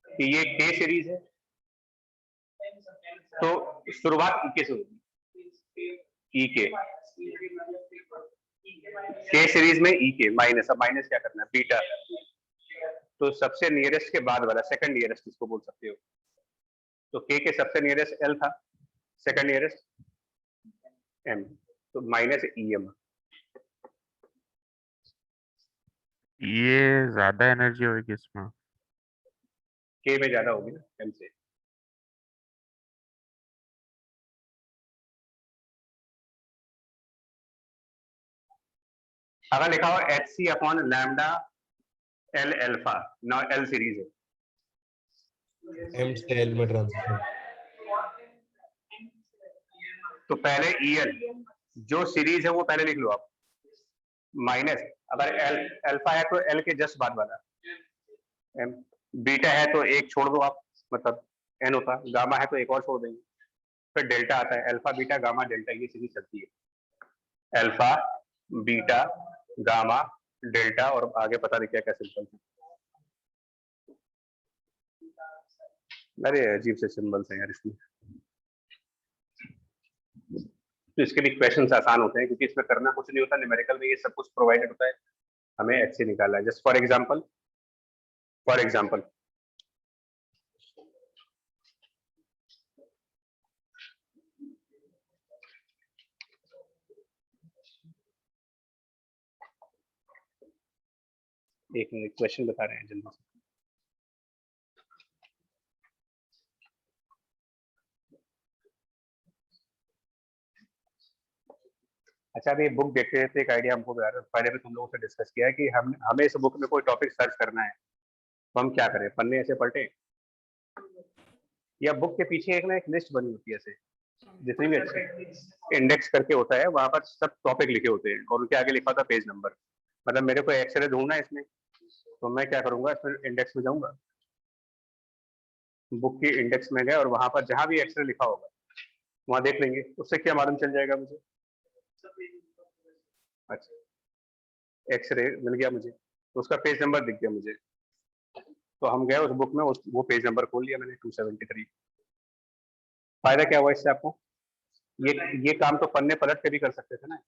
कि ये के सीरीज है, तो शुरुआत ई के से होगी, ई के सीरीज में ई के माइनस, अब माइनस क्या करना है? बीटा, तो सबसे नियरेस्ट के बाद वाला सेकंड नियरेस्ट इसको बोल सकते हो। तो के सबसे नियरेस्ट एल था, सेकंड नियरेस्ट एम, तो माइनस ई एम। ये ज्यादा एनर्जी होगी इसमें। के में ज्यादा होगी ना एम से। अगर लिखा हो HC upon lambda L alpha, ना एल सीरीज है, M से L में ट्रांजिशन। तो पहले EL जो सीरीज है वो पहले लिख लो आप, माइनस अगर एल अल्फा है तो एल के जस्ट बाद वाला एम, बीटा है तो एक छोड़ दो आप, मतलब एन होता, गामा है तो एक और छोड़ देंगे, फिर डेल्टा आता है, अल्फा बीटा गामा डेल्टा, ये सीरीज चलती है। अल्फा बीटा गामा डेल्टा, और आगे पता नहीं क्या क्या सिंबल्स हैं। अरे अजीब से सिंबल्स हैं यार इसमें, तो इसके लिए क्वेश्चंस आसान होते हैं क्योंकि इसमें करना कुछ नहीं होता, न्यूमेरिकल में ये सब कुछ प्रोवाइडेड होता है, हमें HC निकालना है। जस्ट फॉर एग्जांपल एक मिनट, क्वेश्चन बता रहे हैं जल्दी से। अच्छा, अभी बुक देखते हैं तो एक आइडिया हमको आ रहा है, पहले भी तुम लोगों से डिस्कस किया है कि हमें इस बुक में कोई टॉपिक सर्च करना है तो हम क्या करें? पन्ने ऐसे पलटे, या बुक के पीछे एक ना एक लिस्ट बनी होती है ऐसे, जितनी भी अच्छी इंडेक्स करके होता है, वहां पर सब टॉपिक लिखे होते हैं और उनके आगे लिखा होता है पेज नंबर। मतलब मेरे को एक्सरे ढूंढना है इसमें, तो मैं क्या करूंगा, इसमें इंडेक्स में जाऊंगा, बुक की इंडेक्स में गए और वहां पर जहां भी एक्सरे लिखा होगा वहां देख लेंगे, उससे क्या मालूम चल जाएगा मुझे? अच्छा, एक्सरे मिल गया मुझे, तो उसका पेज नंबर दिख गया मुझे, तो हम गए उस बुक में, वो पेज नंबर खोल लिया मैंने 273। फायदा क्या हुआ इससे आपको? ये काम तो पन्ने पलट के भी कर सकते थे ना,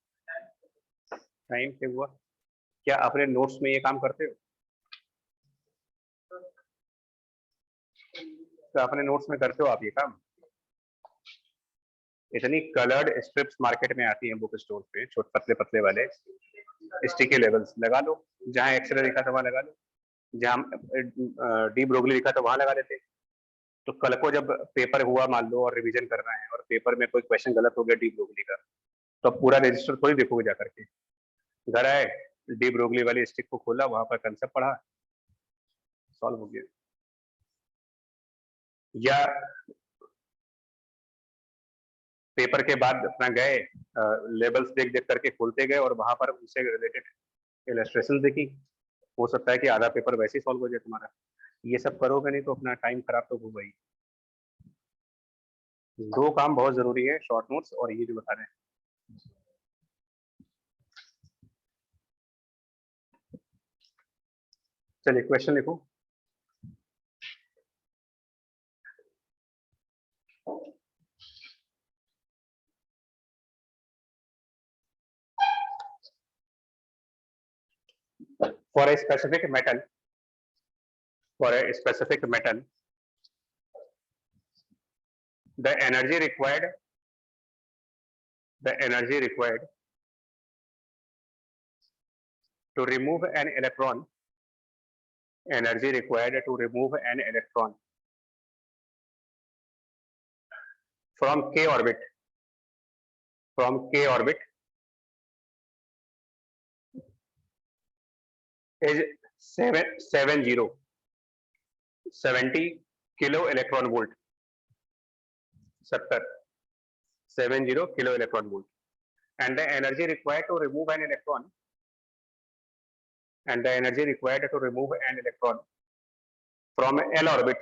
टाइम सेव हुआ। क्या अपने नोट्स में ये काम करते हो? क्या अपने नोट्स में करते हो आप ये काम? इतनी कलर्ड स्ट्रिप्स मार्केट में आती हैं बुक स्टोर पे, छोटे पतले पतले वाले स्टिकी लेबल्स, लगा लो। जहां एक्सरे लिखा था वहां लगा लो, जहां डी ब्रोगली लिखा था वहां लगा देते। तो कल को जब पेपर हुआ मान लो और रिवीजन करना है और पेपर में कोई क्वेश्चन गलत हो गया डी ब्रोगली का, तो अब पूरा रजिस्टर थोड़ी देखोगे जा करके। घर आए, डी ब्रोगली वाली स्टिक को खोला, वहां पर कंसेप्ट पढ़ा, सॉल्व हो गया। या पेपर के बाद अपना गए, लेबल्स देख देख करके खोलते गए और वहां पर उनसे रिलेटेड इलस्ट्रेशन देखी। हो सकता है कि आधा पेपर वैसे ही सॉल्व हो जाए तुम्हारा। ये सब करोगे नहीं तो अपना टाइम खराब तो होगा ही। दो काम बहुत जरूरी है, शॉर्ट नोट्स और ये जो बता रहे हैं। चलिए क्वेश्चन लिखो। For a specific metal, the energy required to remove an electron from k orbit is 70 kilo electron volt. 70 kilo electron volt, and the energy required to remove an electron from L orbit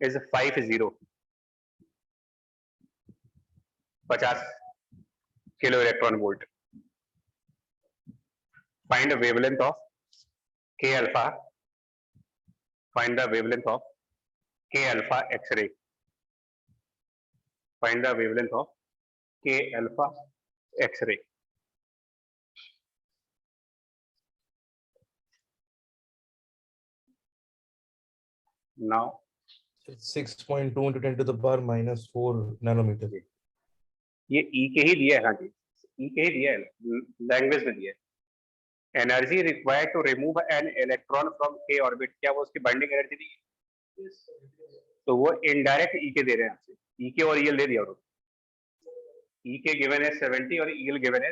is 50 kilo electron volt. Find the wavelength of k alpha. Find the wavelength of k alpha X-ray. Find the wavelength of k alpha X-ray. Now 6.2 into 10 to the power minus 4 nanometer. ये E के ही दिया है। हाँ जी, E के ही दिया है, language में दिया है। Energy required to remove an electron from K orbit, क्या वो उसकी बाइंडिंग एनर्जी दी है? तो वो इनडायरेक्ट ई के दे रहे हैं आपसे, ई के और ईएल दे दिया उन्होंने। ई के गिवन है 70 और ईएल गिवन है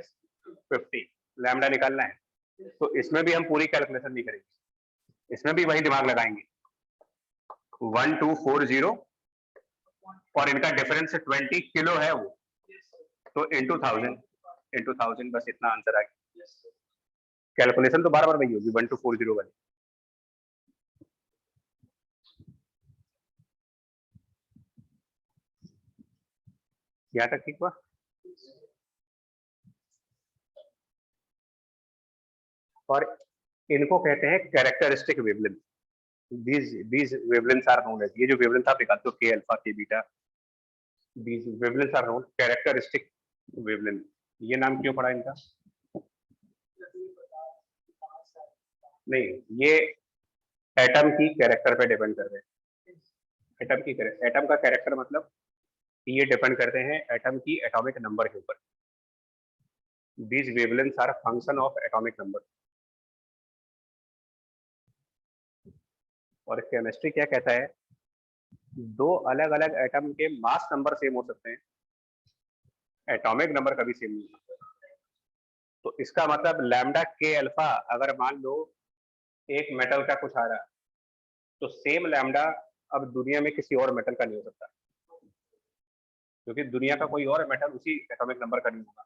50, लैम्डा निकालना है। तो इसमें भी हम पूरी कैलकुलेशन नहीं करेंगे, इसमें भी वही दिमाग लगाएंगे। 1240 और इनका डिफरेंस 20 किलो है वो, तो इंटू 1000 बस इतना आंसर आ गया। कैलकुलेशन तो बार बार वही होगी 1240 वाली। यहाँ तक ठीक हुआ? और इनको कहते हैं characteristic wavelength. these wavelengths are known as, ये जो वेवलेंथ आप निकालते हो के अल्फा के beta, these wavelengths are known characteristic wavelength. ये नाम क्यों पड़ा इनका? नहीं, ये एटम की कैरेक्टर पे डिपेंड कर रहे हैं। एटम का कैरेक्टर मतलब ये डिपेंड करते हैं एटम की एटॉमिक नंबर के ऊपर। these wavelengths are function of atomic number। और केमिस्ट्री क्या कहता है? दो अलग अलग एटम के मास नंबर सेम हो सकते हैं, एटॉमिक नंबर कभी सेम नहीं हो सकता। तो इसका मतलब लैम्डा के अल्फा अगर मान लो एक मेटल का कुछ आ रहा, तो सेम लैम्डा अब दुनिया में किसी और मेटल का नहीं हो सकता, क्योंकि दुनिया का कोई और मेटल उसी एटॉमिक नंबर का नहीं होगा।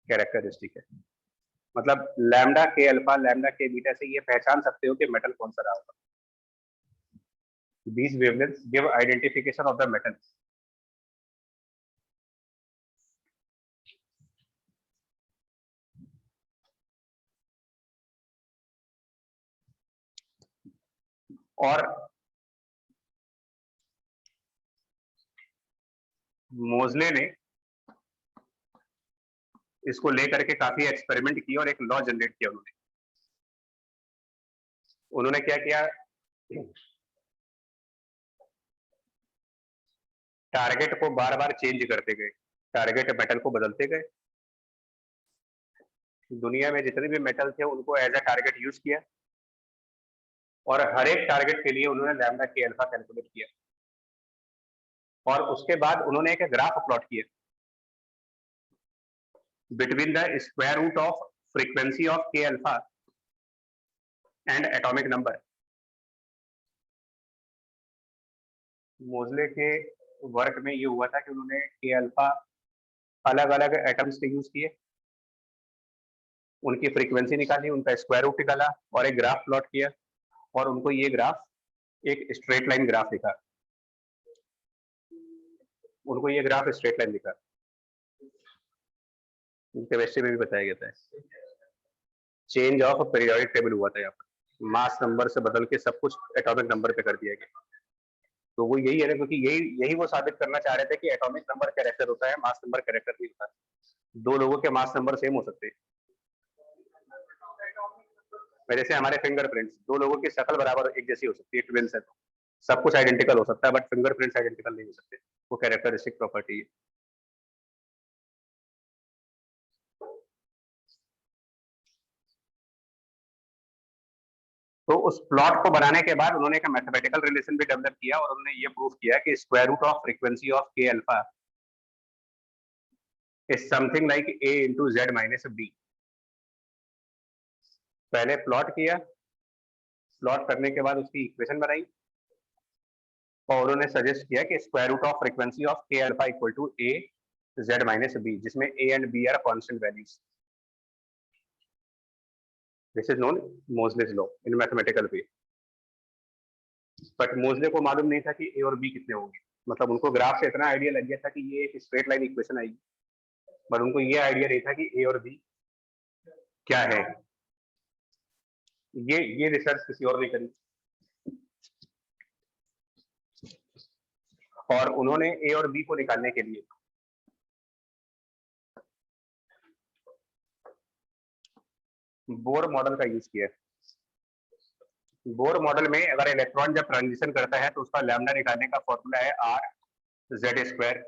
कैरेक्टरिस्टिक है, मतलब लैम्डा के अल्फा लैम्डा के बीटा से ये पहचान सकते हो कि मेटल कौन सा रहा होगा। These wavelengths give identification of the metal। और मोजले ने इसको लेकर के काफी एक्सपेरिमेंट किए और एक लॉ जनरेट किया उन्होंने क्या किया, टारगेट को बार बार चेंज करते गए, टारगेट मेटल को बदलते गए, दुनिया में जितने भी मेटल थे उनको एज अ टारगेट यूज किया और हर एक टारगेट के लिए उन्होंने लैम्डा के अल्फा कैलकुलेट किया और उसके बाद उन्होंने एक ग्राफ प्लॉट किया between the square root of frequency of K alpha and atomic number. Moseley के वर्क में ये हुआ था कि उन्होंने के अल्फा अलग अलग एटम्स के यूज किए, उनकी फ्रीक्वेंसी निकाली, उनका स्क्वायर रूट निकाला और एक ग्राफ प्लॉट किया और उनको ये ग्राफ एक स्ट्रेट लाइन ग्राफ दिखा, उनको ये ग्राफ स्ट्रेट लाइन दिखा। केमिस्ट्री में भी बताया गया था, चेंज ऑफ पीरियोडिक टेबल हुआ था यहाँ पर, मास नंबर से बदल के सब कुछ एटॉमिक नंबर पे कर दिया गया। तो वो यही है ना, क्योंकि यही वो साबित करना चाह रहे थे कि एटॉमिक नंबर कैरेक्टर होता है, मास नंबर कैरेक्टर नहीं होता। दो लोगों के मास नंबर सेम हो सकते हैं, जैसे हमारे फिंगरप्रिंट्स, दो लोगों की शक्ल बराबर एक जैसी हो सकती है, ट्विंस है तो सब कुछ आइडेंटिकल हो सकता है, बट फिंगरप्रिंट्स आइडेंटिकल नहीं हो सकते, वो कैरेक्टरिस्टिक प्रॉपर्टी है। तो उस प्लॉट को बनाने के बाद उन्होंने एक मैथमेटिकल रिलेशन भी डेवलप किया और उन्होंने ये प्रूव किया कि square root of frequency of K alpha is something like a into z minus b। पहले प्लॉट किया, प्लॉट करने के बाद उसकी इक्वेशन बनाई और उन्होंने सजेस्ट किया कि square root of frequency of K alpha equal to a z minus b, जिसमें a and b are constant values. This is known Moseley's law in mathematical way. But Moseley को मालूम नहीं था कि a और b कितने होंगे, मतलब उनको ग्राफ से इतना आइडिया लग गया था कि ये एक स्ट्रेट लाइन इक्वेशन आएगी, बट उनको ये आइडिया नहीं था कि a और b क्या है। ये रिसर्च किसी और ने करी और उन्होंने a और b को निकालने के लिए बोर मॉडल का यूज किया। बोर मॉडल में अगर इलेक्ट्रॉन जब ट्रांजिशन करता है तो उसका लैम्डा निकालने का फॉर्मूला है r(z)²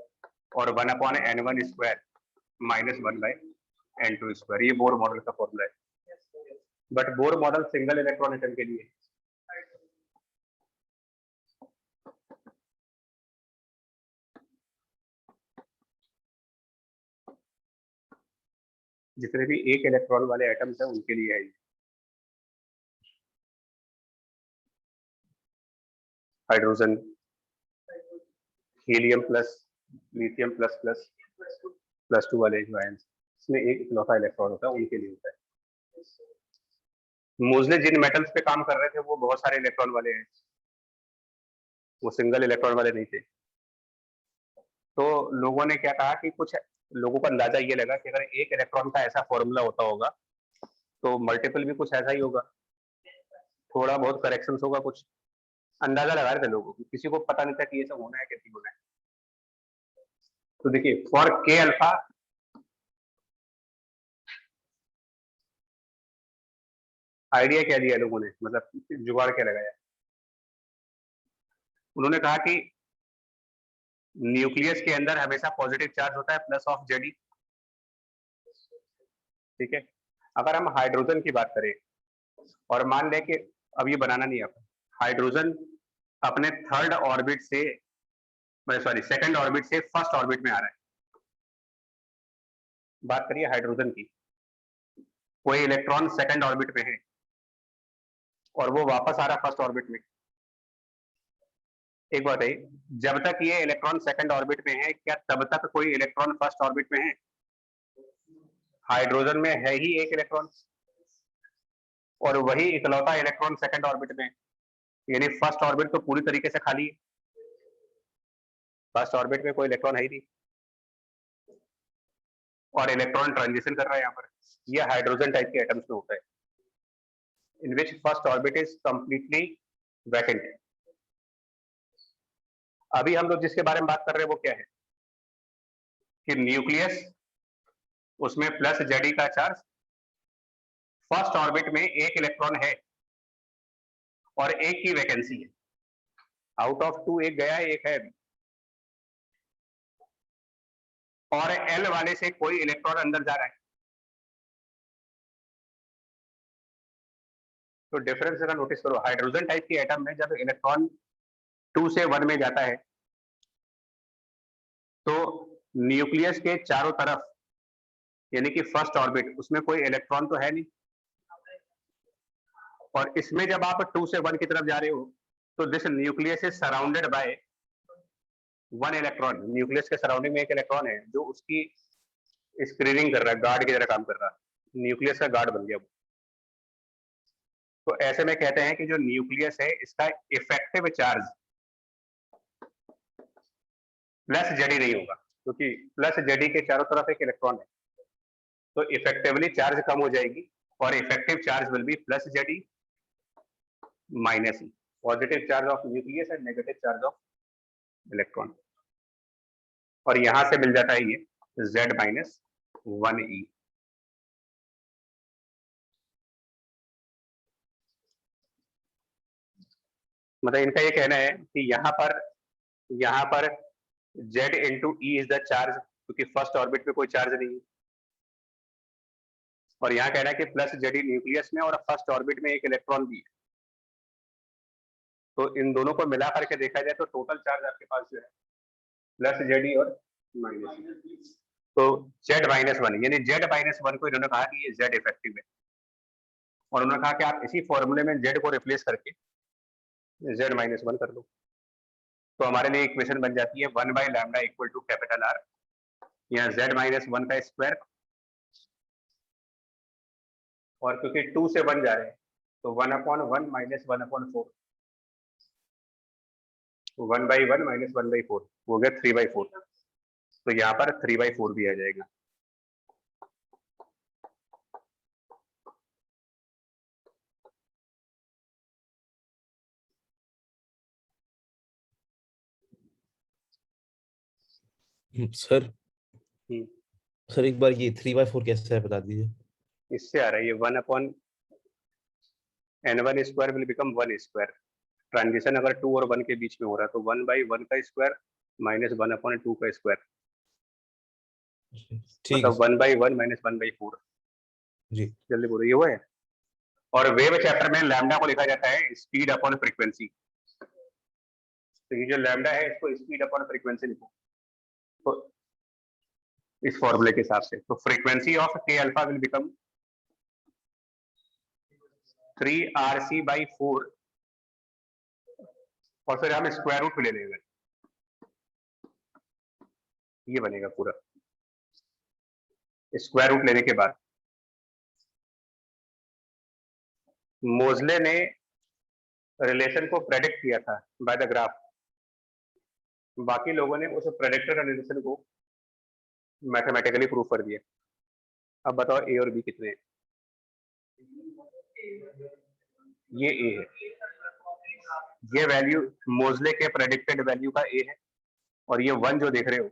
और 1/n1 square minus 1/n2 square. ये बोर मॉडल का फॉर्मूला है, but Bohr model single electron atom के लिए। जितने भी एक इलेक्ट्रॉन वाले एटम्स हैं उनके लिए है। Hydrogen, helium plus, lithium plus plus, +2 वाले जो आयंस, इसमें एक इकलौता इलेक्ट्रॉन होता है, उनके लिए होता है। मोस्टली जिन मेटल्स पे काम कर रहे थे वो बहुत सारे इलेक्ट्रॉन वाले हैं, वो सिंगल इलेक्ट्रॉन वाले नहीं थे। तो लोगों ने क्या कहा कि कुछ लोगों को अंदाजा ये लगा कि अगर एक इलेक्ट्रॉन का ऐसा फॉर्मूला होता होगा तो मल्टीपल भी कुछ ऐसा ही होगा, थोड़ा बहुत करेक्शंस होगा, कुछ अंदाजा लगा रहे थे लोगों को, किसी को पता नहीं था कि ये सब होना है कि नहीं होना है। तो देखिए फॉर के अल्फा आइडिया क्या दिया लोगों ने, मतलब जुगाड़ क्या लगाया। उन्होंने कहा कि न्यूक्लियस के अंदर हमेशा पॉजिटिव चार्ज होता है प्लस ऑफ Ze, ठीक है। अगर हम हाइड्रोजन की बात करें और मान लें कि अब ये बनाना नहीं है, हाइड्रोजन अपने थर्ड ऑर्बिट से, सॉरी सेकंड ऑर्बिट से फर्स्ट ऑर्बिट में आ रहा है। बात करिए हाइड्रोजन की, कोई इलेक्ट्रॉन सेकंड ऑर्बिट में है और वो वापस आ रहा है फर्स्ट ऑर्बिट में। एक बात है, जब तक ये इलेक्ट्रॉन सेकंड ऑर्बिट में है, क्या तब तक कोई इलेक्ट्रॉन फर्स्ट ऑर्बिट में है? हाइड्रोजन में है ही एक इलेक्ट्रॉन और वही इकलौता इलेक्ट्रॉन सेकंड ऑर्बिट में, यानी फर्स्ट ऑर्बिट तो पूरी तरीके से खाली है, फर्स्ट ऑर्बिट में कोई इलेक्ट्रॉन है ही नहीं और इलेक्ट्रॉन ट्रांजिशन कर रहा है यहाँ पर। ये हाइड्रोजन टाइप के एटम्स में होता है, in which first orbit is completely vacant. अभी हम लोग जिसके बारे में बात कर रहे हैं वो क्या है, कि न्यूक्लियस उसमें प्लस Ze का चार्ज, फर्स्ट ऑर्बिट में एक इलेक्ट्रॉन है और एक की वैकेंसी है, आउट ऑफ 2 एक गया है, एक है, और L वाले से कोई इलेक्ट्रॉन अंदर जा रहा है। तो डिफरेंस जरा नोटिस करो, हाइड्रोजन टाइप की एटम में जब इलेक्ट्रॉन 2 से 1 में जाता है तो न्यूक्लियस के चारों तरफ, यानी कि फर्स्ट ऑर्बिट, उसमें कोई इलेक्ट्रॉन तो है नहीं, और इसमें जब आप 2 से 1 की तरफ जा रहे हो तो this nucleus is surrounded by 1 electron. Nucleus के सराउंडिंग में एक इलेक्ट्रॉन है जो उसकी स्क्रीनिंग कर रहा है, गार्ड की तरह काम कर रहा है, न्यूक्लियस का गार्ड बन गया वो। तो ऐसे में कहते हैं कि जो न्यूक्लियस है इसका इफेक्टिव चार्ज प्लस Ze नहीं होगा, क्योंकि प्लस Ze के चारों तरफ एक इलेक्ट्रॉन है, तो इफेक्टिवली चार्ज कम हो जाएगी और effective charge will be plus Ze minus E, positive charge of nucleus and negative charge of electron, और यहां से मिल जाता है ये Z माइनस 1E। मतलब इनका ये कहना है कि यहाँ पर Z into E is the charge, क्योंकि फर्स्ट ऑर्बिट में कोई चार्ज नहीं है, और यहाँ कहना है कि प्लस Ze न्यूक्लियस में और फर्स्ट ऑर्बिट में एक इलेक्ट्रॉन भी है। तो इन दोनों को मिला करके देखा जाए तो टोटल चार्ज आपके पास जो है प्लस Ze और माइनस, तो Z माइनस 1, यानी Z माइनस 1 को इन्होंने कहा कि ये Z इफेक्टिव है, और उन्होंने कहा कि आप इसी फॉर्मूले में Z को रिप्लेस करके Z माइनस 1 कर लो, तो हमारे लिए इक्वेशन बन जाती है 1 by lambda equal to capital R, यहाँ Z माइनस 1 का स्क्वायर, और क्योंकि 2 से 1 जा रहे हैं तो 1/1 माइनस 1/4, 1/1 माइनस 1/4 हो गया 3/4, तो यहाँ पर 3/4 भी आ जाएगा। सर एक बार ये 3/4 कैसे है बता दीजिए। इससे आ रहा है ये 1/n1 square will become 1 square, transition अगर 2 और 1 के बीच में हो रहा है तो 1/1 का स्क्वायर माइनस 1/2 का स्क्वायर, ठीक है मतलब 1/1 माइनस 1/4। जी, जल्दी बोलो, ये वो है। और वेव चैप्टर में लैम्डा को लिखा जाता है स्पीड अपॉन फ्रीक्वेंसी, तो ये जो लैम्डा है इसको स्पीड अपॉन फ्रीक्वेंसी लिखो तो इस फॉर्मूले के हिसाब से, तो frequency of k alpha will become 3RC/4, और फिर हम स्क्वायर रूट ले लेंगे, ये बनेगा पूरा। स्क्वायर रूट लेने के बाद मोजले ने रिलेशन को प्रेडिक्ट किया था बाय द ग्राफ, बाकी लोगों ने उस प्रेडिक्टेड रिलेशन को मैथमेटिकली प्रूव कर दिया। अब बताओ ए और बी कितने हैं? ये ए है, ये वैल्यू मोजले के प्रेडिक्टेड वैल्यू का ए है, और ये 1 जो देख रहे हो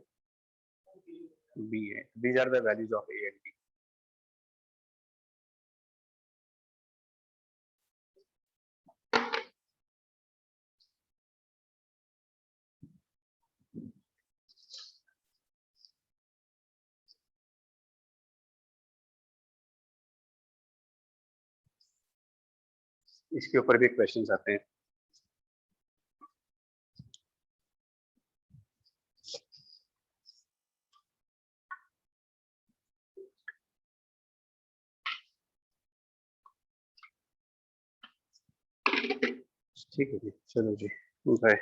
बी है। These are the values of A and B. इसके ऊपर भी क्वेश्चंस आते हैं। ठीक है जी, चलो जी, बाय।